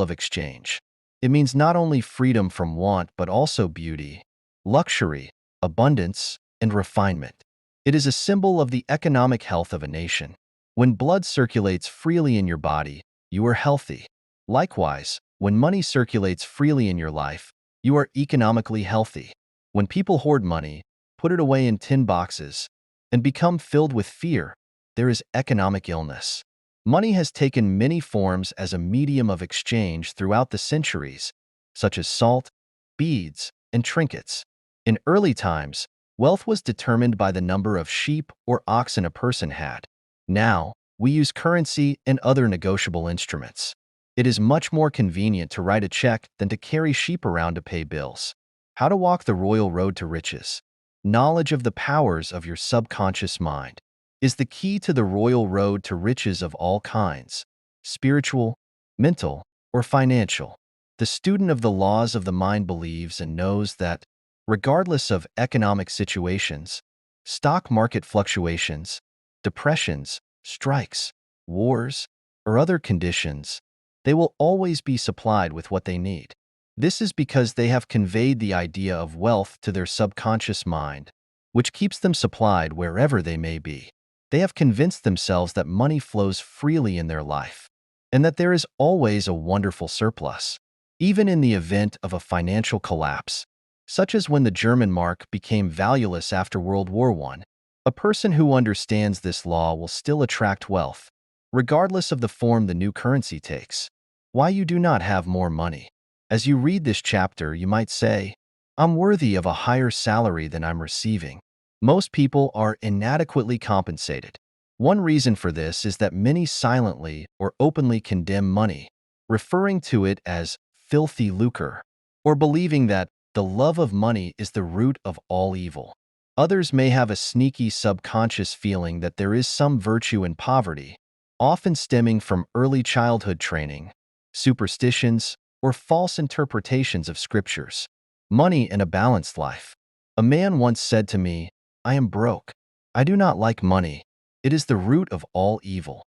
of exchange. It means not only freedom from want but also beauty, luxury, abundance, and refinement. It is a symbol of the economic health of a nation. When blood circulates freely in your body, you are healthy. Likewise, when money circulates freely in your life, you are economically healthy. When people hoard money, put it away in tin boxes, and become filled with fear, there is economic illness. Money has taken many forms as a medium of exchange throughout the centuries, such as salt, beads, and trinkets. In early times, wealth was determined by the number of sheep or oxen a person had. Now, we use currency and other negotiable instruments. It is much more convenient to write a check than to carry sheep around to pay bills. How to walk the royal road to riches. Knowledge of the powers of your subconscious mind is the key to the royal road to riches of all kinds, spiritual, mental, or financial. The student of the laws of the mind believes and knows that, regardless of economic situations, stock market fluctuations, depressions, strikes, wars, or other conditions, they will always be supplied with what they need. This is because they have conveyed the idea of wealth to their subconscious mind, which keeps them supplied wherever they may be. They have convinced themselves that money flows freely in their life, and that there is always a wonderful surplus, even in the event of a financial collapse, such as when the German mark became valueless after World War I. A person who understands this law will still attract wealth, regardless of the form the new currency takes. Why you do not have more money. As you read this chapter, you might say, I'm worthy of a higher salary than I'm receiving. Most people are inadequately compensated. One reason for this is that many silently or openly condemn money, referring to it as filthy lucre, or believing that the love of money is the root of all evil. Others may have a sneaky subconscious feeling that there is some virtue in poverty, often stemming from early childhood training, superstitions, or false interpretations of scriptures. Money and a balanced life. A man once said to me, I am broke. I do not like money. It is the root of all evil.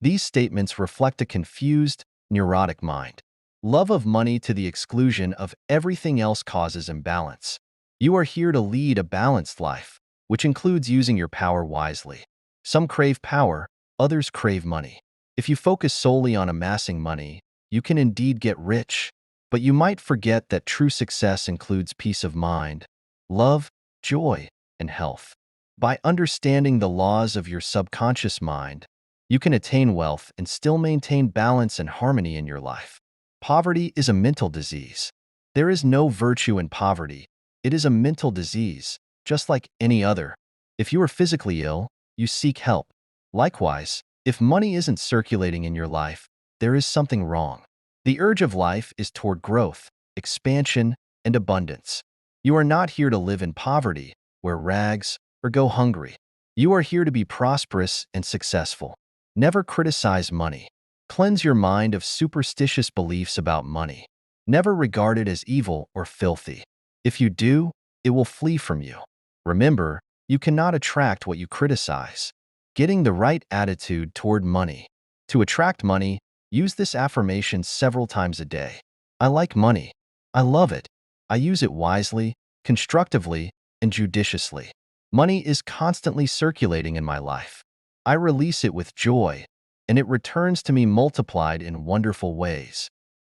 These statements reflect a confused, neurotic mind. Love of money to the exclusion of everything else causes imbalance. You are here to lead a balanced life, which includes using your power wisely. Some crave power, others crave money. If you focus solely on amassing money, you can indeed get rich, but you might forget that true success includes peace of mind, love, joy, and health. By understanding the laws of your subconscious mind, you can attain wealth and still maintain balance and harmony in your life. Poverty is a mental disease. There is no virtue in poverty. It is a mental disease, just like any other. If you are physically ill, you seek help. Likewise, if money isn't circulating in your life, there is something wrong. The urge of life is toward growth, expansion, and abundance. You are not here to live in poverty, wear rags, or go hungry. You are here to be prosperous and successful. Never criticize money. Cleanse your mind of superstitious beliefs about money. Never regard it as evil or filthy. If you do, it will flee from you. Remember, you cannot attract what you criticize. Getting the right attitude toward money. To attract money, use this affirmation several times a day. I like money. I love it. I use it wisely, constructively, and judiciously. Money is constantly circulating in my life. I release it with joy, and it returns to me multiplied in wonderful ways.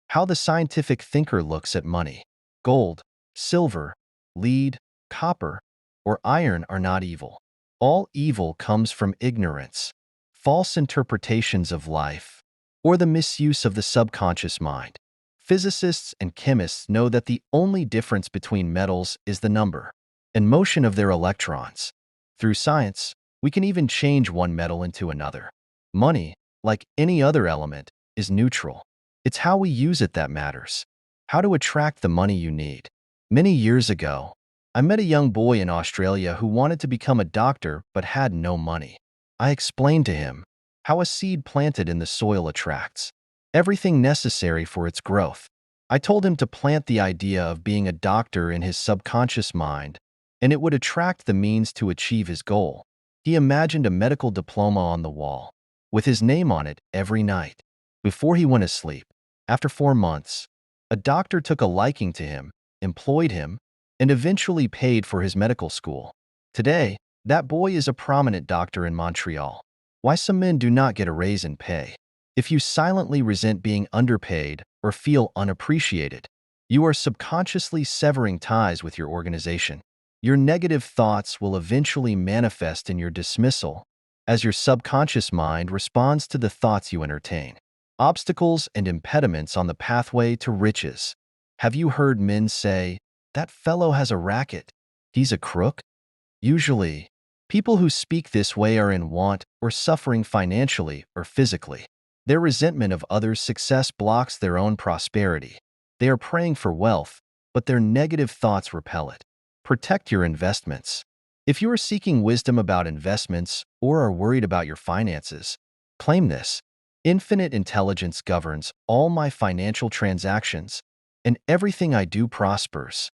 How the scientific thinker looks at money. Gold, silver, lead, copper, or iron are not evil. All evil comes from ignorance, false interpretations of life, or the misuse of the subconscious mind. Physicists and chemists know that the only difference between metals is the number and motion of their electrons. Through science, we can even change one metal into another. Money, like any other element, is neutral. It's how we use it that matters. How to attract the money you need. Many years ago, I met a young boy in Australia who wanted to become a doctor but had no money. I explained to him how a seed planted in the soil attracts everything necessary for its growth. I told him to plant the idea of being a doctor in his subconscious mind, and it would attract the means to achieve his goal. He imagined a medical diploma on the wall, with his name on it every night. Before he went to sleep, after 4 months, a doctor took a liking to him, employed him, and eventually paid for his medical school. Today, that boy is a prominent doctor in Montreal. Why some men do not get a raise in pay? If you silently resent being underpaid or feel unappreciated, you are subconsciously severing ties with your organization. Your negative thoughts will eventually manifest in your dismissal as your subconscious mind responds to the thoughts you entertain. Obstacles and impediments on the pathway to riches. Have you heard men say, "That fellow has a racket. He's a crook"? Usually, people who speak this way are in want or suffering financially or physically. Their resentment of others' success blocks their own prosperity. They are praying for wealth, but their negative thoughts repel it. Protect your investments. If you are seeking wisdom about investments or are worried about your finances, claim this. Infinite intelligence governs all my financial transactions, and everything I do prospers.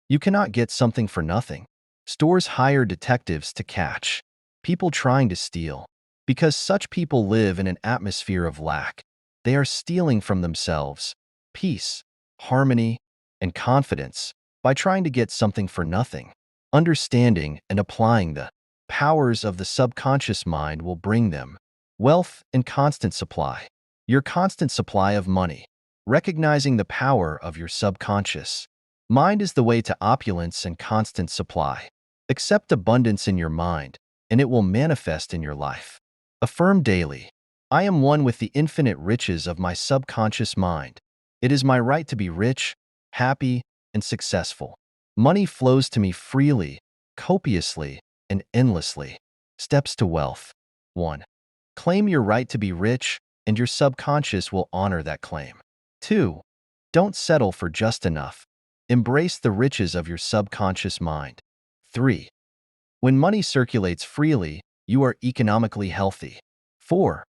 You cannot get something for nothing. Stores hire detectives to catch people trying to steal. Because such people live in an atmosphere of lack, they are stealing from themselves peace, harmony, and confidence by trying to get something for nothing. Understanding and applying the powers of the subconscious mind will bring them wealth and constant supply. Your constant supply of money. Recognizing the power of your subconscious mind is the way to opulence and constant supply. Accept abundance in your mind, and it will manifest in your life. Affirm daily. I am one with the infinite riches of my subconscious mind. It is my right to be rich, happy, and successful. Money flows to me freely, copiously, and endlessly. Steps to wealth. 1. Claim your right to be rich, and your subconscious will honor that claim. 2. Don't settle for just enough. Embrace the riches of your subconscious mind. 3. When money circulates freely, you are economically healthy. 4.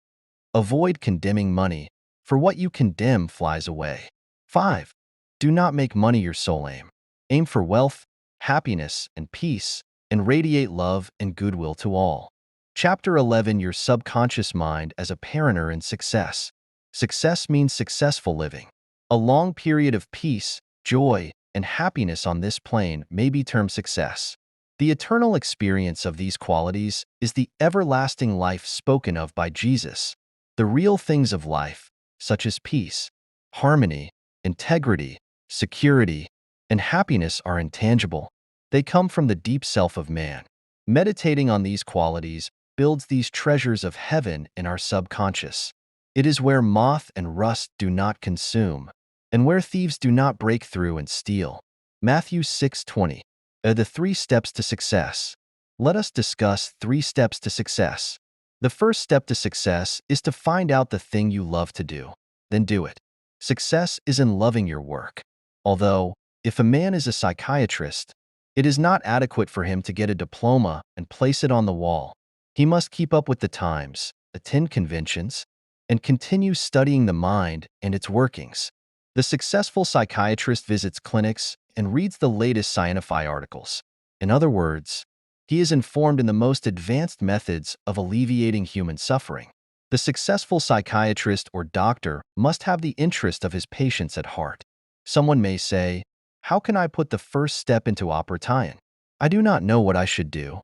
Avoid condemning money, for what you condemn flies away. 5. Do not make money your sole aim. Aim for wealth, happiness, and peace, and radiate love and goodwill to all. Chapter 11. Your subconscious mind as a parenter in success. Success means successful living. A long period of peace, joy, and happiness on this plane may be termed success. The eternal experience of these qualities is the everlasting life spoken of by Jesus. The real things of life, such as peace, harmony, integrity, security, and happiness, are intangible. They come from the deep self of man. Meditating on these qualities builds these treasures of heaven in our subconscious. It is where moth and rust do not consume, and where thieves do not break through and steal. Matthew 6:20. The 3 steps to success. Let us discuss 3 steps to success. The first step to success is to find out the thing you love to do, then do it. Success is in loving your work. Although, if a man is a psychiatrist, it is not adequate for him to get a diploma and place it on the wall. He must keep up with the times, attend conventions, and continue studying the mind and its workings. The successful psychiatrist visits clinics and reads the latest scientific articles. In other words, he is informed in the most advanced methods of alleviating human suffering. The successful psychiatrist or doctor must have the interest of his patients at heart. Someone may say, "How can I put the first step into operation? I do not know what I should do."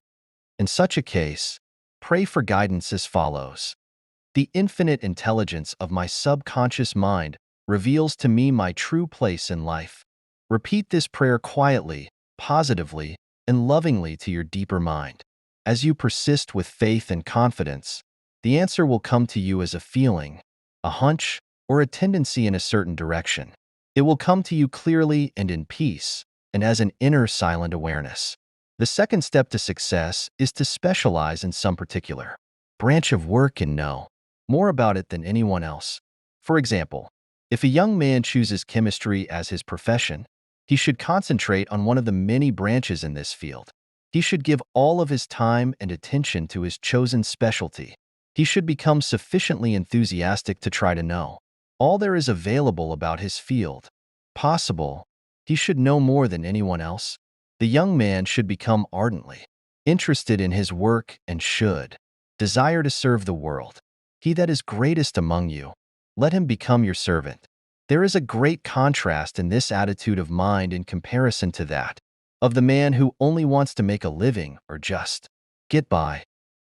In such a case, pray for guidance as follows. The infinite intelligence of my subconscious mind reveals to me my true place in life. Repeat this prayer quietly, positively, and lovingly to your deeper mind. As you persist with faith and confidence, the answer will come to you as a feeling, a hunch, or a tendency in a certain direction. It will come to you clearly and in peace, and as an inner silent awareness. The second step to success is to specialize in some particular branch of work and know more about it than anyone else. For example, if a young man chooses chemistry as his profession, he should concentrate on one of the many branches in this field. He should give all of his time and attention to his chosen specialty. He should become sufficiently enthusiastic to try to know all there is available about his field. Possible, he should know more than anyone else. The young man should become ardently interested in his work and should desire to serve the world. He that is greatest among you, let him become your servant. There is a great contrast in this attitude of mind in comparison to that of the man who only wants to make a living or just get by.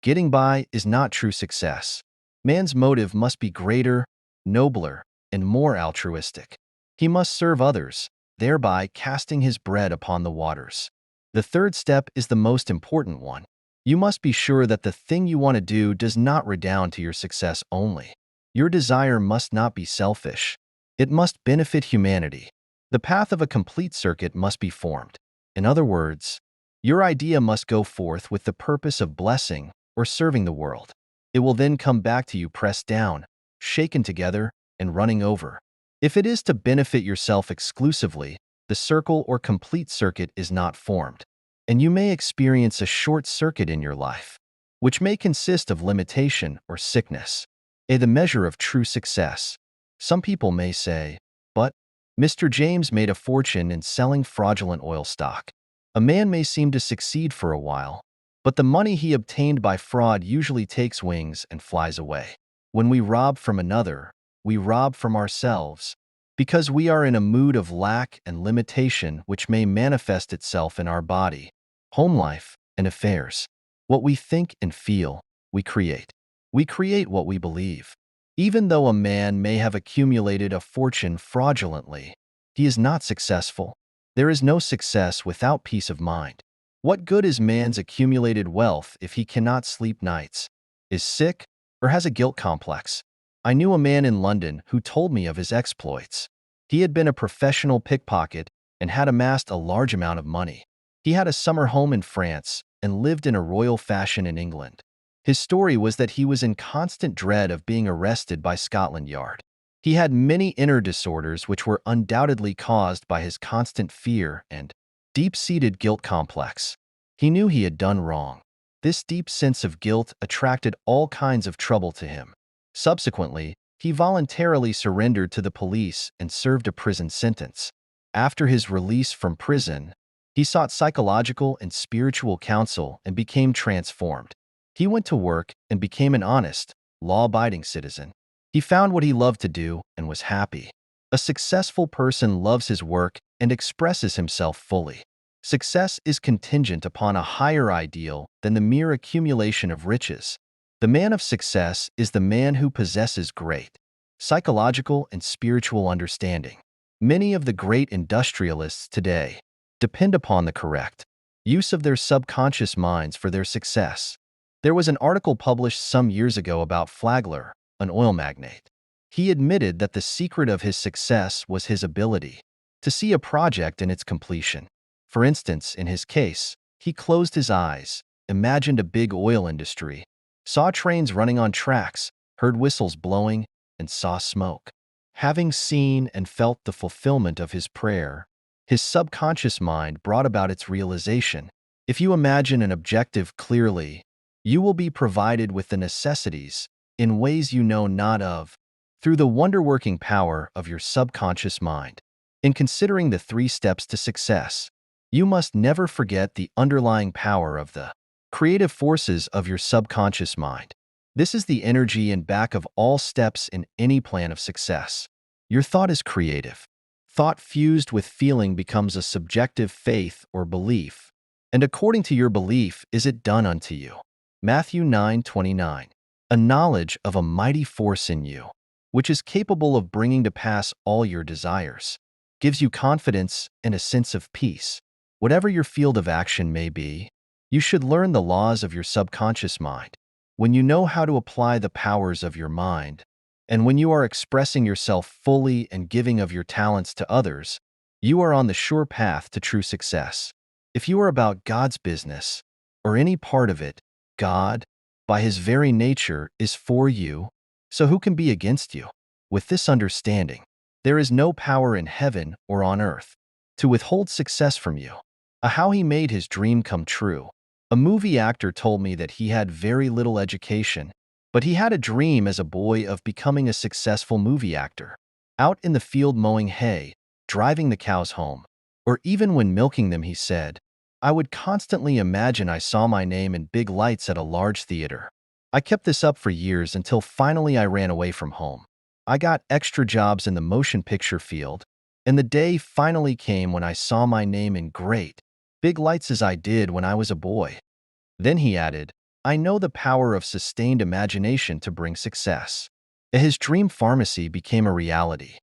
Getting by is not true success. Man's motive must be greater, nobler, and more altruistic. He must serve others, thereby casting his bread upon the waters. The third step is the most important one. You must be sure that the thing you want to do does not redound to your success only. Your desire must not be selfish. It must benefit humanity. The path of a complete circuit must be formed. In other words, your idea must go forth with the purpose of blessing or serving the world. It will then come back to you pressed down, shaken together, and running over. If it is to benefit yourself exclusively, the circle or complete circuit is not formed, and you may experience a short circuit in your life, which may consist of limitation or sickness. The measure of true success. Some people may say, but Mr. James made a fortune in selling fraudulent oil stock. A man may seem to succeed for a while, but the money he obtained by fraud usually takes wings and flies away. When we rob from another, we rob from ourselves, because we are in a mood of lack and limitation which may manifest itself in our body, home life, and affairs. What we think and feel, we create. We create what we believe. Even though a man may have accumulated a fortune fraudulently, he is not successful. There is no success without peace of mind. What good is man's accumulated wealth if he cannot sleep nights, is sick, or has a guilt complex? I knew a man in London who told me of his exploits. He had been a professional pickpocket and had amassed a large amount of money. He had a summer home in France and lived in a royal fashion in England. His story was that he was in constant dread of being arrested by Scotland Yard. He had many inner disorders which were undoubtedly caused by his constant fear and deep-seated guilt complex. He knew he had done wrong. This deep sense of guilt attracted all kinds of trouble to him. Subsequently, he voluntarily surrendered to the police and served a prison sentence. After his release from prison, he sought psychological and spiritual counsel and became transformed. He went to work and became an honest, law-abiding citizen. He found what he loved to do and was happy. A successful person loves his work and expresses himself fully. Success is contingent upon a higher ideal than the mere accumulation of riches. The man of success is the man who possesses great psychological and spiritual understanding. Many of the great industrialists today depend upon the correct use of their subconscious minds for their success. There was an article published some years ago about Flagler, an oil magnate. He admitted that the secret of his success was his ability to see a project in its completion. For instance, in his case, he closed his eyes, imagined a big oil industry, saw trains running on tracks, heard whistles blowing, and saw smoke. Having seen and felt the fulfillment of his prayer, his subconscious mind brought about its realization. If you imagine an objective clearly, you will be provided with the necessities in ways you know not of, through the wonder-working power of your subconscious mind. In considering the 3 steps to success, you must never forget the underlying power of the creative forces of your subconscious mind. This is the energy in back of all steps in any plan of success. Your thought is creative. Thought fused with feeling becomes a subjective faith or belief, and according to your belief is it done unto you. Matthew 9:29. A knowledge of a mighty force in you, which is capable of bringing to pass all your desires, gives you confidence and a sense of peace. Whatever your field of action may be, you should learn the laws of your subconscious mind. When you know how to apply the powers of your mind, and when you are expressing yourself fully and giving of your talents to others, you are on the sure path to true success. If you are about God's business, or any part of it, God, by His very nature, is for you, so who can be against you? With this understanding, there is no power in heaven or on earth to withhold success from you. How he made his dream come true. A movie actor told me that he had very little education, but he had a dream as a boy of becoming a successful movie actor. Out in the field mowing hay, driving the cows home, or even when milking them, he said, I would constantly imagine I saw my name in big lights at a large theater. I kept this up for years until finally I ran away from home. I got extra jobs in the motion picture field, and the day finally came when I saw my name in great, big lights as I did when I was a boy. Then he added, I know the power of sustained imagination to bring success. His dream pharmacy became a reality.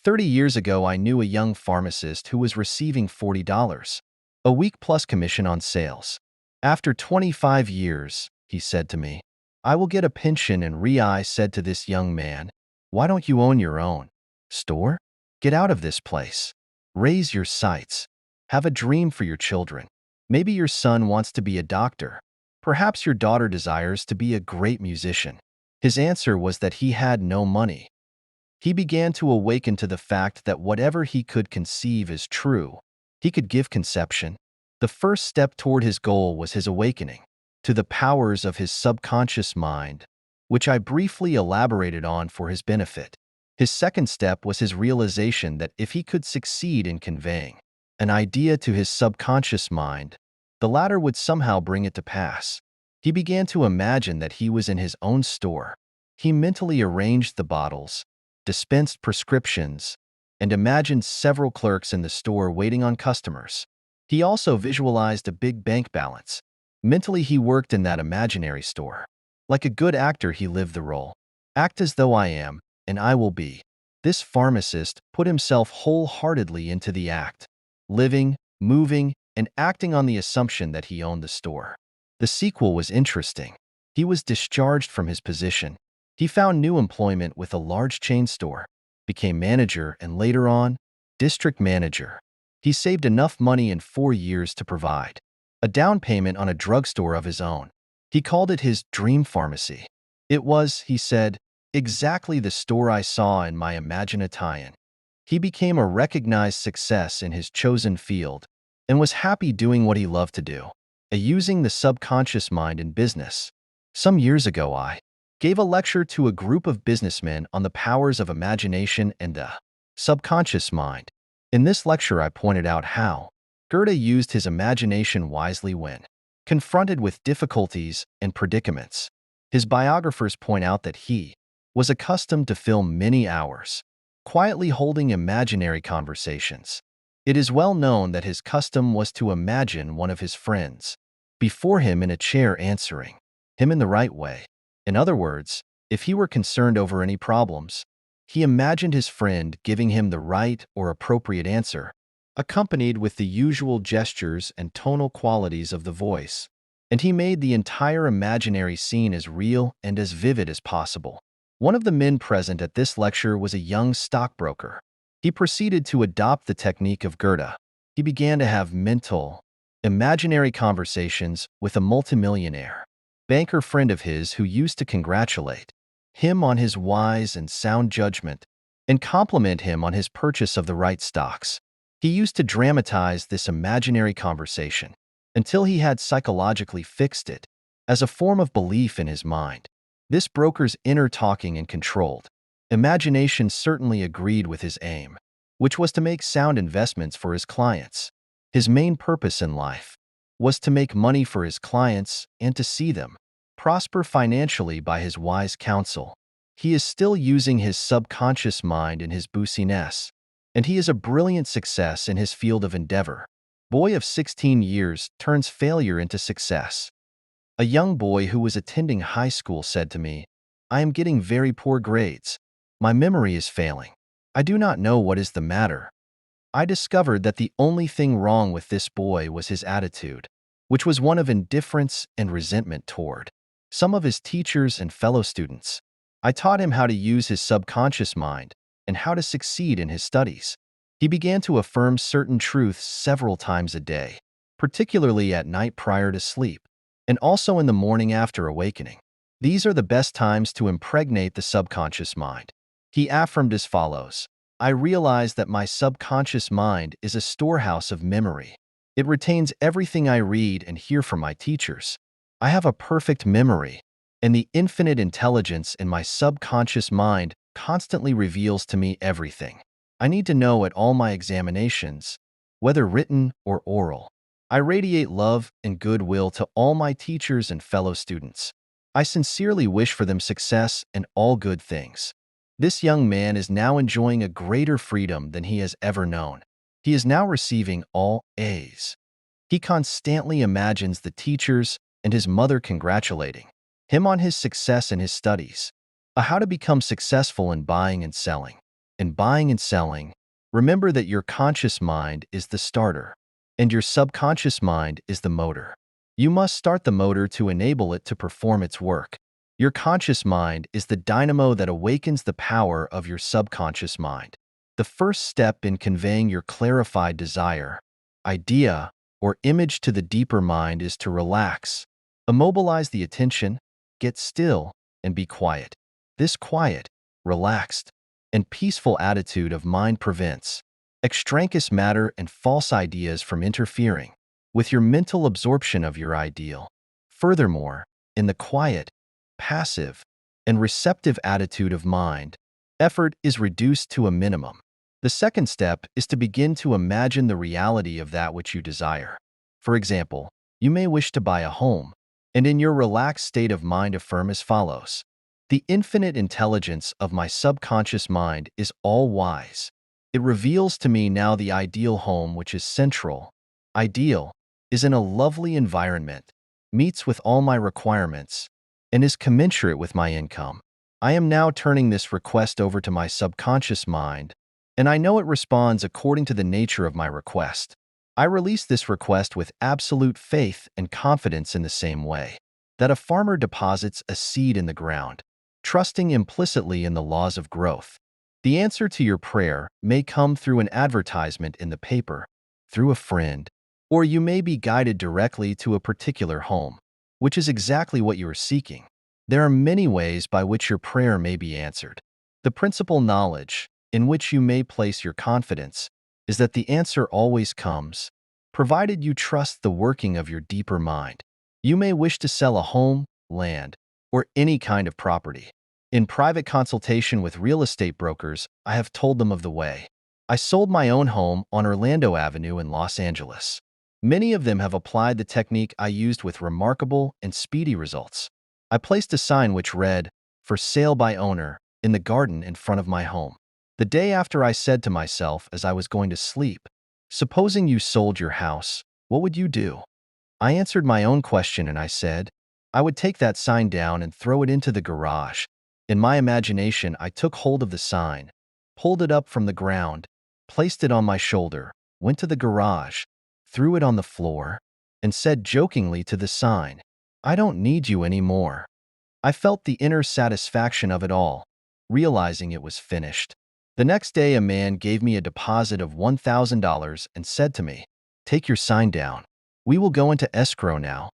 30 years ago, I knew a young pharmacist who was receiving $40 a week plus commission on sales. After 25 years, he said to me, I will get a pension, and I said to this young man, why don't you own your own store? Get out of this place. Raise your sights. Have a dream for your children. Maybe your son wants to be a doctor. Perhaps your daughter desires to be a great musician. His answer was that he had no money. He began to awaken to the fact that whatever he could conceive is true. He could give conception. The first step toward his goal was his awakening to the powers of his subconscious mind, which I briefly elaborated on for his benefit. His second step was his realization that if he could succeed in conveying an idea to his subconscious mind, the latter would somehow bring it to pass. He began to imagine that he was in his own store. He mentally arranged the bottles, dispensed prescriptions, and imagined several clerks in the store waiting on customers. He also visualized a big bank balance. Mentally, he worked in that imaginary store. Like a good actor, he lived the role. Act as though I am, and I will be. This pharmacist put himself wholeheartedly into the act, living, moving, and acting on the assumption that he owned the store. The sequel was interesting. He was discharged from his position. He found new employment with a large chain store, became manager, and later on, district manager. He saved enough money in 4 years to provide a down payment on a drugstore of his own. He called it his dream pharmacy. It was, he said, exactly the store I saw in my imagination. He became a recognized success in his chosen field and was happy doing what he loved to do, using the subconscious mind in business. Some years ago, I gave a lecture to a group of businessmen on the powers of imagination and the subconscious mind. In this lecture, I pointed out how Goethe used his imagination wisely when confronted with difficulties and predicaments. His biographers point out that he was accustomed to fill many hours quietly holding imaginary conversations. It is well known that his custom was to imagine one of his friends before him in a chair answering him in the right way. In other words, if he were concerned over any problems, he imagined his friend giving him the right or appropriate answer, accompanied with the usual gestures and tonal qualities of the voice, and he made the entire imaginary scene as real and as vivid as possible. One of the men present at this lecture was a young stockbroker. He proceeded to adopt the technique of Goethe. He began to have mental, imaginary conversations with a multimillionaire banker friend of his who used to congratulate him on his wise and sound judgment and compliment him on his purchase of the right stocks. He used to dramatize this imaginary conversation until he had psychologically fixed it as a form of belief in his mind. This broker's inner talking and controlled imagination certainly agreed with his aim, which was to make sound investments for his clients. His main purpose in life was to make money for his clients and to see them prosper financially by his wise counsel. He is still using his subconscious mind in his business, and he is a brilliant success in his field of endeavor. Boy of 16 years turns failure into success. A young boy who was attending high school said to me, I am getting very poor grades. My memory is failing. I do not know what is the matter. I discovered that the only thing wrong with this boy was his attitude, which was one of indifference and resentment toward some of his teachers and fellow students. I taught him how to use his subconscious mind and how to succeed in his studies. He began to affirm certain truths several times a day, particularly at night prior to sleep, and also in the morning after awakening. These are the best times to impregnate the subconscious mind. He affirmed as follows, I realize that my subconscious mind is a storehouse of memory. It retains everything I read and hear from my teachers. I have a perfect memory, and the infinite intelligence in my subconscious mind constantly reveals to me everything I need to know at all my examinations, whether written or oral. I radiate love and goodwill to all my teachers and fellow students. I sincerely wish for them success and all good things. This young man is now enjoying a greater freedom than he has ever known. He is now receiving all A's. He constantly imagines the teachers and his mother congratulating him on his success in his studies. How to become successful in buying and selling. In buying and selling, remember that your conscious mind is the starter, and your subconscious mind is the motor. You must start the motor to enable it to perform its work. Your conscious mind is the dynamo that awakens the power of your subconscious mind. The first step in conveying your clarified desire, idea, or image to the deeper mind is to relax, immobilize the attention, get still, and be quiet. This quiet, relaxed, and peaceful attitude of mind prevents extraneous matter and false ideas from interfering with your mental absorption of your ideal. Furthermore, in the quiet, passive, and receptive attitude of mind, effort is reduced to a minimum. The second step is to begin to imagine the reality of that which you desire. For example, you may wish to buy a home, and in your relaxed state of mind affirm as follows: the infinite intelligence of my subconscious mind is all-wise. It reveals to me now the ideal home which is central, ideal, is in a lovely environment, meets with all my requirements, and is commensurate with my income. I am now turning this request over to my subconscious mind, and I know it responds according to the nature of my request. I release this request with absolute faith and confidence in the same way that a farmer deposits a seed in the ground, trusting implicitly in the laws of growth. The answer to your prayer may come through an advertisement in the paper, through a friend, or you may be guided directly to a particular home, which is exactly what you are seeking. There are many ways by which your prayer may be answered. The principal knowledge in which you may place your confidence is that the answer always comes, provided you trust the working of your deeper mind. You may wish to sell a home, land, or any kind of property. In private consultation with real estate brokers, I have told them of the way I sold my own home on Orlando Avenue in Los Angeles. Many of them have applied the technique I used with remarkable and speedy results. I placed a sign which read, "For sale by owner," in the garden in front of my home. The day after, I said to myself as I was going to sleep, "Supposing you sold your house, what would you do?" I answered my own question and I said, I would take that sign down and throw it into the garage. In my imagination, I took hold of the sign, pulled it up from the ground, placed it on my shoulder, went to the garage, threw it on the floor, and said jokingly to the sign, "I don't need you anymore." I felt the inner satisfaction of it all, realizing it was finished. The next day, a man gave me a deposit of $1,000 and said to me, "Take your sign down. We will go into escrow now."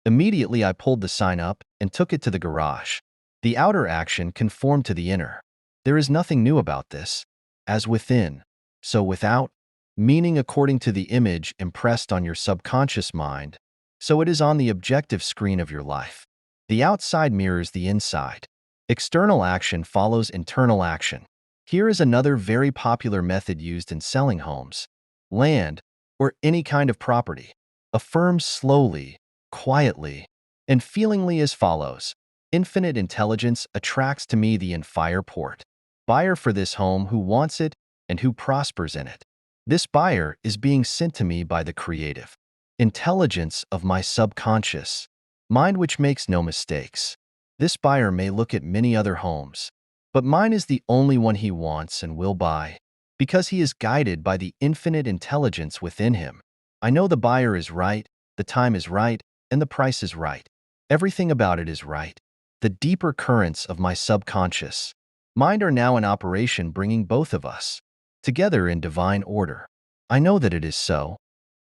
Immediately, I pulled the sign up and took it to the garage. The outer action conformed to the inner. There is nothing new about this. As within, so without, meaning according to the image impressed on your subconscious mind, so it is on the objective screen of your life. The outside mirrors the inside. External action follows internal action. Here is another very popular method used in selling homes, land, or any kind of property. Affirm slowly, quietly, and feelingly as follows: infinite intelligence attracts to me the infire port buyer for this home who wants it and who prospers in it. This buyer is being sent to me by the creative intelligence of my subconscious mind, which makes no mistakes. This buyer may look at many other homes, but mine is the only one he wants and will buy, because he is guided by the infinite intelligence within him. I know the buyer is right, the time is right, and the price is right. Everything about it is right. The deeper currents of my subconscious mind are now in operation, bringing both of us together in divine order. I know that it is so.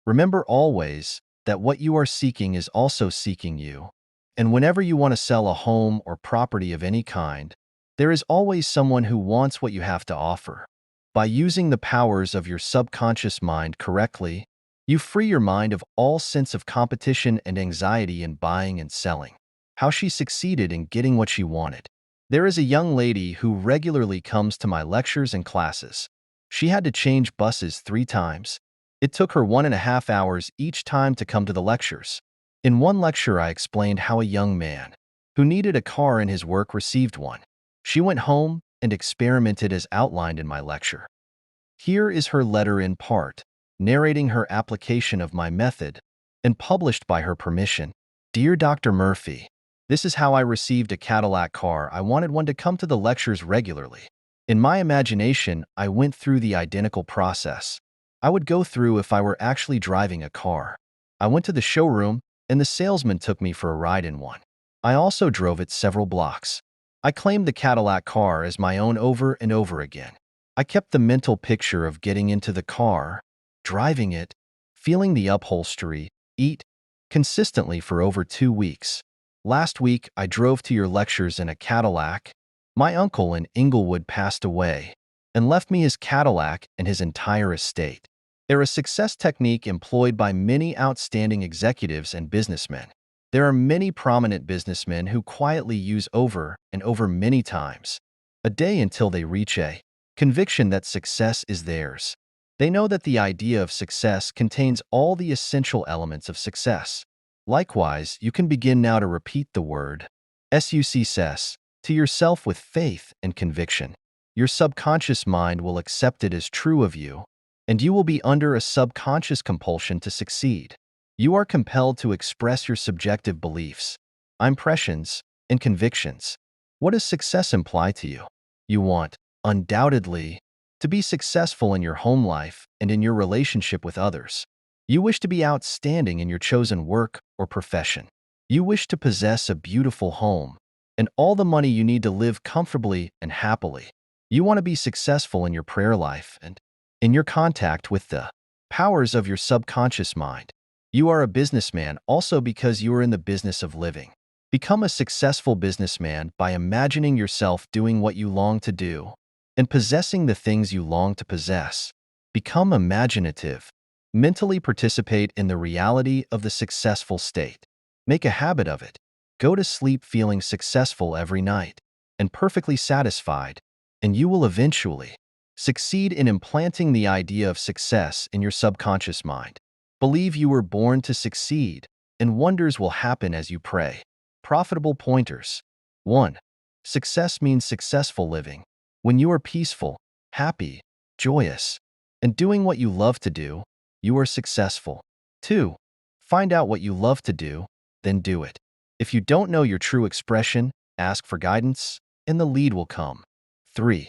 Remember always that what you are seeking is also seeking you. And whenever you want to sell a home or property of any kind, there is always someone who wants what you have to offer. By using the powers of your subconscious mind correctly, you free your mind of all sense of competition and anxiety in buying and selling. How she succeeded in getting what she wanted. There is a young lady who regularly comes to my lectures and classes. She had to change buses 3 times. It took her 1.5 hours each time to come to the lectures. In one lecture, I explained how a young man, who needed a car in his work received one. She went home and experimented as outlined in my lecture. Here is her letter in part, narrating her application of my method and published by her permission. Dear Dr. Murphy, this is how I received a Cadillac car. I wanted one to come to the lectures regularly. In my imagination, I went through the identical process I would go through if I were actually driving a car. I went to the showroom, and the salesman took me for a ride in one. I also drove it several blocks. I claimed the Cadillac car as my own over and over again. I kept the mental picture of getting into the car, driving it, feeling the upholstery, eat, consistently for over 2 weeks. Last week, I drove to your lectures in a Cadillac. My uncle in Inglewood passed away and left me his Cadillac and his entire estate. They're a success technique employed by many outstanding executives and businessmen. There are many prominent businessmen who quietly use over and over many times a day until they reach a conviction that success is theirs. They know that the idea of success contains all the essential elements of success. Likewise, you can begin now to repeat the word success to yourself with faith and conviction. Your subconscious mind will accept it as true of you, and you will be under a subconscious compulsion to succeed. You are compelled to express your subjective beliefs, impressions, and convictions. What does success imply to you? You want, undoubtedly, to be successful in your home life and in your relationship with others. You wish to be outstanding in your chosen work or profession. You wish to possess a beautiful home and all the money you need to live comfortably and happily. You want to be successful in your prayer life and in your contact with the powers of your subconscious mind. You are a businessman also because you are in the business of living. Become a successful businessman by imagining yourself doing what you long to do and possessing the things you long to possess. Become imaginative. Mentally participate in the reality of the successful state. Make a habit of it. Go to sleep feeling successful every night and perfectly satisfied, and you will eventually succeed in implanting the idea of success in your subconscious mind. Believe you were born to succeed, and wonders will happen as you pray. Profitable pointers. 1. Success means successful living. When you are peaceful, happy, joyous, and doing what you love to do, you are successful. 2. Find out what you love to do, then do it. If you don't know your true expression, ask for guidance, and the lead will come. 3.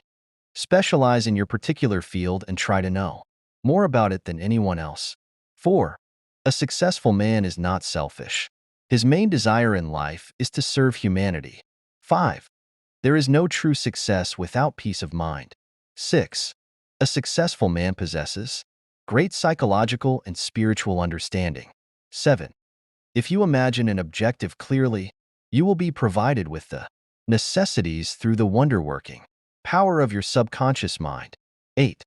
Specialize in your particular field and try to know more about it than anyone else. 4. A successful man is not selfish. His main desire in life is to serve humanity. 5. There is no true success without peace of mind. 6. A successful man possesses great psychological and spiritual understanding. 7. If you imagine an objective clearly, you will be provided with the necessities through the wonder-working power of your subconscious mind. 8.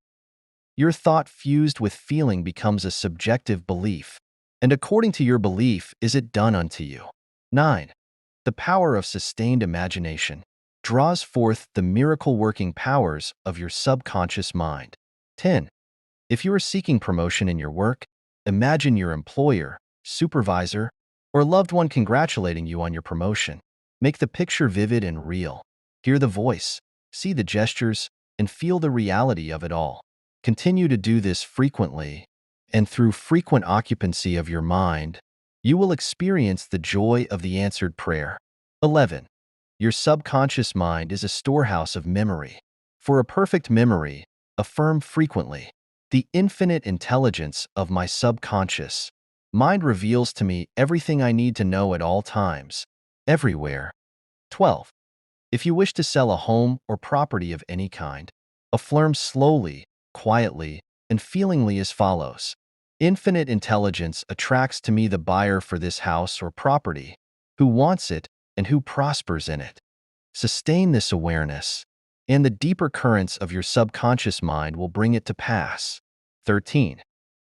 Your thought fused with feeling becomes a subjective belief, and according to your belief is it done unto you. 9. The power of sustained imagination draws forth the miracle-working powers of your subconscious mind. 10. If you are seeking promotion in your work, imagine your employer, supervisor, or loved one congratulating you on your promotion. Make the picture vivid and real. Hear the voice, see the gestures, and feel the reality of it all. Continue to do this frequently, and through frequent occupancy of your mind, you will experience the joy of the answered prayer. 11. Your subconscious mind is a storehouse of memory. For a perfect memory, affirm frequently, the infinite intelligence of my subconscious mind reveals to me everything I need to know at all times, everywhere. 12. If you wish to sell a home or property of any kind, affirm slowly, quietly, and feelingly as follows. Infinite intelligence attracts to me the buyer for this house or property, who wants it and who prospers in it. Sustain this awareness, and the deeper currents of your subconscious mind will bring it to pass. 13.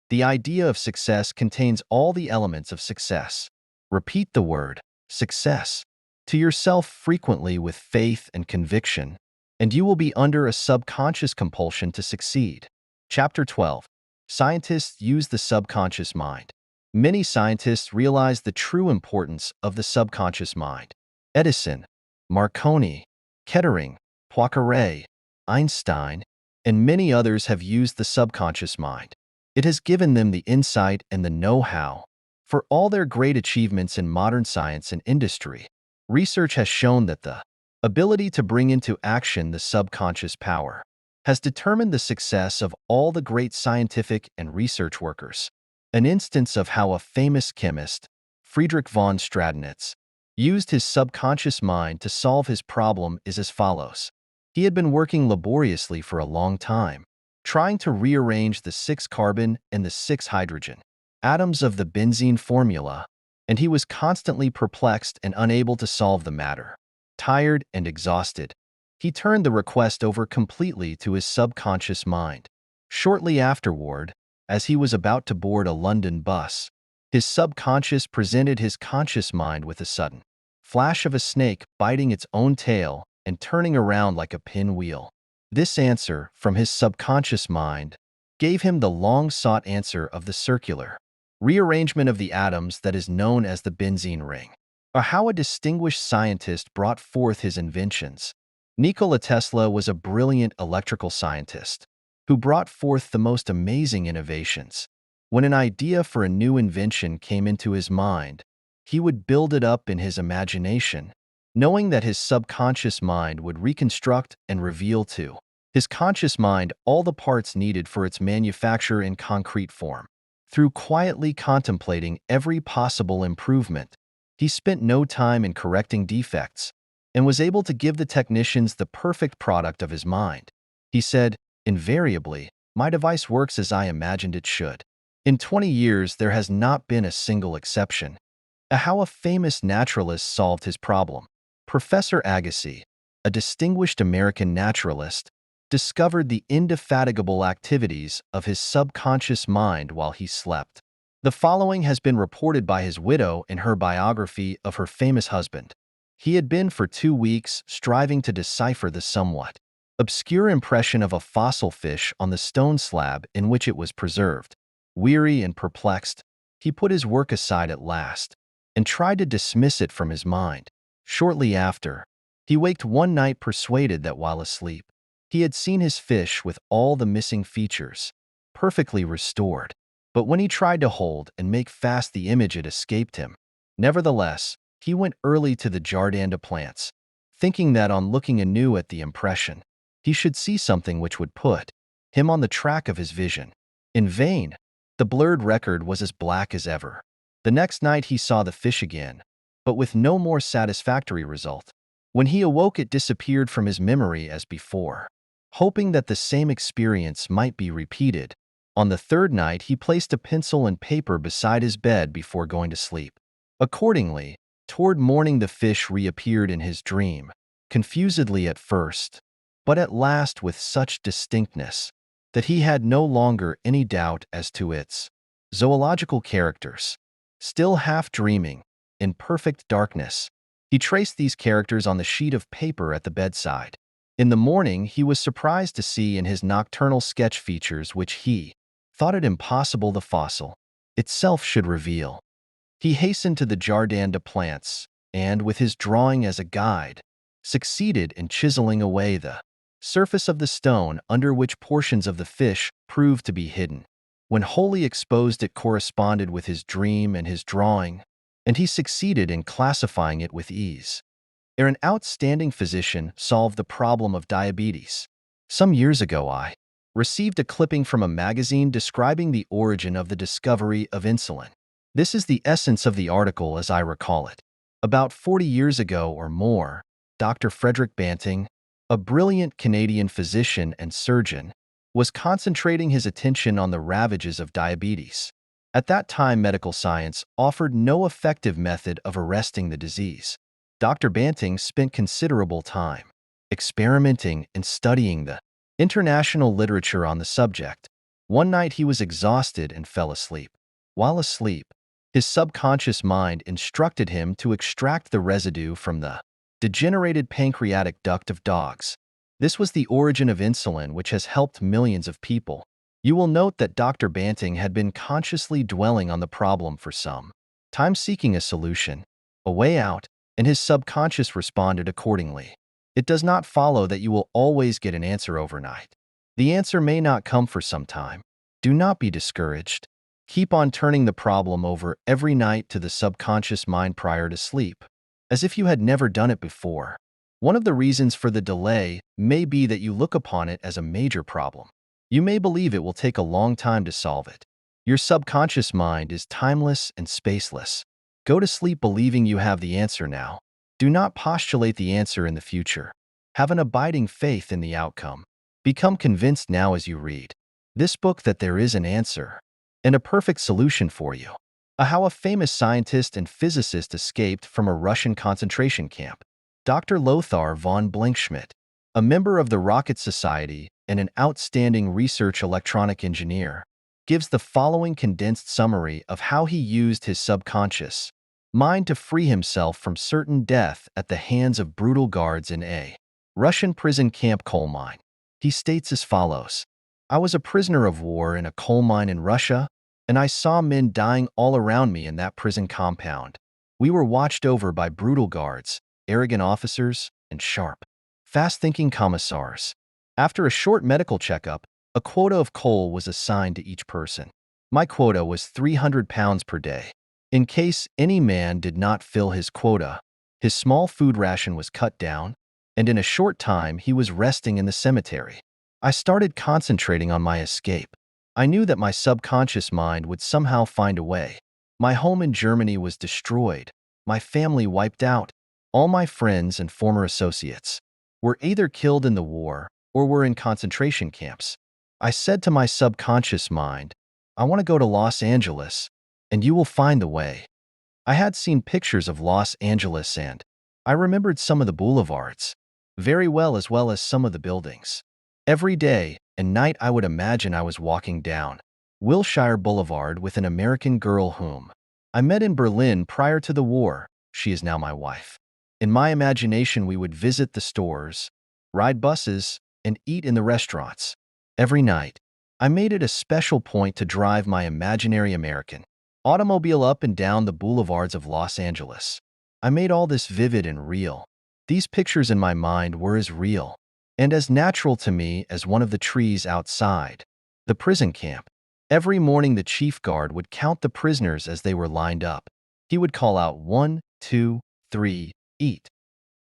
The idea of success contains all the elements of success. Repeat the word success to yourself frequently with faith and conviction, and you will be under a subconscious compulsion to succeed. Chapter 12. Scientists use the subconscious mind. Many scientists realize the true importance of the subconscious mind. Edison, Marconi, Kettering, Poincaré, Einstein, and many others have used the subconscious mind. It has given them the insight and the know-how. For all their great achievements in modern science and industry, research has shown that the ability to bring into action the subconscious power has determined the success of all the great scientific and research workers. An instance of how a famous chemist, Friedrich von Stradonitz, used his subconscious mind to solve his problem is as follows. He had been working laboriously for a long time, trying to rearrange the 6 carbon and the 6 hydrogen atoms of the benzene formula, and he was constantly perplexed and unable to solve the matter. Tired and exhausted, he turned the request over completely to his subconscious mind. Shortly afterward, as he was about to board a London bus, his subconscious presented his conscious mind with a sudden flash of a snake biting its own tail and turning around like a pinwheel. This answer from his subconscious mind gave him the long-sought answer of the circular rearrangement of the atoms that is known as the benzene ring, or how a distinguished scientist brought forth his inventions. Nikola Tesla was a brilliant electrical scientist who brought forth the most amazing innovations. When an idea for a new invention came into his mind, he would build it up in his imagination, knowing that his subconscious mind would reconstruct and reveal to his conscious mind all the parts needed for its manufacture in concrete form. Through quietly contemplating every possible improvement, he spent no time in correcting defects and was able to give the technicians the perfect product of his mind. He said, "Invariably, my device works as I imagined it should." In 20 years, there has not been a single exception. How a famous naturalist solved his problem. Professor Agassiz, a distinguished American naturalist, discovered the indefatigable activities of his subconscious mind while he slept. The following has been reported by his widow in her biography of her famous husband. He had been for 2 weeks striving to decipher the somewhat obscure impression of a fossil fish on the stone slab in which it was preserved. Weary and perplexed, he put his work aside at last and tried to dismiss it from his mind. Shortly after, he waked one night persuaded that while asleep, he had seen his fish with all the missing features, perfectly restored. But when he tried to hold and make fast the image, it escaped him. Nevertheless, he went early to the Jardin des Plantes, thinking that on looking anew at the impression, he should see something which would put him on the track of his vision. In vain. The blurred record was as black as ever. The next night he saw the fish again, but with no more satisfactory result. When he awoke, it disappeared from his memory as before. Hoping that the same experience might be repeated, on the third night he placed a pencil and paper beside his bed before going to sleep. Accordingly, toward morning the fish reappeared in his dream, confusedly at first, but at last with such distinctness that he had no longer any doubt as to its zoological characters. Still half dreaming, in perfect darkness, he traced these characters on the sheet of paper at the bedside. In the morning, he was surprised to see in his nocturnal sketch features which he thought it impossible the fossil itself should reveal. He hastened to the Jardin des Plantes, and, with his drawing as a guide, succeeded in chiseling away the surface of the stone under which portions of the fish proved to be hidden. When wholly exposed, it corresponded with his dream and his drawing, and he succeeded in classifying it with ease. An outstanding physician solved the problem of diabetes. Some years ago, I received a clipping from a magazine describing the origin of the discovery of insulin. This is the essence of the article as I recall it. About 40 years ago or more, Dr. Frederick Banting, a brilliant Canadian physician and surgeon, was concentrating his attention on the ravages of diabetes. At that time, medical science offered no effective method of arresting the disease. Dr. Banting spent considerable time experimenting and studying the international literature on the subject. One night he was exhausted and fell asleep. While asleep, his subconscious mind instructed him to extract the residue from the degenerated pancreatic duct of dogs. This was the origin of insulin, which has helped millions of people. You will note that Dr. Banting had been consciously dwelling on the problem for some time, seeking a solution, a way out. and his subconscious responded accordingly. It does not follow that you will always get an answer overnight. The answer may not come for some time. Do not be discouraged. Keep on turning the problem over every night to the subconscious mind prior to sleep, as if you had never done it before. One of the reasons for the delay may be that you look upon it as a major problem. You may believe it will take a long time to solve it. Your subconscious mind is timeless and spaceless. Go to sleep believing you have the answer now. Do not postulate the answer in the future. Have an abiding faith in the outcome. Become convinced now as you read this book that there is an answer and a perfect solution for you. How a famous scientist and physicist escaped from a Russian concentration camp. Dr. Lothar von Blankschmidt, a member of the Rocket Society and an outstanding research electronic engineer, gives the following condensed summary of how he used his subconscious mind to free himself from certain death at the hands of brutal guards in a Russian prison camp coal mine. He states as follows: I was a prisoner of war in a coal mine in Russia, and I saw men dying all around me in that prison compound. We were watched over by brutal guards, arrogant officers, and sharp, fast-thinking commissars. After a short medical checkup, a quota of coal was assigned to each person. My quota was 300 pounds per day. In case any man did not fill his quota, his small food ration was cut down, and in a short time he was resting in the cemetery. I started concentrating on my escape. I knew that my subconscious mind would somehow find a way. My home in Germany was destroyed, my family wiped out. All my friends and former associates were either killed in the war or were in concentration camps. I said to my subconscious mind, I want to go to Los Angeles, and you will find the way. I had seen pictures of Los Angeles and I remembered some of the boulevards very well as some of the buildings. Every day and night I would imagine I was walking down Wilshire Boulevard with an American girl whom I met in Berlin prior to the war. She is now my wife. In my imagination, we would visit the stores, ride buses, and eat in the restaurants. Every night, I made it a special point to drive my imaginary American automobile up and down the boulevards of Los Angeles. I made all this vivid and real. These pictures in my mind were as real and as natural to me as one of the trees outside the prison camp. Every morning, the chief guard would count the prisoners as they were lined up. He would call out 1, 2, 3, eat.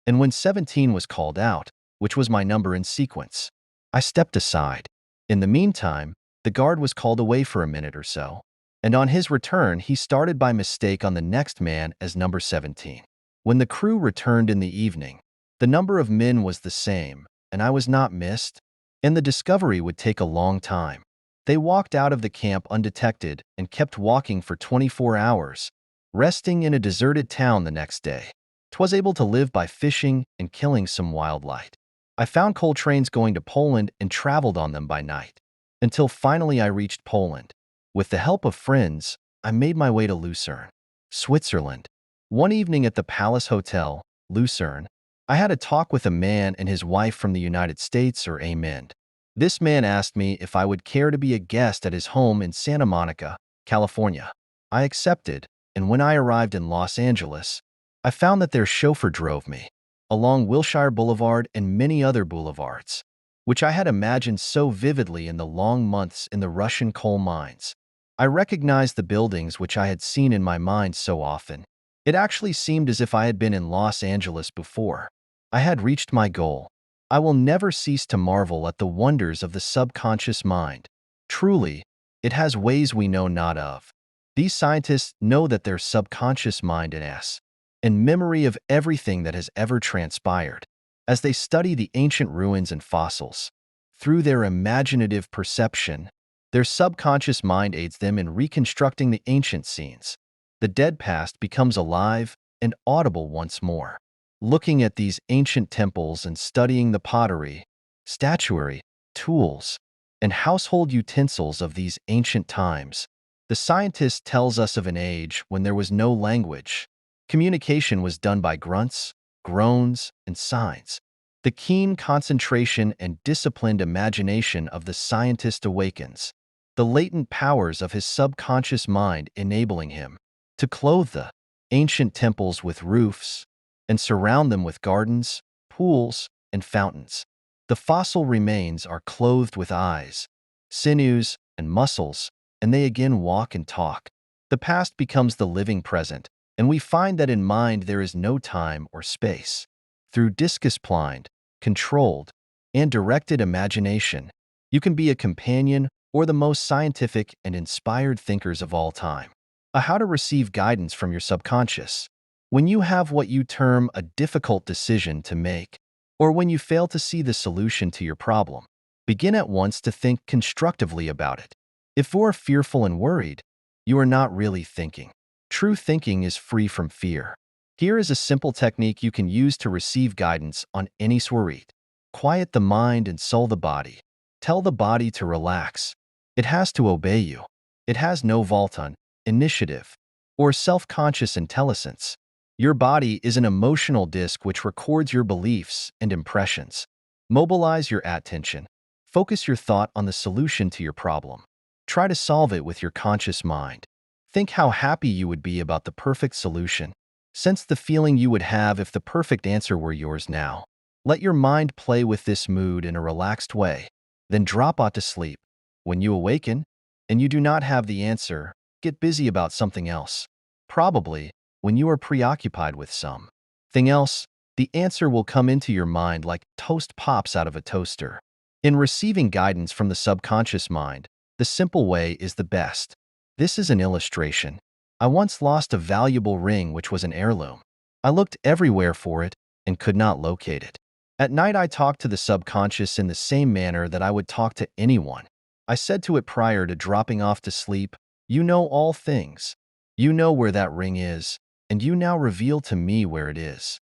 And when 17 was called out, which was my number in sequence, I stepped aside. In the meantime, the guard was called away for a minute or so, and on his return, he started by mistake on the next man as number 17. When the crew returned in the evening, the number of men was the same, and I was not missed, and the discovery would take a long time. They walked out of the camp undetected and kept walking for 24 hours, resting in a deserted town the next day. 'Twas able to live by fishing and killing some wildlife. I found coal trains going to Poland and traveled on them by night, until finally I reached Poland. With the help of friends, I made my way to Lucerne, Switzerland. One evening at the Palace Hotel, Lucerne, I had a talk with a man and his wife from the United States or Amen. This man asked me if I would care to be a guest at his home in Santa Monica, California. I accepted, and when I arrived in Los Angeles, I found that their chauffeur drove me along Wilshire Boulevard and many other boulevards, which I had imagined so vividly in the long months in the Russian coal mines. I recognized the buildings which I had seen in my mind so often. It actually seemed as if I had been in Los Angeles before. I had reached my goal. I will never cease to marvel at the wonders of the subconscious mind. Truly, it has ways we know not of. These scientists know that their subconscious mind is in memory of everything that has ever transpired. As they study the ancient ruins and fossils, through their imaginative perception, their subconscious mind aids them in reconstructing the ancient scenes. The dead past becomes alive and audible once more. Looking at these ancient temples and studying the pottery, statuary, tools, and household utensils of these ancient times, the scientist tells us of an age when there was no language. Communication was done by grunts, groans, and signs. The keen concentration and disciplined imagination of the scientist awakens the latent powers of his subconscious mind, enabling him to clothe the ancient temples with roofs, and surround them with gardens, pools, and fountains. The fossil remains are clothed with eyes, sinews, and muscles, and they again walk and talk. The past becomes the living present, and we find that in mind there is no time or space. Through disciplined, controlled, and directed imagination, you can be a companion or the most scientific and inspired thinkers of all time. How to receive guidance from your subconscious. When you have what you term a difficult decision to make, or when you fail to see the solution to your problem, begin at once to think constructively about it. If you are fearful and worried, you are not really thinking. True thinking is free from fear. Here is a simple technique you can use to receive guidance on any worry. Quiet the mind and soul the body. Tell the body to relax. It has to obey you. It has no Volton, initiative, or self-conscious intelligence. Your body is an emotional disk which records your beliefs and impressions. Mobilize your attention. Focus your thought on the solution to your problem. Try to solve it with your conscious mind. Think how happy you would be about the perfect solution. Sense the feeling you would have if the perfect answer were yours now. Let your mind play with this mood in a relaxed way. Then drop off to sleep. When you awaken, and you do not have the answer, get busy about something else. Probably, when you are preoccupied with something else, the answer will come into your mind like toast pops out of a toaster. In receiving guidance from the subconscious mind, the simple way is the best. This is an illustration. I once lost a valuable ring which was an heirloom. I looked everywhere for it and could not locate it. At night I talked to the subconscious in the same manner that I would talk to anyone. I said to it prior to dropping off to sleep, "You know all things. You know where that ring is, and you now reveal to me where it is."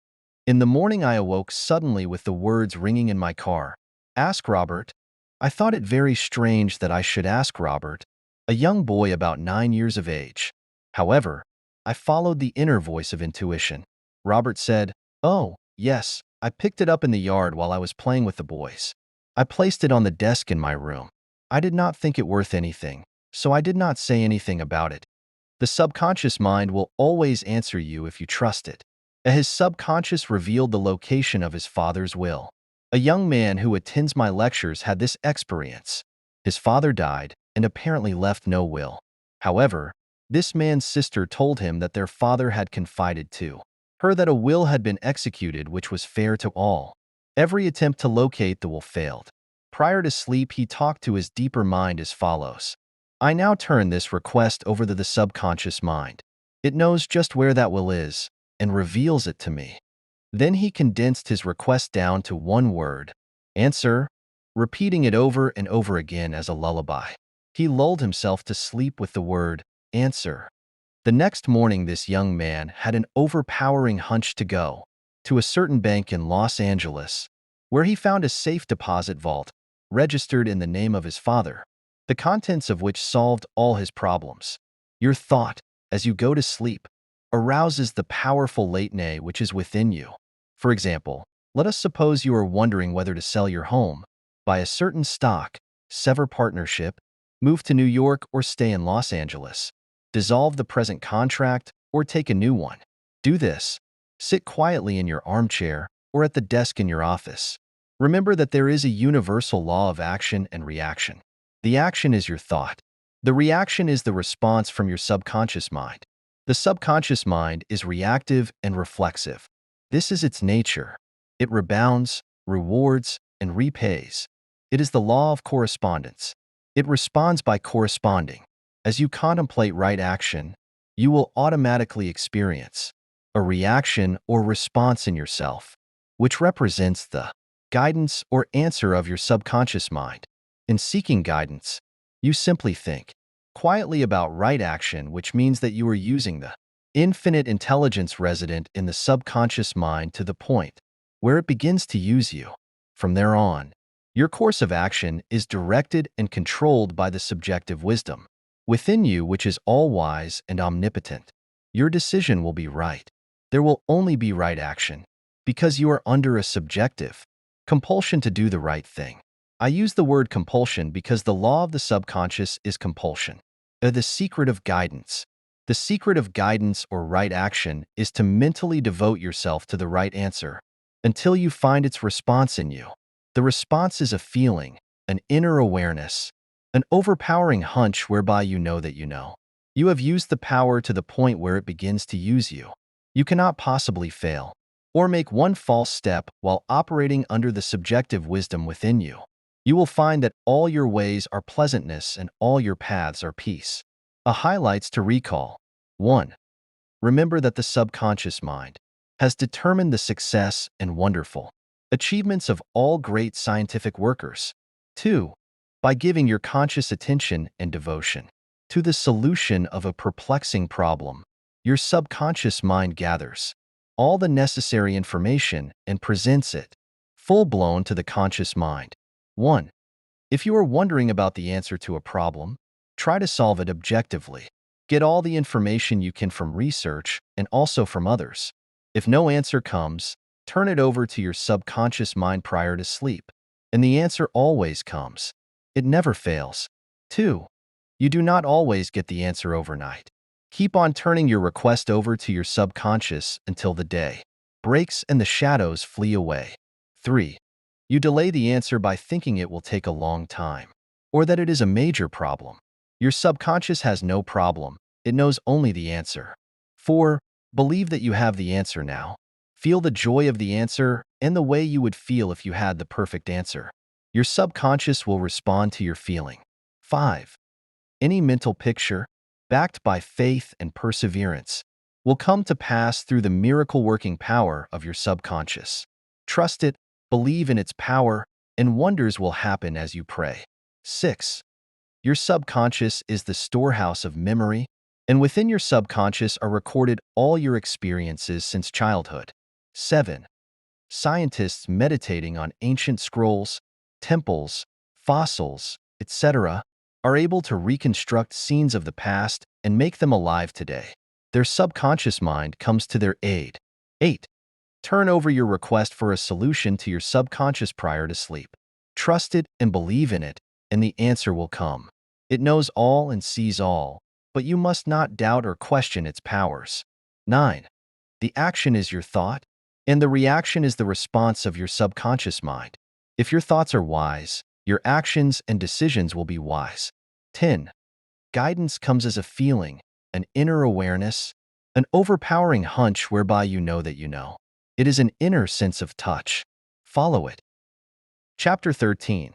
In the morning I awoke suddenly with the words ringing in my car. "Ask Robert." I thought it very strange that I should ask Robert, a young boy about 9 years of age. However, I followed the inner voice of intuition. Robert said, "Oh, yes, I picked it up in the yard while I was playing with the boys. I placed it on the desk in my room. I did not think it worth anything, so I did not say anything about it." The subconscious mind will always answer you if you trust it. His subconscious revealed the location of his father's will. A young man who attends my lectures had this experience. His father died and apparently left no will. However, this man's sister told him that their father had confided to her that a will had been executed which was fair to all. Every attempt to locate the will failed. Prior to sleep, he talked to his deeper mind as follows. I now turn this request over to the subconscious mind. It knows just where that will is and reveals it to me. Then he condensed his request down to one word, answer, repeating it over and over again as a lullaby. He lulled himself to sleep with the word, answer. The next morning, this young man had an overpowering hunch to go to a certain bank in Los Angeles, where he found a safe deposit vault registered in the name of his father, the contents of which solved all his problems. Your thought, as you go to sleep, arouses the powerful latent which is within you. For example, let us suppose you are wondering whether to sell your home, buy a certain stock, sever partnership, move to New York or stay in Los Angeles, dissolve the present contract or take a new one. Do this. Sit quietly in your armchair or at the desk in your office. Remember that there is a universal law of action and reaction. The action is your thought. The reaction is the response from your subconscious mind. The subconscious mind is reactive and reflexive. This is its nature. It rebounds, rewards, and repays. It is the law of correspondence. It responds by corresponding. As you contemplate right action, you will automatically experience a reaction or response in yourself, which represents the guidance or answer of your subconscious mind. In seeking guidance, you simply think quietly about right action, which means that you are using the infinite intelligence resident in the subconscious mind to the point where it begins to use you. From there on, your course of action is directed and controlled by the subjective wisdom within you, which is all-wise and omnipotent. Your decision will be right. There will only be right action because you are under a subjective compulsion to do the right thing. I use the word compulsion because the law of the subconscious is compulsion. The secret of guidance. The secret of guidance or right action is to mentally devote yourself to the right answer until you find its response in you. The response is a feeling, an inner awareness, an overpowering hunch whereby you know that you know. You have used the power to the point where it begins to use you. You cannot possibly fail or make one false step while operating under the subjective wisdom within you. You will find that all your ways are pleasantness and all your paths are peace. Highlights to recall. 1. Remember that the subconscious mind has determined the success and wonderful achievements of all great scientific workers. 2. By giving your conscious attention and devotion to the solution of a perplexing problem, your subconscious mind gathers all the necessary information and presents it full-blown to the conscious mind. 1. If you are wondering about the answer to a problem, try to solve it objectively. Get all the information you can from research and also from others. If no answer comes, turn it over to your subconscious mind prior to sleep, and the answer always comes. It never fails. 2. You do not always get the answer overnight. Keep on turning your request over to your subconscious until the day breaks and the shadows flee away. 3. You delay the answer by thinking it will take a long time, or that it is a major problem. Your subconscious has no problem. It knows only the answer. 4. Believe that you have the answer now. Feel the joy of the answer and the way you would feel if you had the perfect answer. Your subconscious will respond to your feeling. 5. Any mental picture, backed by faith and perseverance, will come to pass through the miracle-working power of your subconscious. Trust it, believe in its power, and wonders will happen as you pray. 6. Your subconscious is the storehouse of memory, and within your subconscious are recorded all your experiences since childhood. 7. Scientists meditating on ancient scrolls, temples, fossils, etc., are able to reconstruct scenes of the past and make them alive today. Their subconscious mind comes to their aid. 8. Turn over your request for a solution to your subconscious prior to sleep. Trust it and believe in it, and the answer will come. It knows all and sees all, but you must not doubt or question its powers. 9. The action is your thought, and the reaction is the response of your subconscious mind. If your thoughts are wise, your actions and decisions will be wise. 10. Guidance comes as a feeling, an inner awareness, an overpowering hunch whereby you know that you know. It is an inner sense of touch. Follow it. Chapter 13.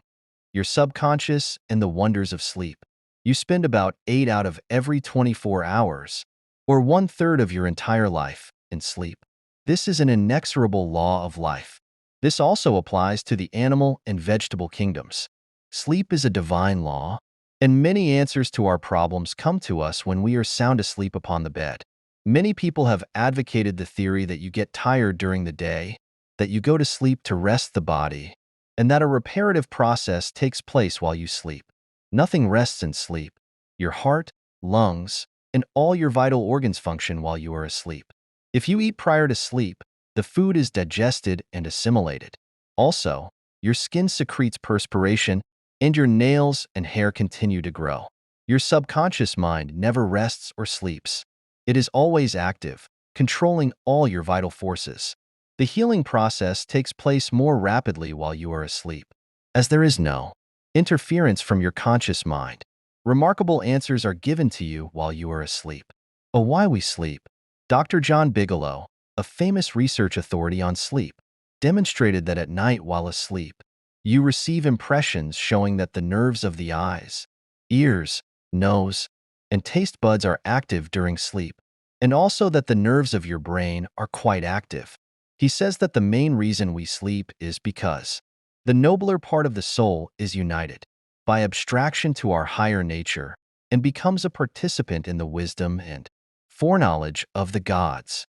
Your subconscious and the wonders of sleep. You spend about 8 out of every 24 hours, or 1/3 of your entire life, in sleep. This is an inexorable law of life. This also applies to the animal and vegetable kingdoms. Sleep is a divine law, and many answers to our problems come to us when we are sound asleep upon the bed. Many people have advocated the theory that you get tired during the day, that you go to sleep to rest the body, and that a reparative process takes place while you sleep. Nothing rests in sleep. Your heart, lungs, and all your vital organs function while you are asleep. If you eat prior to sleep, the food is digested and assimilated. Also, your skin secretes perspiration, and your nails and hair continue to grow. Your subconscious mind never rests or sleeps. It is always active, controlling all your vital forces. The healing process takes place more rapidly while you are asleep, as there is no interference from your conscious mind. Remarkable answers are given to you while you are asleep. Why we sleep. Dr. John Bigelow, a famous research authority on sleep, demonstrated that at night while asleep, you receive impressions showing that the nerves of the eyes, ears, nose, and taste buds are active during sleep, and also that the nerves of your brain are quite active. He says that the main reason we sleep is because the nobler part of the soul is united by abstraction to our higher nature and becomes a participant in the wisdom and foreknowledge of the gods.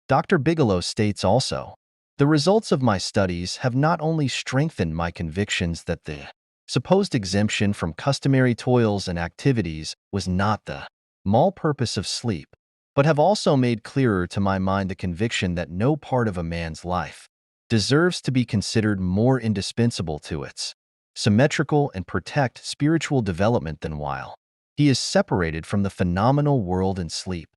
Dr. Bigelow states also, the results of my studies have not only strengthened my convictions that the supposed exemption from customary toils and activities was not the mall purpose of sleep, but have also made clearer to my mind the conviction that no part of a man's life deserves to be considered more indispensable to its symmetrical and protect spiritual development than while He is separated from the phenomenal world in sleep.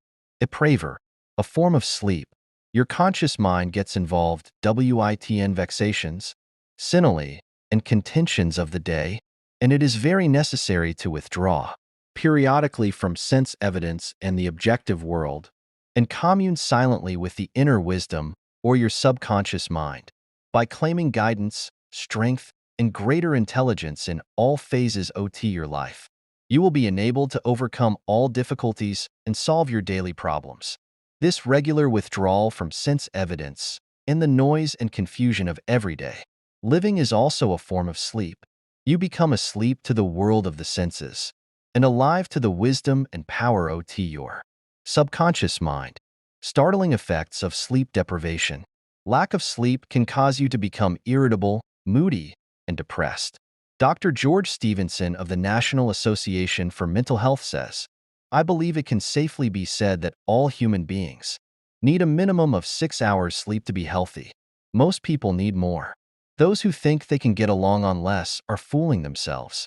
Epraver, a form of sleep. Your conscious mind gets involved witn vexations, simile, and contentions of the day, and it is very necessary to withdraw periodically from sense evidence and the objective world, and commune silently with the inner wisdom or your subconscious mind. By claiming guidance, strength, and greater intelligence in all phases of your life, you will be enabled to overcome all difficulties and solve your daily problems. This regular withdrawal from sense evidence and the noise and confusion of everyday living is also a form of sleep. You become asleep to the world of the senses and alive to the wisdom and power of your subconscious mind. Startling effects of sleep deprivation. Lack of sleep can cause you to become irritable, moody, and depressed. Dr. George Stevenson of the National Association for Mental Health says, "I believe it can safely be said that all human beings need a minimum of 6 hours sleep to be healthy. Most people need more. Those who think they can get along on less are fooling themselves."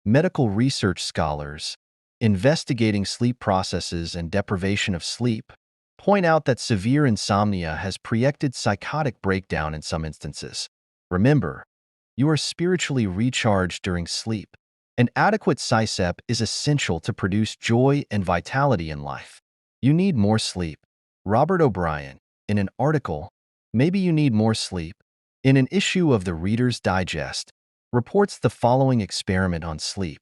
Medical research scholars investigating sleep processes and deprivation of sleep point out that severe insomnia has preempted psychotic breakdown in some instances. Remember, you are spiritually recharged during sleep. An adequate CSEP is essential to produce joy and vitality in life. You need more sleep. Robert O'Brien, in an article, "Maybe You Need More Sleep," in an issue of the Reader's Digest, reports the following experiment on sleep.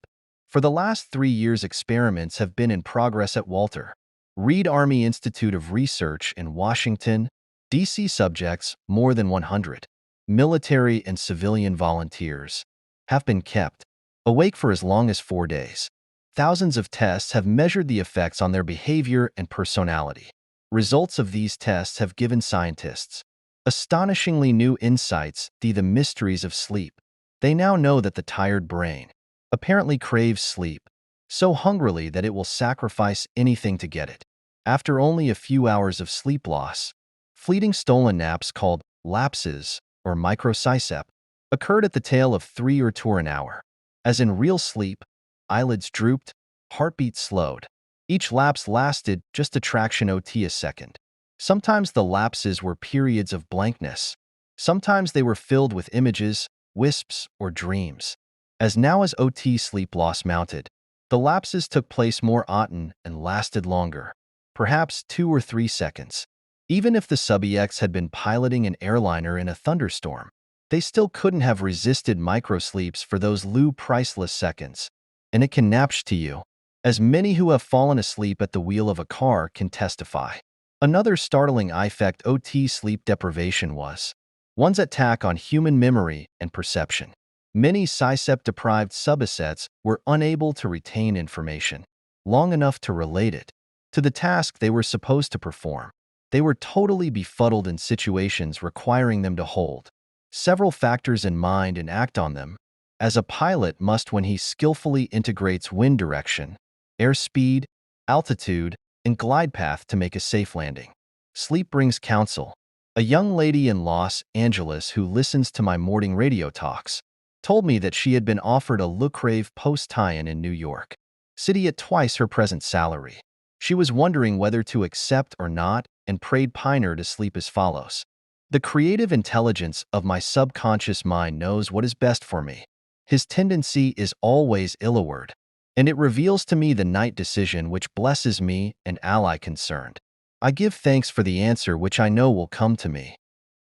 For the last 3 years, experiments have been in progress at Walter Reed Army Institute of Research in Washington, D.C. Subjects, more than 100 military and civilian volunteers, have been kept awake for as long as 4 days. Thousands of tests have measured the effects on their behavior and personality. Results of these tests have given scientists astonishingly new insights into the mysteries of sleep. They now know that the tired brain apparently craves sleep so hungrily that it will sacrifice anything to get it. After only a few hours of sleep loss, fleeting stolen naps called lapses or micro-CSEP occurred at the tail of 3 or 2 an hour. As in real sleep, eyelids drooped, heartbeat slowed. Each lapse lasted just a fraction of a second. Sometimes the lapses were periods of blankness. Sometimes they were filled with images, wisps, or dreams. As OT sleep loss mounted, the lapses took place more often and lasted longer, perhaps 2 or 3 seconds. Even if the subjects had been piloting an airliner in a thunderstorm, they still couldn't have resisted microsleeps for those priceless seconds. And it can napsh to you, as many who have fallen asleep at the wheel of a car can testify. Another startling effect OT sleep deprivation was one's attack on human memory and perception. Many CSEP-deprived subsets were unable to retain information long enough to relate it to the task they were supposed to perform. They were totally befuddled in situations requiring them to hold several factors in mind and act on them, as a pilot must when he skillfully integrates wind direction, airspeed, altitude, and glide path to make a safe landing. Sleep brings counsel. A young lady in Los Angeles who listens to my morning radio talks told me that she had been offered a Le Crave post-tie-in in New York City at twice her present salary. She was wondering whether to accept or not and prayed Piner to sleep as follows. "The creative intelligence of my subconscious mind knows what is best for me. His tendency is always illward, and it reveals to me the night decision which blesses me and ally concerned. I give thanks for the answer which I know will come to me."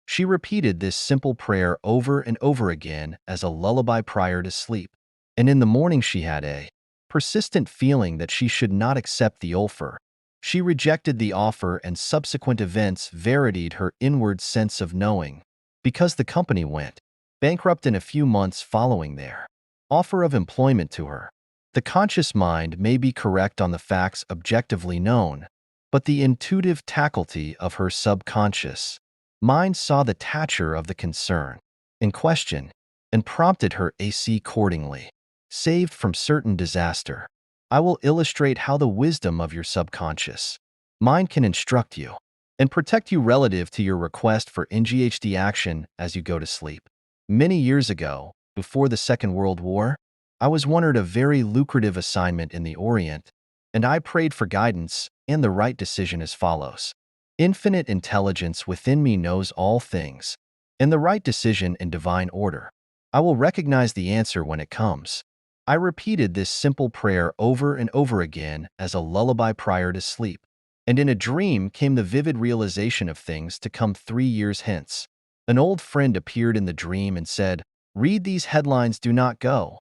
She repeated this simple prayer over and over again as a lullaby prior to sleep, and in the morning she had a persistent feeling that she should not accept the offer. She rejected the offer, and subsequent events verified her inward sense of knowing, because the company went bankrupt in a few months following their offer of employment to her. The conscious mind may be correct on the facts objectively known, but the intuitive faculty of her subconscious mind saw the nature of the concern in question and prompted her AC accordingly, saved from certain disaster. I will illustrate how the wisdom of your subconscious mind can instruct you and protect you relative to your request for NGHD action as you go to sleep. Many years ago, before the Second World War, I was wanted a very lucrative assignment in the Orient, and I prayed for guidance and the right decision as follows. Infinite intelligence within me knows all things, and the right decision in divine order. I will recognize the answer when it comes. I repeated this simple prayer over and over again as a lullaby prior to sleep, and in a dream came the vivid realization of things to come 3 years hence. An old friend appeared in the dream and said, "Read these headlines, do not go."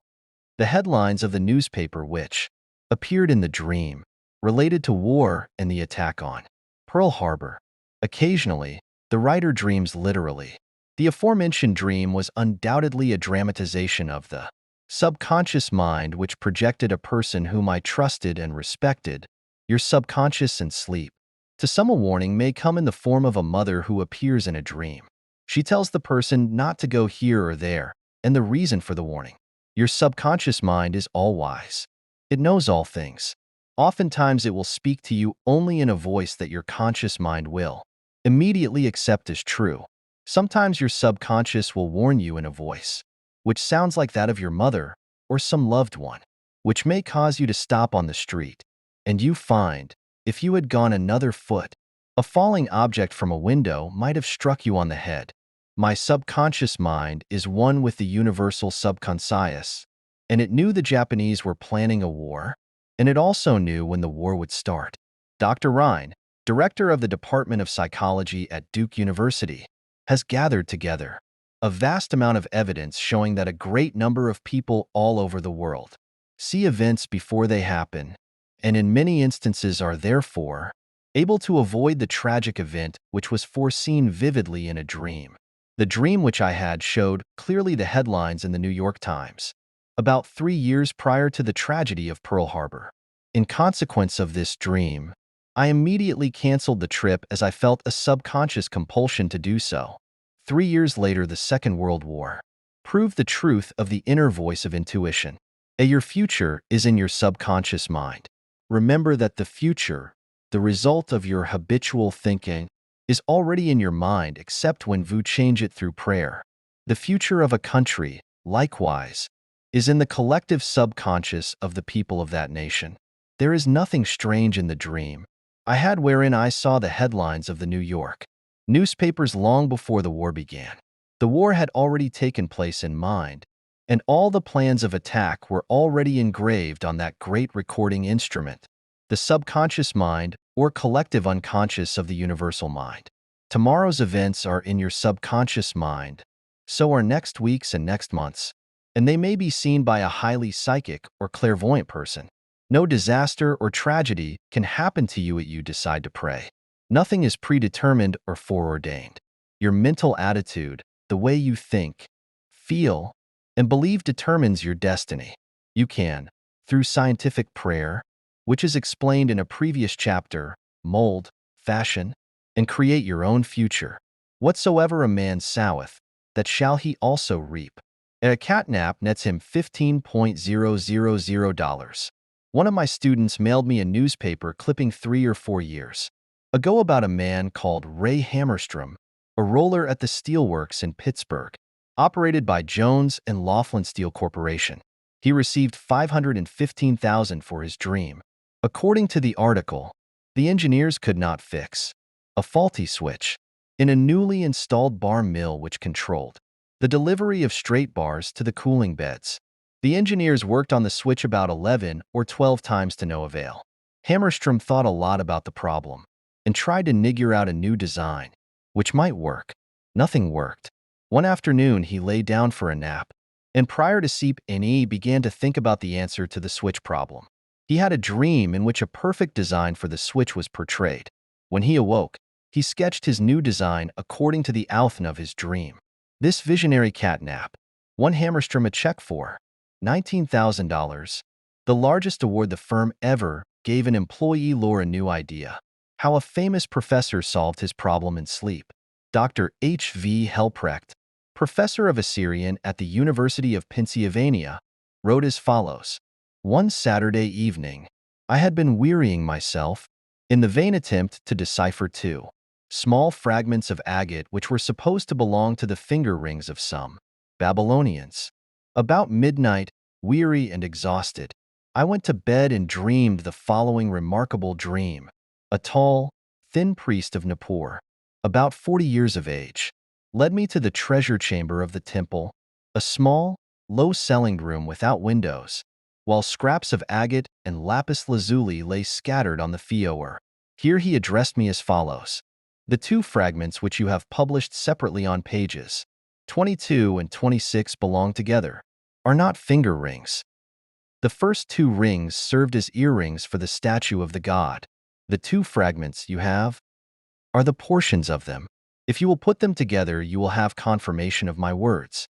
The headlines of the newspaper which appeared in the dream related to war and the attack on Pearl Harbor. Occasionally, the writer dreams literally. The aforementioned dream was undoubtedly a dramatization of the subconscious mind which projected a person whom I trusted and respected. Your subconscious in sleep. To some, a warning may come in the form of a mother who appears in a dream. She tells the person not to go here or there, and the reason for the warning. Your subconscious mind is all-wise. It knows all things. Oftentimes it will speak to you only in a voice that your conscious mind will immediately accept as true. Sometimes your subconscious will warn you in a voice, which sounds like that of your mother or some loved one, which may cause you to stop on the street, and you find, if you had gone another foot, a falling object from a window might have struck you on the head. My subconscious mind is one with the universal subconscious, and it knew the Japanese were planning a war, and it also knew when the war would start. Dr. Ryan, director of the Department of Psychology at Duke University, has gathered together a vast amount of evidence showing that a great number of people all over the world see events before they happen, and in many instances are therefore able to avoid the tragic event which was foreseen vividly in a dream. The dream which I had showed clearly the headlines in the New York Times about 3 years prior to the tragedy of Pearl Harbor. In consequence of this dream, I immediately canceled the trip as I felt a subconscious compulsion to do so. 3 years later, the Second World War proved the truth of the inner voice of intuition. Your future is in your subconscious mind. Remember that the future, the result of your habitual thinking, is already in your mind except when you change it through prayer. The future of a country, likewise, is in the collective subconscious of the people of that nation. There is nothing strange in the dream I had wherein I saw the headlines of the New York newspapers long before the war began. The war had already taken place in mind, and all the plans of attack were already engraved on that great recording instrument, the subconscious mind or collective unconscious of the universal mind. Tomorrow's events are in your subconscious mind, so are next week's and next month's, and they may be seen by a highly psychic or clairvoyant person. No disaster or tragedy can happen to you if you decide to pray. Nothing is predetermined or foreordained. Your mental attitude, the way you think, feel, and believe determines your destiny. You can, through scientific prayer, which is explained in a previous chapter, mold, fashion, and create your own future. Whatsoever a man soweth, that shall he also reap. A catnap nets him $15,000. One of my students mailed me a newspaper clipping 3 or 4 years ago about a man called Ray Hammerstrom, a roller at the steelworks in Pittsburgh, operated by Jones and Laughlin Steel Corporation. He received $515,000 for his dream. According to the article, the engineers could not fix a faulty switch in a newly installed bar mill which controlled the delivery of straight bars to the cooling beds. The engineers worked on the switch about 11 or 12 times to no avail. Hammerstrom thought a lot about the problem and tried to figure out a new design, which might work. Nothing worked. One afternoon, he lay down for a nap, and prior to sleep, he began to think about the answer to the switch problem. He had a dream in which a perfect design for the switch was portrayed. When he awoke, he sketched his new design according to the outline of his dream. This visionary catnap won Hammerstrom a check for $19,000, the largest award the firm ever gave an employee. Lore a new idea. How a famous professor solved his problem in sleep. Dr. H.V. Helprecht, professor of Assyrian at the University of Pennsylvania, wrote as follows. One Saturday evening, I had been wearying myself in the vain attempt to decipher 2 small fragments of agate which were supposed to belong to the finger rings of some Babylonians. About midnight, weary and exhausted. I went to bed and dreamed the following remarkable dream. A tall, thin priest of Nippur, about 40 years of age, led me to the treasure chamber of the temple, a small, low-ceilinged room without windows, while scraps of agate and lapis lazuli lay scattered on the floor. Here he addressed me as follows. The two fragments which you have published separately on pages 22 and 26 belong together, are not finger rings. The first two rings served as earrings for the statue of the god. The two fragments you have are the portions of them. If you will put them together, you will have confirmation of my words.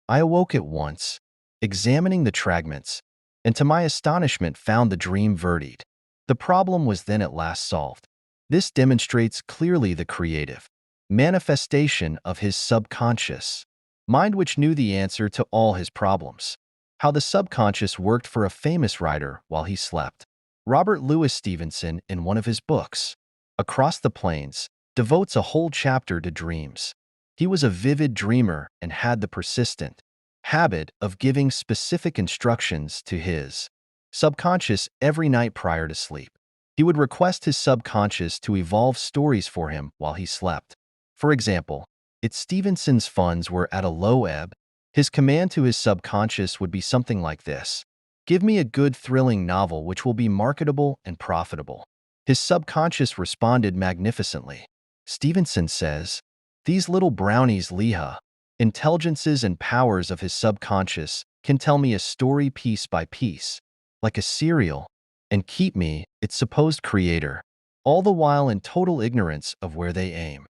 I awoke at once, examining the fragments, and to my astonishment found the dream verdict. The problem was then at last solved. This demonstrates clearly the creative manifestation of his subconscious mind, which knew the answer to all his problems. How the subconscious worked for a famous writer while he slept. Robert Louis Stevenson, in one of his books, Across the Plains, devotes a whole chapter to dreams. He was a vivid dreamer and had the persistent habit of giving specific instructions to his subconscious every night prior to sleep. He would request his subconscious to evolve stories for him while he slept. For example, if Stevenson's funds were at a low ebb, his command to his subconscious would be something like this: give me a good thrilling novel which will be marketable and profitable. His subconscious responded magnificently. Stevenson says, these little brownies Leah, intelligences and powers of his subconscious, can tell me a story piece by piece, like a serial, and keep me, its supposed creator, all the while in total ignorance of where they aim.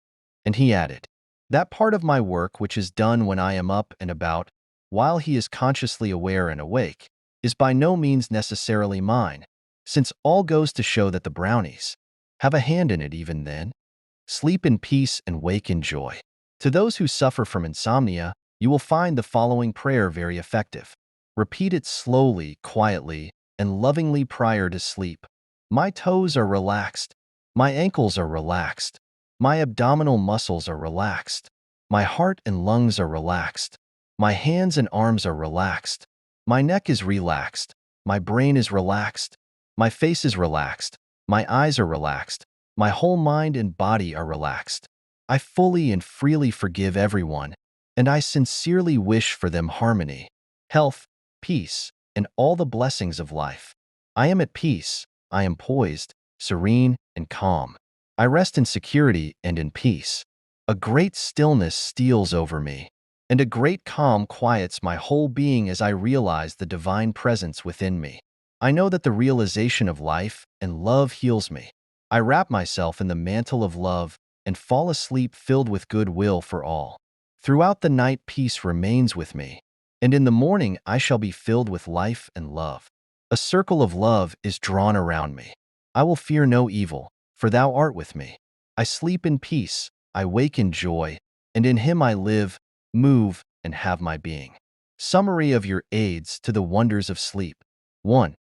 And he added, that part of my work which is done when I am up and about, while he is consciously aware and awake, is by no means necessarily mine, since all goes to show that the brownies have a hand in it even then. Sleep in peace and wake in joy. To those who suffer from insomnia, you will find the following prayer very effective. Repeat it slowly, quietly, and lovingly prior to sleep. My toes are relaxed. My ankles are relaxed. My abdominal muscles are relaxed. My heart and lungs are relaxed. My hands and arms are relaxed. My neck is relaxed. My brain is relaxed. My face is relaxed. My eyes are relaxed. My whole mind and body are relaxed. I fully and freely forgive everyone, and I sincerely wish for them harmony, health, peace, and all the blessings of life. I am at peace. I am poised, serene, and calm. I rest in security and in peace. A great stillness steals over me, and a great calm quiets my whole being as I realize the divine presence within me. I know that the realization of life and love heals me. I wrap myself in the mantle of love and fall asleep filled with goodwill for all. Throughout the night peace remains with me, and in the morning I shall be filled with life and love. A circle of love is drawn around me. I will fear no evil, for thou art with me. I sleep in peace, I wake in joy, and in him I live, move, and have my being. Summary of your aids to the wonders of sleep. 1.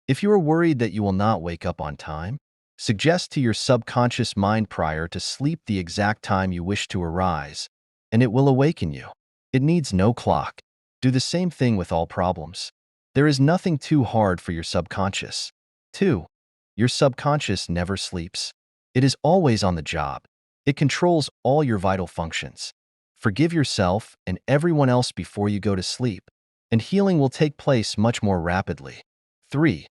If you are worried that you will not wake up on time, suggest to your subconscious mind prior to sleep the exact time you wish to arise, and it will awaken you. It needs no clock. Do the same thing with all problems. There is nothing too hard for your subconscious. 2. Your subconscious never sleeps. It is always on the job. It controls all your vital functions. Forgive yourself and everyone else before you go to sleep, and healing will take place much more rapidly. 3.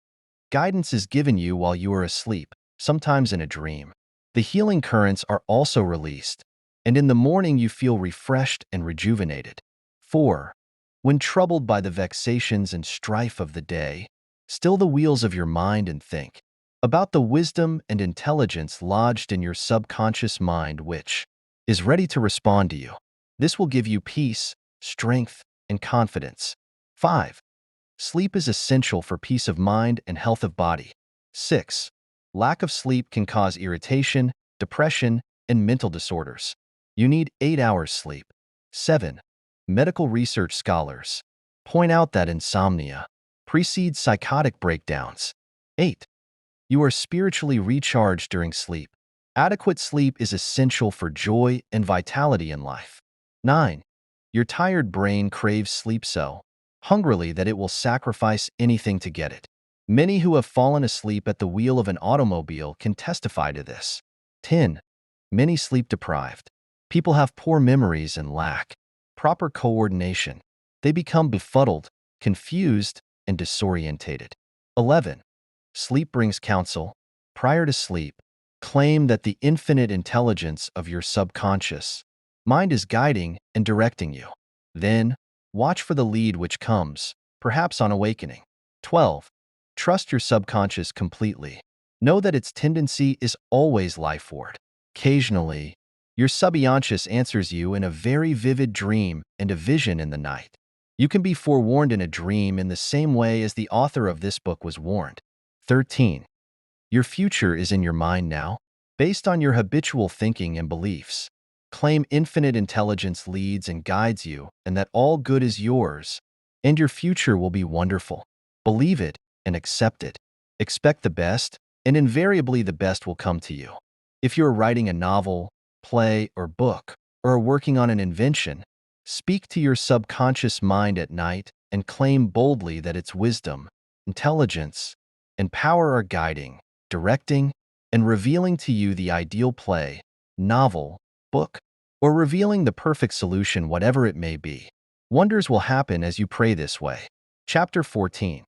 Guidance is given you while you are asleep, sometimes in a dream. The healing currents are also released, and in the morning you feel refreshed and rejuvenated. 4. When troubled by the vexations and strife of the day, still the wheels of your mind and think about the wisdom and intelligence lodged in your subconscious mind, which is ready to respond to you. This will give you peace, strength, and confidence. 5. Sleep is essential for peace of mind and health of body. 6. Lack of sleep can cause irritation, depression, and mental disorders. You need 8 hours sleep. 7. Medical research scholars point out that insomnia precedes psychotic breakdowns. 8. You are spiritually recharged during sleep. Adequate sleep is essential for joy and vitality in life. 9. Your tired brain craves sleep, so hungrily that it will sacrifice anything to get it. Many who have fallen asleep at the wheel of an automobile can testify to this. 10. Many sleep deprived. People have poor memories and lack proper coordination. They become befuddled, confused, and disorientated. 11. Sleep brings counsel. Prior to sleep, claim that the infinite intelligence of your subconscious mind is guiding and directing you. Then, watch for the lead which comes, perhaps on awakening. 12. Trust your subconscious completely. Know that its tendency is always life-forward. Occasionally, your subconscious answers you in a very vivid dream and a vision in the night. You can be forewarned in a dream in the same way as the author of this book was warned. 13. Your future is in your mind now. Based on your habitual thinking and beliefs, claim infinite intelligence leads and guides you and that all good is yours, and your future will be wonderful. Believe it and accept it. Expect the best, and invariably the best will come to you. If you're writing a novel, play, or book, or are working on an invention, speak to your subconscious mind at night and claim boldly that its wisdom, intelligence, and power are guiding, directing, and revealing to you the ideal play, novel, book, or revealing the perfect solution, whatever it may be. Wonders will happen as you pray this way. Chapter 14.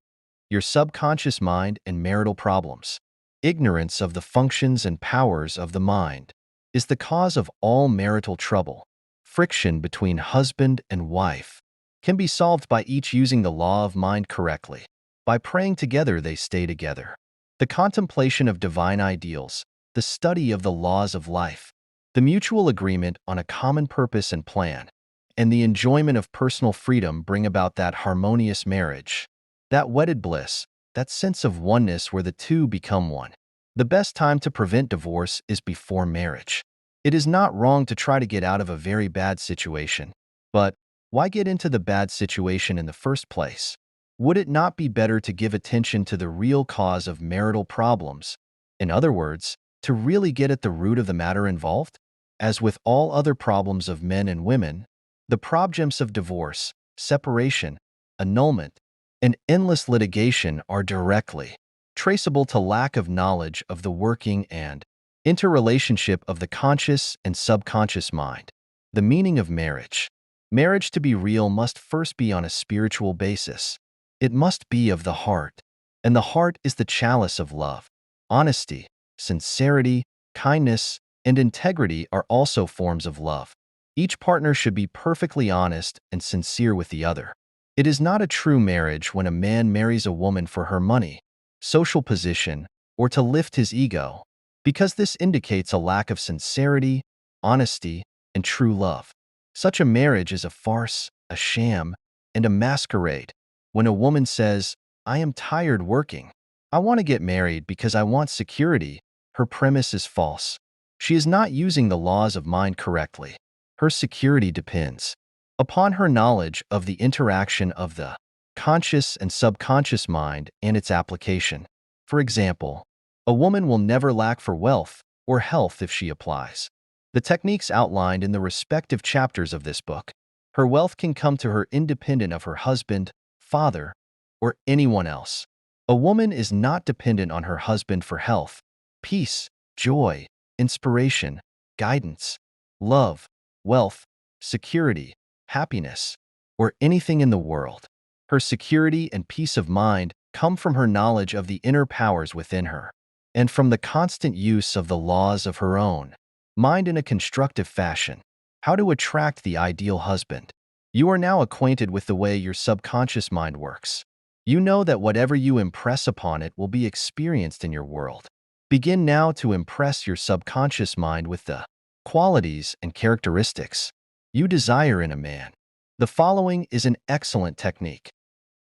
Your subconscious mind and marital problems. Ignorance of the functions and powers of the mind is the cause of all marital trouble. Friction between husband and wife can be solved by each using the law of mind correctly. By praying together, they stay together. The contemplation of divine ideals, the study of the laws of life, the mutual agreement on a common purpose and plan, and the enjoyment of personal freedom bring about that harmonious marriage, that wedded bliss, that sense of oneness where the two become one. The best time to prevent divorce is before marriage. It is not wrong to try to get out of a very bad situation, but why get into the bad situation in the first place? Would it not be better to give attention to the real cause of marital problems? In other words, to really get at the root of the matter involved? As with all other problems of men and women, the problems of divorce, separation, annulment, and endless litigation are directly traceable to lack of knowledge of the working and interrelationship of the conscious and subconscious mind. The meaning of marriage. Marriage to be real must first be on a spiritual basis. It must be of the heart, and the heart is the chalice of love. Honesty, sincerity, kindness, and integrity are also forms of love. Each partner should be perfectly honest and sincere with the other. It is not a true marriage when a man marries a woman for her money, social position, or to lift his ego, because this indicates a lack of sincerity, honesty, and true love. Such a marriage is a farce, a sham, and a masquerade. When a woman says, "I am tired working. I want to get married because I want security," her premise is false. She is not using the laws of mind correctly. Her security depends upon her knowledge of the interaction of the conscious and subconscious mind and its application. For example, a woman will never lack for wealth or health if she applies the techniques outlined in the respective chapters of this book. Her wealth can come to her independent of her husband, father, or anyone else. A woman is not dependent on her husband for health, peace, joy, inspiration, guidance, love, wealth, security, happiness, or anything in the world. Her security and peace of mind come from her knowledge of the inner powers within her, and from the constant use of the laws of her own mind in a constructive fashion. How to attract the ideal husband. You are now acquainted with the way your subconscious mind works. You know that whatever you impress upon it will be experienced in your world. Begin now to impress your subconscious mind with the qualities and characteristics you desire in a man. The following is an excellent technique.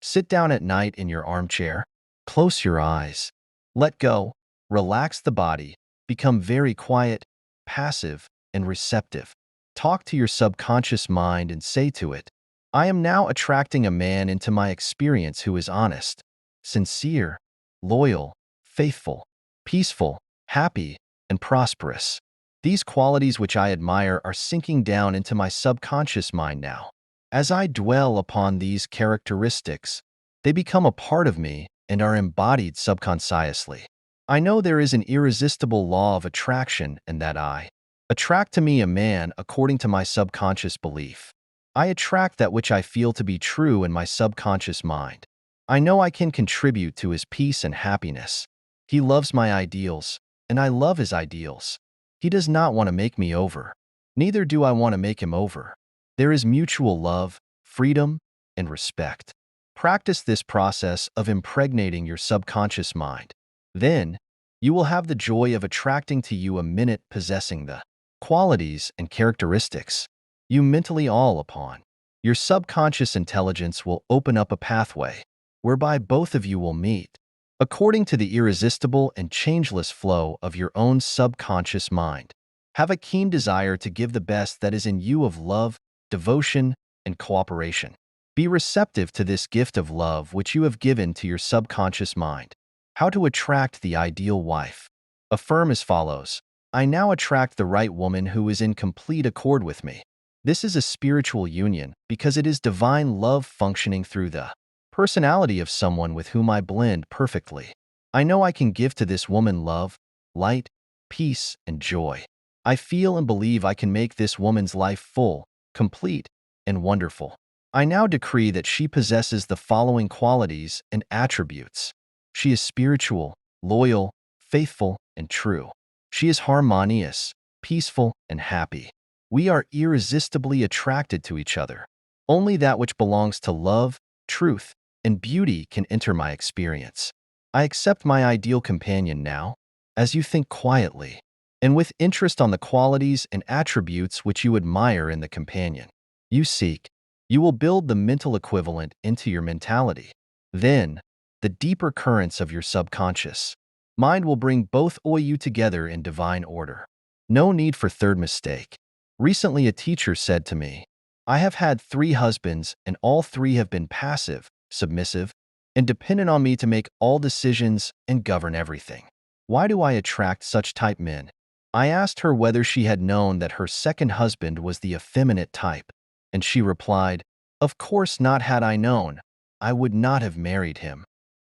Sit down at night in your armchair, close your eyes, let go, relax the body, become very quiet, passive, and receptive. Talk to your subconscious mind and say to it, "I am now attracting a man into my experience who is honest, sincere, loyal, faithful, peaceful, happy, and prosperous. These qualities which I admire are sinking down into my subconscious mind now. As I dwell upon these characteristics, they become a part of me and are embodied subconsciously. I know there is an irresistible law of attraction and that I attract to me a man according to my subconscious belief. I attract that which I feel to be true in my subconscious mind. I know I can contribute to his peace and happiness. He loves my ideals, and I love his ideals. He does not want to make me over. Neither do I want to make him over. There is mutual love, freedom, and respect. Practice this process of impregnating your subconscious mind. Then, you will have the joy of attracting to you a minute possessing the qualities and characteristics you mentally all upon. Your subconscious intelligence will open up a pathway whereby both of you will meet, according to the irresistible and changeless flow of your own subconscious mind. Have a keen desire to give the best that is in you of love, devotion, and cooperation. Be receptive to this gift of love which you have given to your subconscious mind. How to attract the ideal wife. Affirm as follows: I now attract the right woman who is in complete accord with me. This is a spiritual union because it is divine love functioning through the personality of someone with whom I blend perfectly. I know I can give to this woman love, light, peace, and joy. I feel and believe I can make this woman's life full, complete, and wonderful. I now decree that she possesses the following qualities and attributes. She is spiritual, loyal, faithful, and true. She is harmonious, peaceful, and happy. We are irresistibly attracted to each other. Only that which belongs to love, truth, and beauty can enter my experience. I accept my ideal companion now, as you think quietly, and with interest on the qualities and attributes which you admire in the companion you seek. You will build the mental equivalent into your mentality. Then, the deeper currents of your subconscious mind will bring both of you together in divine order. No need for third mistake. Recently, a teacher said to me, I have had 3 husbands and all 3 have been passive, submissive, and dependent on me to make all decisions and govern everything. Why do I attract such type men? I asked her whether she had known that her second husband was the effeminate type, and she replied, of course not. Had I known, I would not have married him.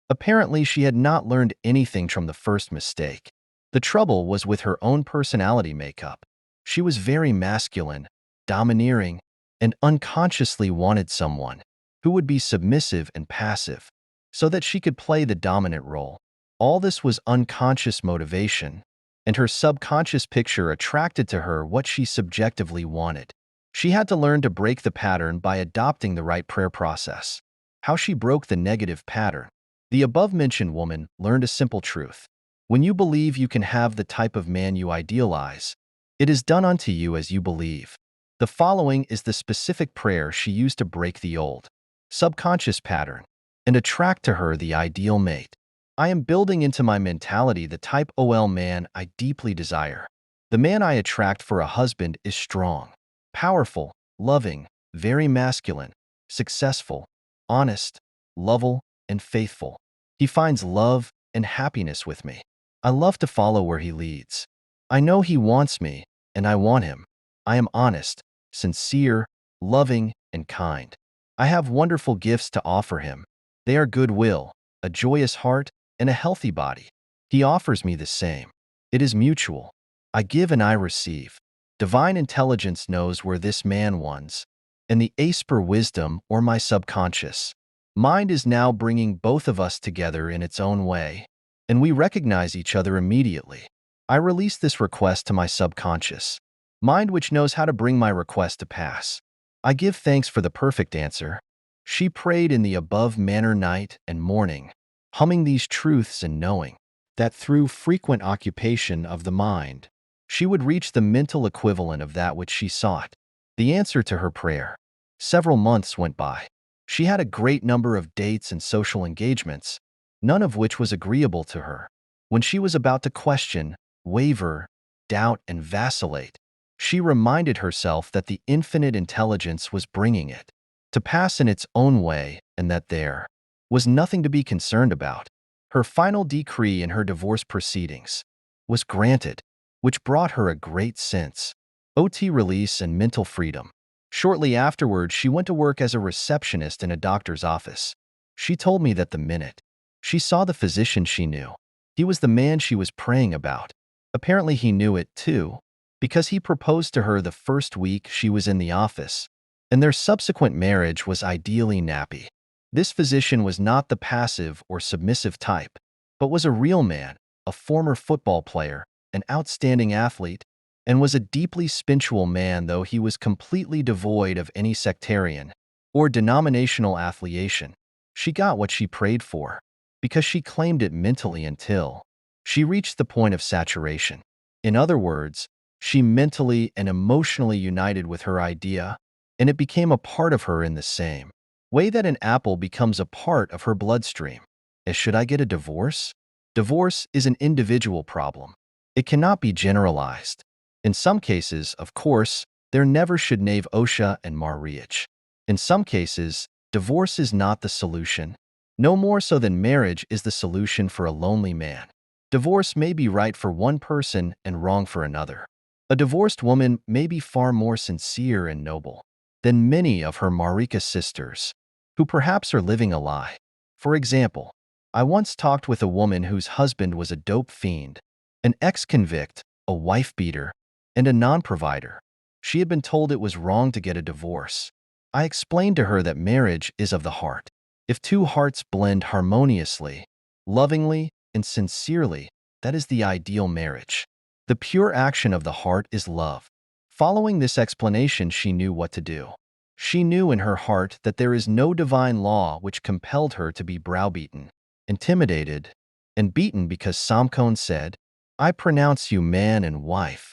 Apparently, she had not learned anything from the first mistake. The trouble was with her own personality makeup. She was very masculine, domineering, and unconsciously wanted someone who would be submissive and passive, so that she could play the dominant role. All this was unconscious motivation, and her subconscious picture attracted to her what she subjectively wanted. She had to learn to break the pattern by adopting the right prayer process. How she broke the negative pattern. The above-mentioned woman learned a simple truth. When you believe you can have the type of man you idealize, it is done unto you as you believe. The following is the specific prayer she used to break the old subconscious pattern and attract to her the ideal mate. I am building into my mentality the type of man I deeply desire. The man I attract for a husband is strong, powerful, loving, very masculine, successful, honest, lovable, and faithful. He finds love and happiness with me. I love to follow where he leads. I know he wants me, and I want him. I am honest, sincere, loving, and kind. I have wonderful gifts to offer him. They are goodwill, a joyous heart, and a healthy body. He offers me the same. It is mutual. I give and I receive. Divine intelligence knows where this man wants, and the Asper wisdom or my subconscious mind is now bringing both of us together in its own way, and we recognize each other immediately. I release this request to my subconscious mind, which knows how to bring my request to pass. I give thanks for the perfect answer. She prayed in the above manner night and morning, humming these truths and knowing that through frequent occupation of the mind, she would reach the mental equivalent of that which she sought. The answer to her prayer. Several months went by. She had a great number of dates and social engagements, none of which was agreeable to her. When she was about to question, waver, doubt, and vacillate, she reminded herself that the infinite intelligence was bringing it to pass in its own way and that there was nothing to be concerned about. Her final decree in her divorce proceedings was granted, which brought her a great sense of release and mental freedom. Shortly afterwards, she went to work as a receptionist in a doctor's office. She told me that the minute she saw the physician she knew, he was the man she was praying about. Apparently he knew it too, because he proposed to her the first week she was in the office, and their subsequent marriage was ideally nappy. This physician was not the passive or submissive type, but was a real man, a former football player, an outstanding athlete, and was a deeply spiritual man, though he was completely devoid of any sectarian or denominational affiliation. She got what she prayed for, because she claimed it mentally until she reached the point of saturation. In other words, she mentally and emotionally united with her idea, and it became a part of her in the same way that an apple becomes a part of her bloodstream. As should I get a divorce? Divorce is an individual problem. It cannot be generalized. In some cases, of course, there never should nave OSHA and marriage. In some cases, divorce is not the solution, no more so than marriage is the solution for a lonely man. Divorce may be right for one person and wrong for another. A divorced woman may be far more sincere and noble than many of her Marika sisters, who perhaps are living a lie. For example, I once talked with a woman whose husband was a dope fiend, an ex-convict, a wife-beater, and a non-provider. She had been told it was wrong to get a divorce. I explained to her that marriage is of the heart. If two hearts blend harmoniously, lovingly, and sincerely, that is the ideal marriage. The pure action of the heart is love. Following this explanation, she knew what to do. She knew in her heart that there is no divine law which compelled her to be browbeaten, intimidated, and beaten because Samkon said, "I pronounce you man and wife."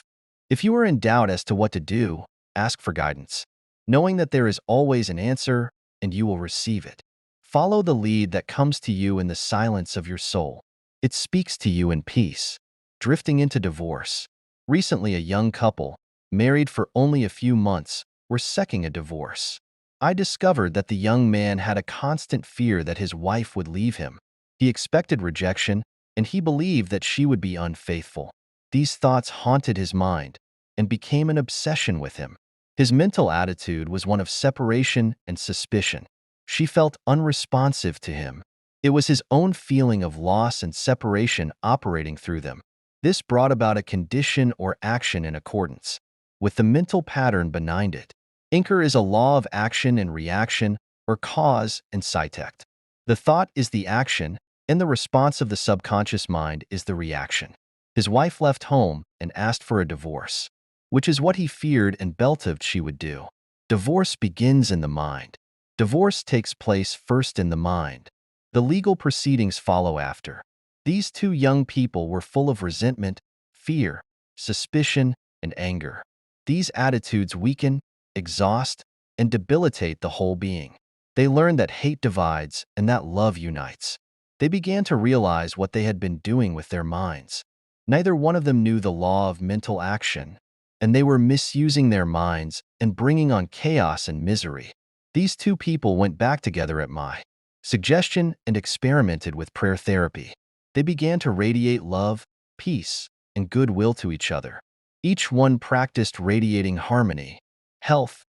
If you are in doubt as to what to do, ask for guidance, knowing that there is always an answer and you will receive it. Follow the lead that comes to you in the silence of your soul. It speaks to you in peace. Drifting into divorce. Recently, a young couple, married for only a few months, were seeking a divorce. I discovered that the young man had a constant fear that his wife would leave him. He expected rejection, and he believed that she would be unfaithful. These thoughts haunted his mind and became an obsession with him. His mental attitude was one of separation and suspicion. She felt unresponsive to him. It was his own feeling of loss and separation operating through them. This brought about a condition or action in accordance with the mental pattern behind it. Anchor is a law of action and reaction, or cause and cytect. The thought is the action, and the response of the subconscious mind is the reaction. His wife left home and asked for a divorce, which is what he feared and believed she would do. Divorce begins in the mind. Divorce takes place first in the mind. The legal proceedings follow after. These two young people were full of resentment, fear, suspicion, and anger. These attitudes weaken, exhaust, and debilitate the whole being. They learned that hate divides and that love unites. They began to realize what they had been doing with their minds. Neither one of them knew the law of mental action, and they were misusing their minds and bringing on chaos and misery. These two people went back together at my suggestion and experimented with prayer therapy. They began to radiate love, peace, and goodwill to each other. Each one practiced radiating harmony, health,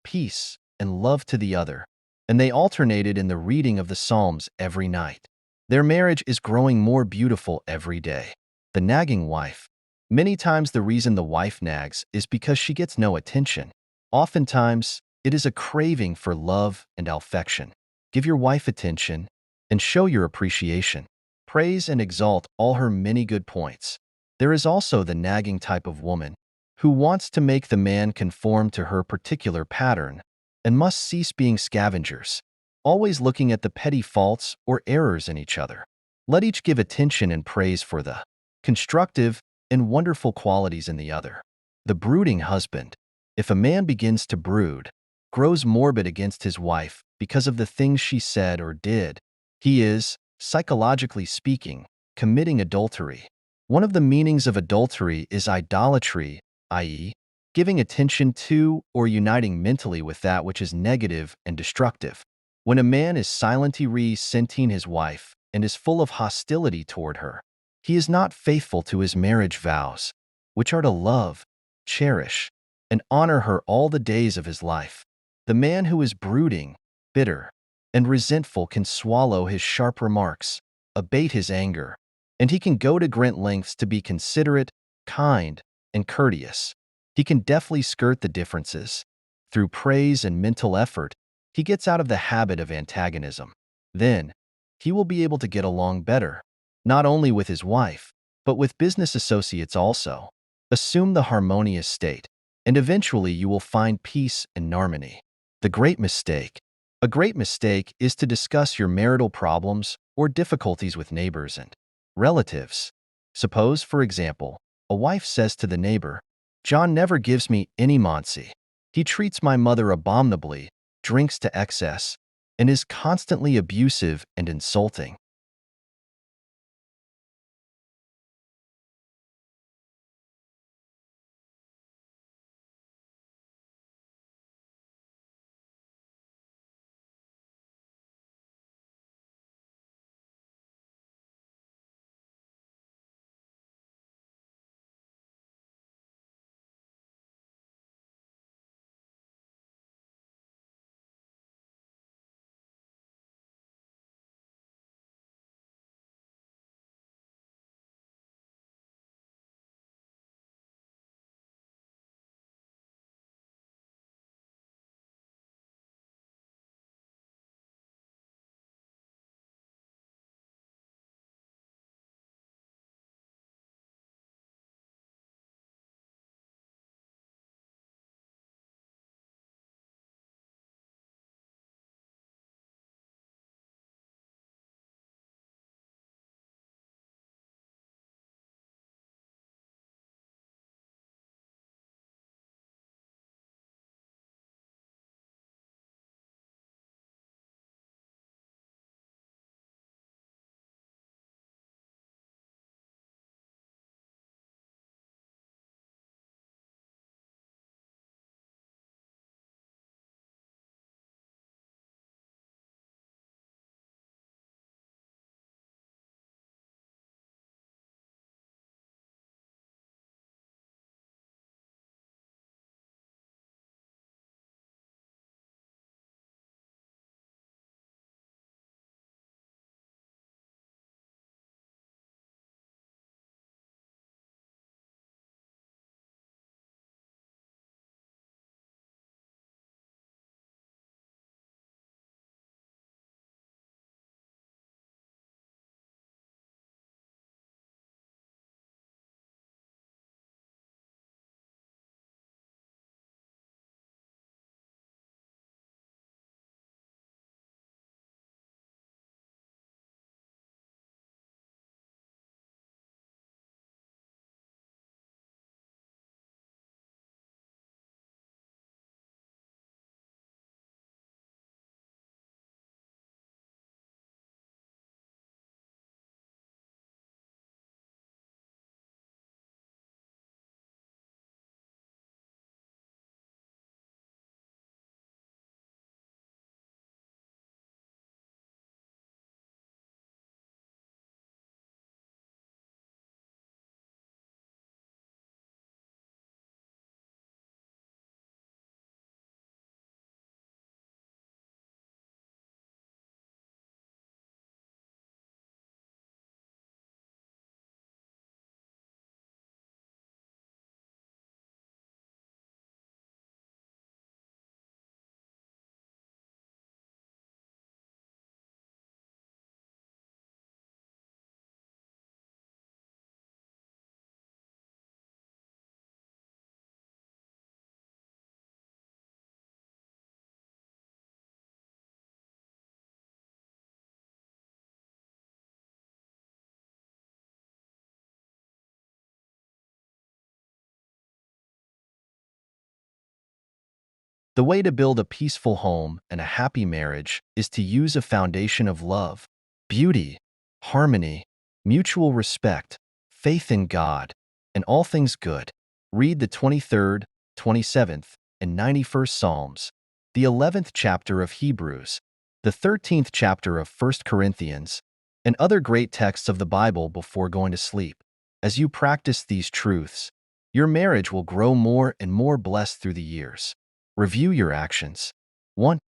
peace, and love to the other, and they alternated in the reading of the Psalms every night. Their marriage is growing more beautiful every day. The nagging wife. Many times the reason the wife nags is because she gets no attention. Oftentimes, it is a craving for love and affection. Give your wife attention and show your appreciation. Praise and exalt all her many good points. There is also the nagging type of woman who wants to make the man conform to her particular pattern and must cease being scavengers, always looking at the petty faults or errors in each other. Let each give attention and praise for the constructive and wonderful qualities in the other. The brooding husband. If a man begins to brood, grows morbid against his wife because of the things she said or did, he is, psychologically speaking, committing adultery. One of the meanings of adultery is idolatry, i.e., giving attention to or uniting mentally with that which is negative and destructive. When a man is silently resenting his wife and is full of hostility toward her, he is not faithful to his marriage vows, which are to love, cherish, and honor her all the days of his life. The man who is brooding, bitter, and resentful can swallow his sharp remarks, abate his anger, and he can go to great lengths to be considerate, kind, and courteous. He can deftly skirt the differences. Through praise and mental effort, he gets out of the habit of antagonism. Then, he will be able to get along better, not only with his wife, but with business associates also. Assume the harmonious state, and eventually you will find peace and harmony. The great mistake. A great mistake is to discuss your marital problems or difficulties with neighbors and relatives. Suppose, for example, a wife says to the neighbor, "John never gives me any monsie. He treats my mother abominably, drinks to excess, and is constantly abusive and insulting." The way to build a peaceful home and a happy marriage is to use a foundation of love, beauty, harmony, mutual respect, faith in God, and all things good. Read the 23rd, 27th, and 91st Psalms, the 11th chapter of Hebrews, the 13th chapter of 1 Corinthians, and other great texts of the Bible before going to sleep. As you practice these truths, Your marriage will grow more and more blessed through the years. Review your actions. 1.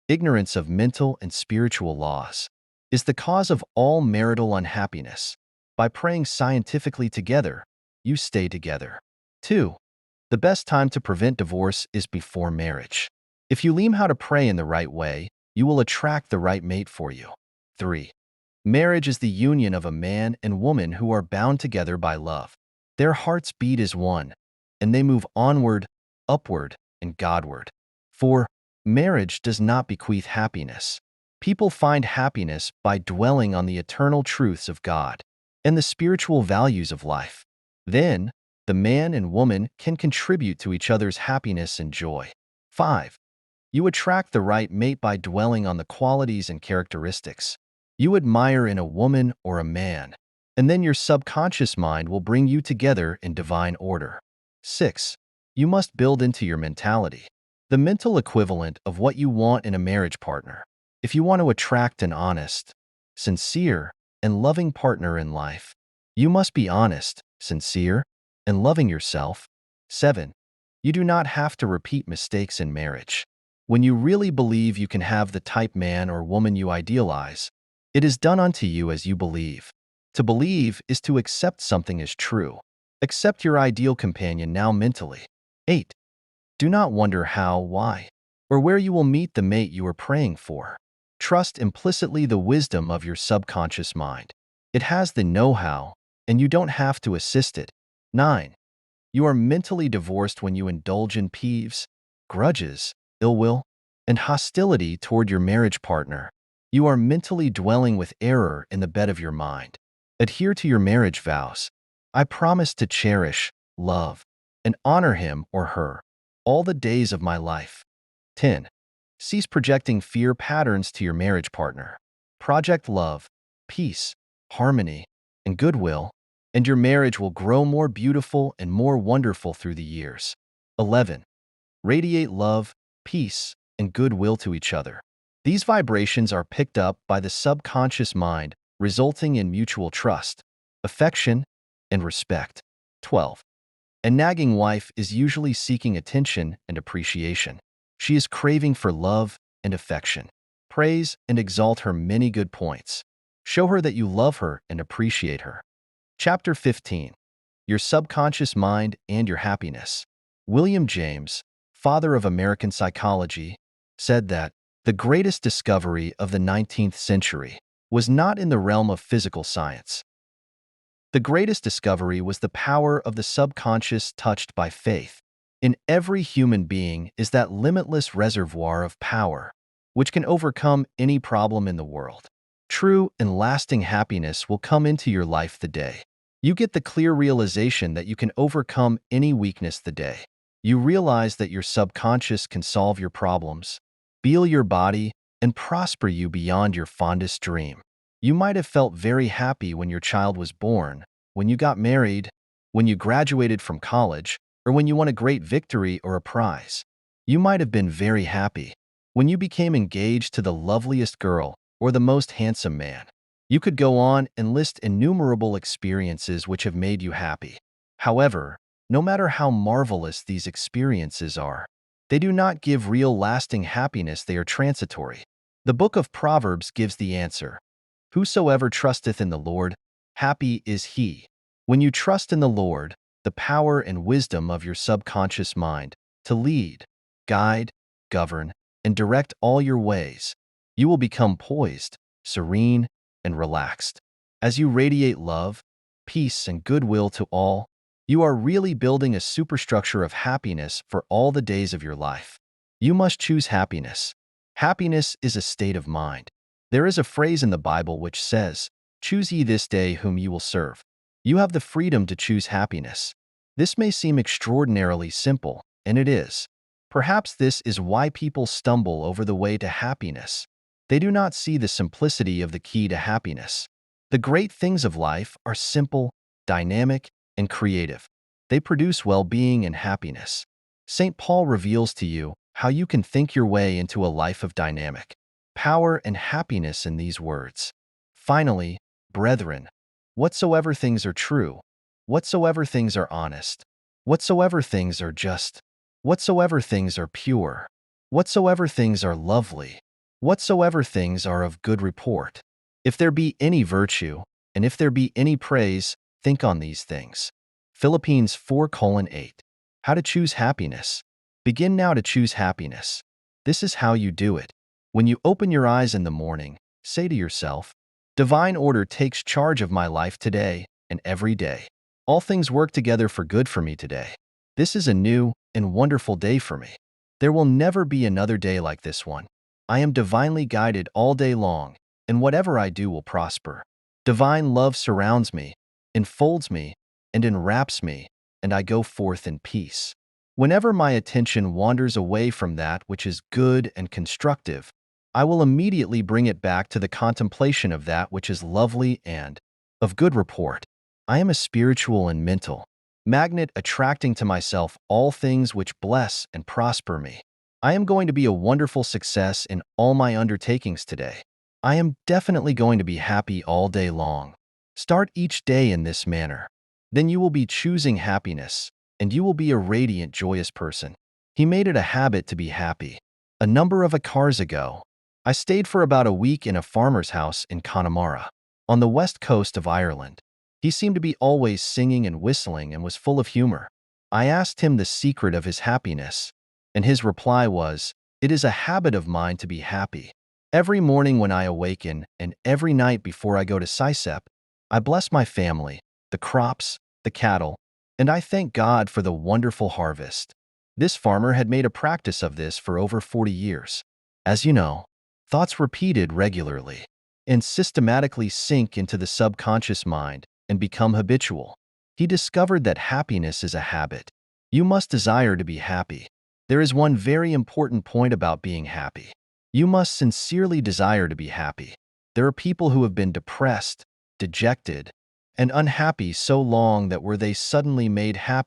Ignorance of mental and spiritual laws is the cause of all marital unhappiness. By praying scientifically together, you stay together. 2. The best time to prevent divorce is before marriage. If you learn how to pray in the right way, you will attract the right mate for you. 3. Marriage is the union of a man and woman who are bound together by love. Their hearts beat as one, and they move onward, upward, and Godward. 4. Marriage does not bequeath happiness. People find happiness by dwelling on the eternal truths of God and the spiritual values of life. Then, the man and woman can contribute to each other's happiness and joy. 5. You attract the right mate by dwelling on the qualities and characteristics you admire in a woman or a man, and then your subconscious mind will bring you together in divine order. 6. You must build into your mentality the mental equivalent of what you want in a marriage partner. If you want to attract an honest, sincere, and loving partner in life, you must be honest, sincere, and loving yourself. 7. You do not have to repeat mistakes in marriage. When you really believe you can have the type man or woman you idealize, it is done unto you as you believe. To believe is to accept something as true. Accept your ideal companion now mentally. 8. Do not wonder how, why, or where you will meet the mate you are praying for. Trust implicitly the wisdom of your subconscious mind. It has the know-how, and you don't have to assist it. 9. You are mentally divorced when you indulge in peeves, grudges, ill will, and hostility toward your marriage partner. You are mentally dwelling with error in the bed of your mind. Adhere to your marriage vows. I promise to cherish, love, and honor him or her all the days of my life. 10. Cease projecting fear patterns to your marriage partner. Project love, peace, harmony, and goodwill, and your marriage will grow more beautiful and more wonderful through the years. 11. Radiate love, peace, and goodwill to each other. These vibrations are picked up by the subconscious mind, resulting in mutual trust, affection, and respect. 12. A nagging wife is usually seeking attention and appreciation. She is craving for love and affection. Praise and exalt her many good points. Show her that you love her and appreciate her. Chapter 15. Your subconscious mind and your happiness. William James, father of American psychology, said that the greatest discovery of the 19th century was not in the realm of physical science. The greatest discovery was the power of the subconscious touched by faith. In every human being is that limitless reservoir of power, which can overcome any problem in the world. True and lasting happiness will come into your life the day you get the clear realization that you can overcome any weakness the day you realize that your subconscious can solve your problems, heal your body, and prosper you beyond your fondest dream. You might have felt very happy when your child was born, when you got married, when you graduated from college, or when you won a great victory or a prize. You might have been very happy when you became engaged to the loveliest girl or the most handsome man. You could go on and list innumerable experiences which have made you happy. However, no matter how marvelous these experiences are, they do not give real lasting happiness. They are transitory. The book of Proverbs gives the answer. Whosoever trusteth in the Lord, happy is he. When you trust in the Lord, the power and wisdom of your subconscious mind to lead, guide, govern, and direct all your ways, you will become poised, serene, and relaxed. As you radiate love, peace, and goodwill to all, you are really building a superstructure of happiness for all the days of your life. You must choose happiness. Happiness is a state of mind. There is a phrase in the Bible which says, "Choose ye this day whom you will serve." You have the freedom to choose happiness. This may seem extraordinarily simple, and it is. Perhaps this is why people stumble over the way to happiness. They do not see the simplicity of the key to happiness. The great things of life are simple, dynamic, and creative. They produce well-being and happiness. St. Paul reveals to you how you can think your way into a life of dynamic power and happiness in these words. Finally, brethren, whatsoever things are true, whatsoever things are honest, Whatsoever things are just, whatsoever things are pure, whatsoever things are lovely, whatsoever things are of good report, if there be any virtue, and if there be any praise, think on these things. Philippines 4:8. How to choose happiness. Begin now to choose happiness. This is how you do it. When you open your eyes in the morning, say to yourself, Divine order takes charge of my life today and every day. All things work together for good for me today. This is a new and wonderful day for me. There will never be another day like this one. I am divinely guided all day long, and whatever I do will prosper. Divine love surrounds me, enfolds me, and enwraps me, and I go forth in peace. Whenever my attention wanders away from that which is good and constructive, I will immediately bring it back to the contemplation of that which is lovely and of good report. I am a spiritual and mental magnet attracting to myself all things which bless and prosper me. I am going to be a wonderful success in all my undertakings today. I am definitely going to be happy all day long. Start each day in this manner. Then you will be choosing happiness, and you will be a radiant, joyous person. He made it a habit to be happy. A number of years ago, I stayed for about a week in a farmer's house in Connemara, on the west coast of Ireland. He seemed to be always singing and whistling and was full of humor. I asked him the secret of his happiness, and his reply was, "It is a habit of mine to be happy. Every morning when I awaken and every night before I go to Sisep, I bless my family, the crops, the cattle, and I thank God for the wonderful harvest." This farmer had made a practice of this for over 40 years. As you know, thoughts repeated regularly and systematically sink into the subconscious mind and become habitual. He discovered that happiness is a habit. You must desire to be happy. There is one very important point about being happy. You must sincerely desire to be happy. There are people who have been depressed, dejected, and unhappy so long that were they suddenly made happy